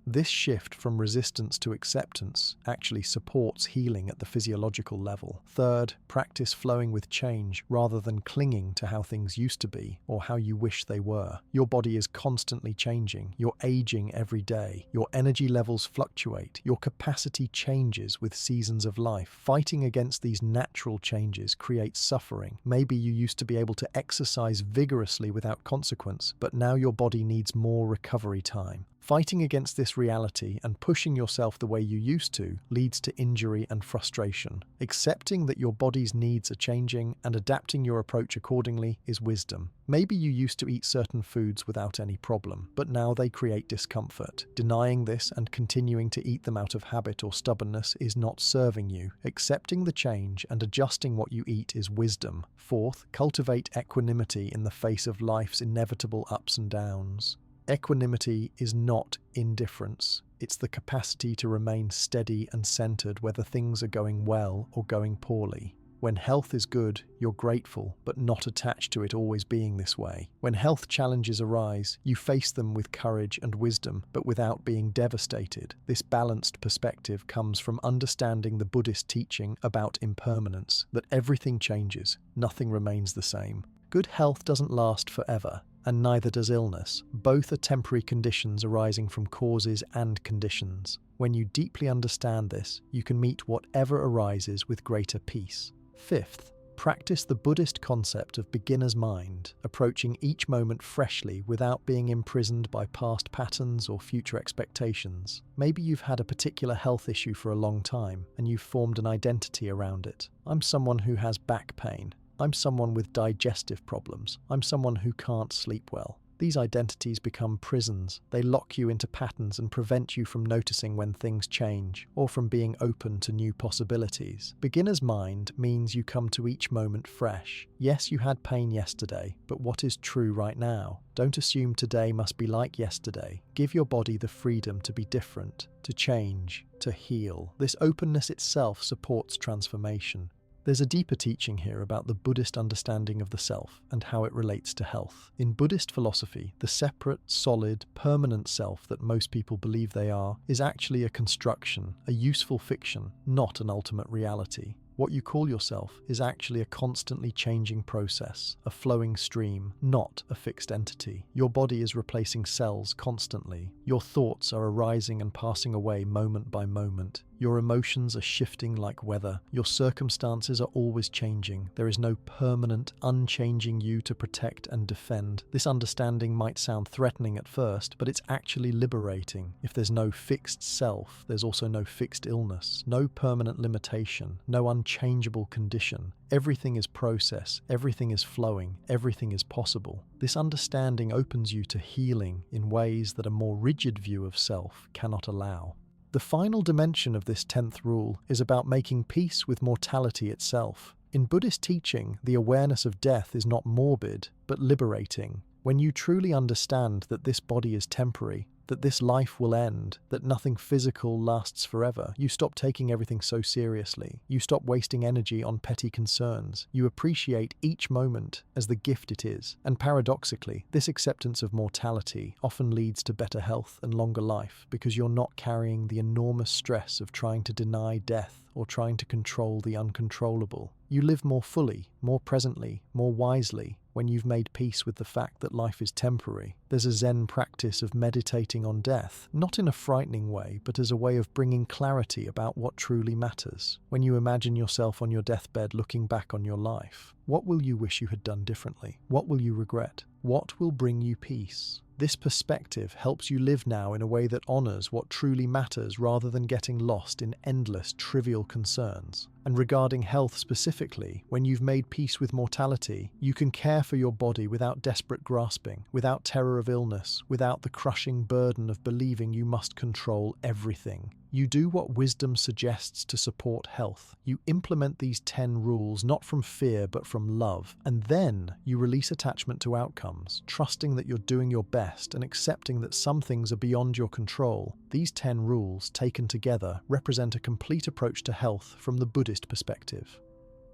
This shift from resistance to acceptance actually supports healing at the physiological level. Third, practice flowing with change rather than clinging to how things used to be or how you wish they were. Your body is constantly changing. You're aging every day. Your energy levels fluctuate. Your capacity changes with seasons of life. Fighting against these natural changes creates suffering. Maybe you used to be able to exercise vigorously without consequence, but now your body needs more recovery time. Fighting against this reality and pushing yourself the way you used to leads to injury and frustration. Accepting that your body's needs are changing and adapting your approach accordingly is wisdom. Maybe you used to eat certain foods without any problem, but now they create discomfort. Denying this and continuing to eat them out of habit or stubbornness is not serving you. Accepting the change and adjusting what you eat is wisdom. Fourth, cultivate equanimity in the face of life's inevitable ups and downs. Equanimity is not indifference. It's the capacity to remain steady and centered whether things are going well or going poorly. When health is good, you're grateful, but not attached to it always being this way. When health challenges arise, you face them with courage and wisdom, but without being devastated. This balanced perspective comes from understanding the Buddhist teaching about impermanence, that everything changes, nothing remains the same. Good health doesn't last forever, and neither does illness. Both are temporary conditions arising from causes and conditions. When you deeply understand this, you can meet whatever arises with greater peace. Fifth, practice the Buddhist concept of beginner's mind, approaching each moment freshly without being imprisoned by past patterns or future expectations. Maybe you've had a particular health issue for a long time, and you've formed an identity around it. I'm someone who has back pain. I'm someone with digestive problems. I'm someone who can't sleep well. These identities become prisons. They lock you into patterns and prevent you from noticing when things change, or from being open to new possibilities. Beginner's mind means you come to each moment fresh. Yes, you had pain yesterday, but what is true right now? Don't assume today must be like yesterday. Give your body the freedom to be different, to change, to heal. This openness itself supports transformation. There's a deeper teaching here about the Buddhist understanding of the self and how it relates to health. In Buddhist philosophy, the separate, solid, permanent self that most people believe they are is actually a construction, a useful fiction, not an ultimate reality. What you call yourself is actually a constantly changing process, a flowing stream, not a fixed entity. Your body is replacing cells constantly. Your thoughts are arising and passing away moment by moment. Your emotions are shifting like weather. Your circumstances are always changing. There is no permanent, unchanging you to protect and defend. This understanding might sound threatening at first, but it's actually liberating. If there's no fixed self, there's also no fixed illness, no permanent limitation, no unchangeable condition. Everything is process, everything is flowing, everything is possible. This understanding opens you to healing in ways that a more rigid view of self cannot allow. The final dimension of this 10th rule is about making peace with mortality itself. In Buddhist teaching, the awareness of death is not morbid, but liberating. When you truly understand that this body is temporary, that this life will end, that nothing physical lasts forever, you stop taking everything so seriously. You stop wasting energy on petty concerns. You appreciate each moment as the gift it is. And paradoxically, this acceptance of mortality often leads to better health and longer life because you're not carrying the enormous stress of trying to deny death or trying to control the uncontrollable. You live more fully, more presently, more wisely when you've made peace with the fact that life is temporary. There's a Zen practice of meditating on death, not in a frightening way, but as a way of bringing clarity about what truly matters. When you imagine yourself on your deathbed looking back on your life, what will you wish you had done differently? What will you regret? What will bring you peace? This perspective helps you live now in a way that honors what truly matters rather than getting lost in endless, trivial concerns. And regarding health specifically, when you've made peace with mortality, you can care for your body without desperate grasping, without terror of illness, without the crushing burden of believing you must control everything. You do what wisdom suggests to support health. You implement these 10 rules not from fear but from love, and then you release attachment to outcomes, trusting that you're doing your best and accepting that some things are beyond your control. These 10 rules, taken together, represent a complete approach to health from the Buddhist perspective.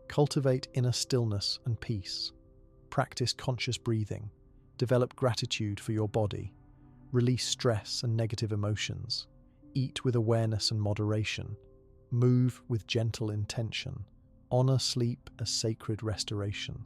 Cultivate inner stillness and peace. Practice conscious breathing. Develop gratitude for your body. Release stress and negative emotions. Eat with awareness and moderation. Move with gentle intention. Honor sleep as sacred restoration.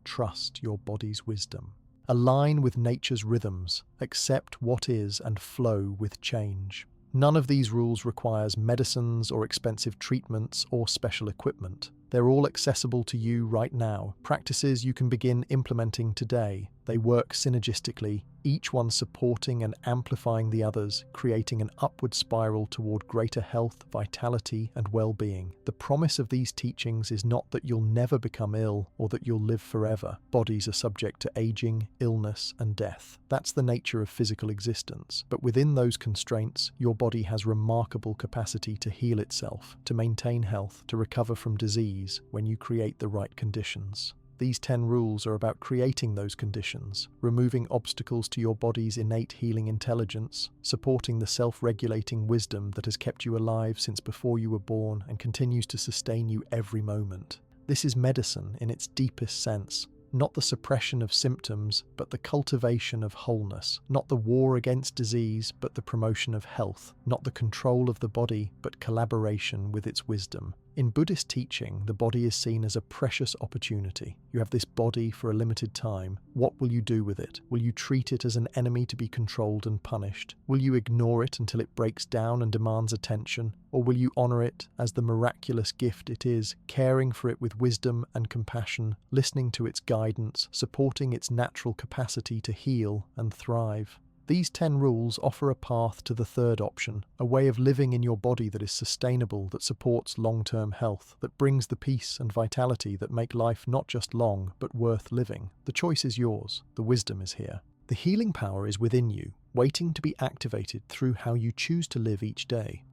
Trust your body's wisdom. Align with nature's rhythms. Accept what is and flow with change. None of these rules requires medicines or expensive treatments or special equipment. They're all accessible to you right now. Practices you can begin implementing today. They work synergistically, each one supporting and amplifying the others, creating an upward spiral toward greater health, vitality, and well-being. The promise of these teachings is not that you'll never become ill or that you'll live forever. Bodies are subject to aging, illness, and death. That's the nature of physical existence. But within those constraints, your body has remarkable capacity to heal itself, to maintain health, to recover from disease when you create the right conditions. These 10 rules are about creating those conditions, removing obstacles to your body's innate healing intelligence, supporting the self-regulating wisdom that has kept you alive since before you were born and continues to sustain you every moment. This is medicine in its deepest sense. Not the suppression of symptoms, but the cultivation of wholeness. Not the war against disease, but the promotion of health. Not the control of the body, but collaboration with its wisdom. In Buddhist teaching, the body is seen as a precious opportunity. You have this body for a limited time. What will you do with it? Will you treat it as an enemy to be controlled and punished? Will you ignore it until it breaks down and demands attention? Or will you honor it as the miraculous gift it is, caring for it with wisdom and compassion, listening to its guidance, supporting its natural capacity to heal and thrive? These 10 rules offer a path to the third option, a way of living in your body that is sustainable, that supports long-term health, that brings the peace and vitality that make life not just long, but worth living. The choice is yours. The wisdom is here. The healing power is within you, waiting to be activated through how you choose to live each day.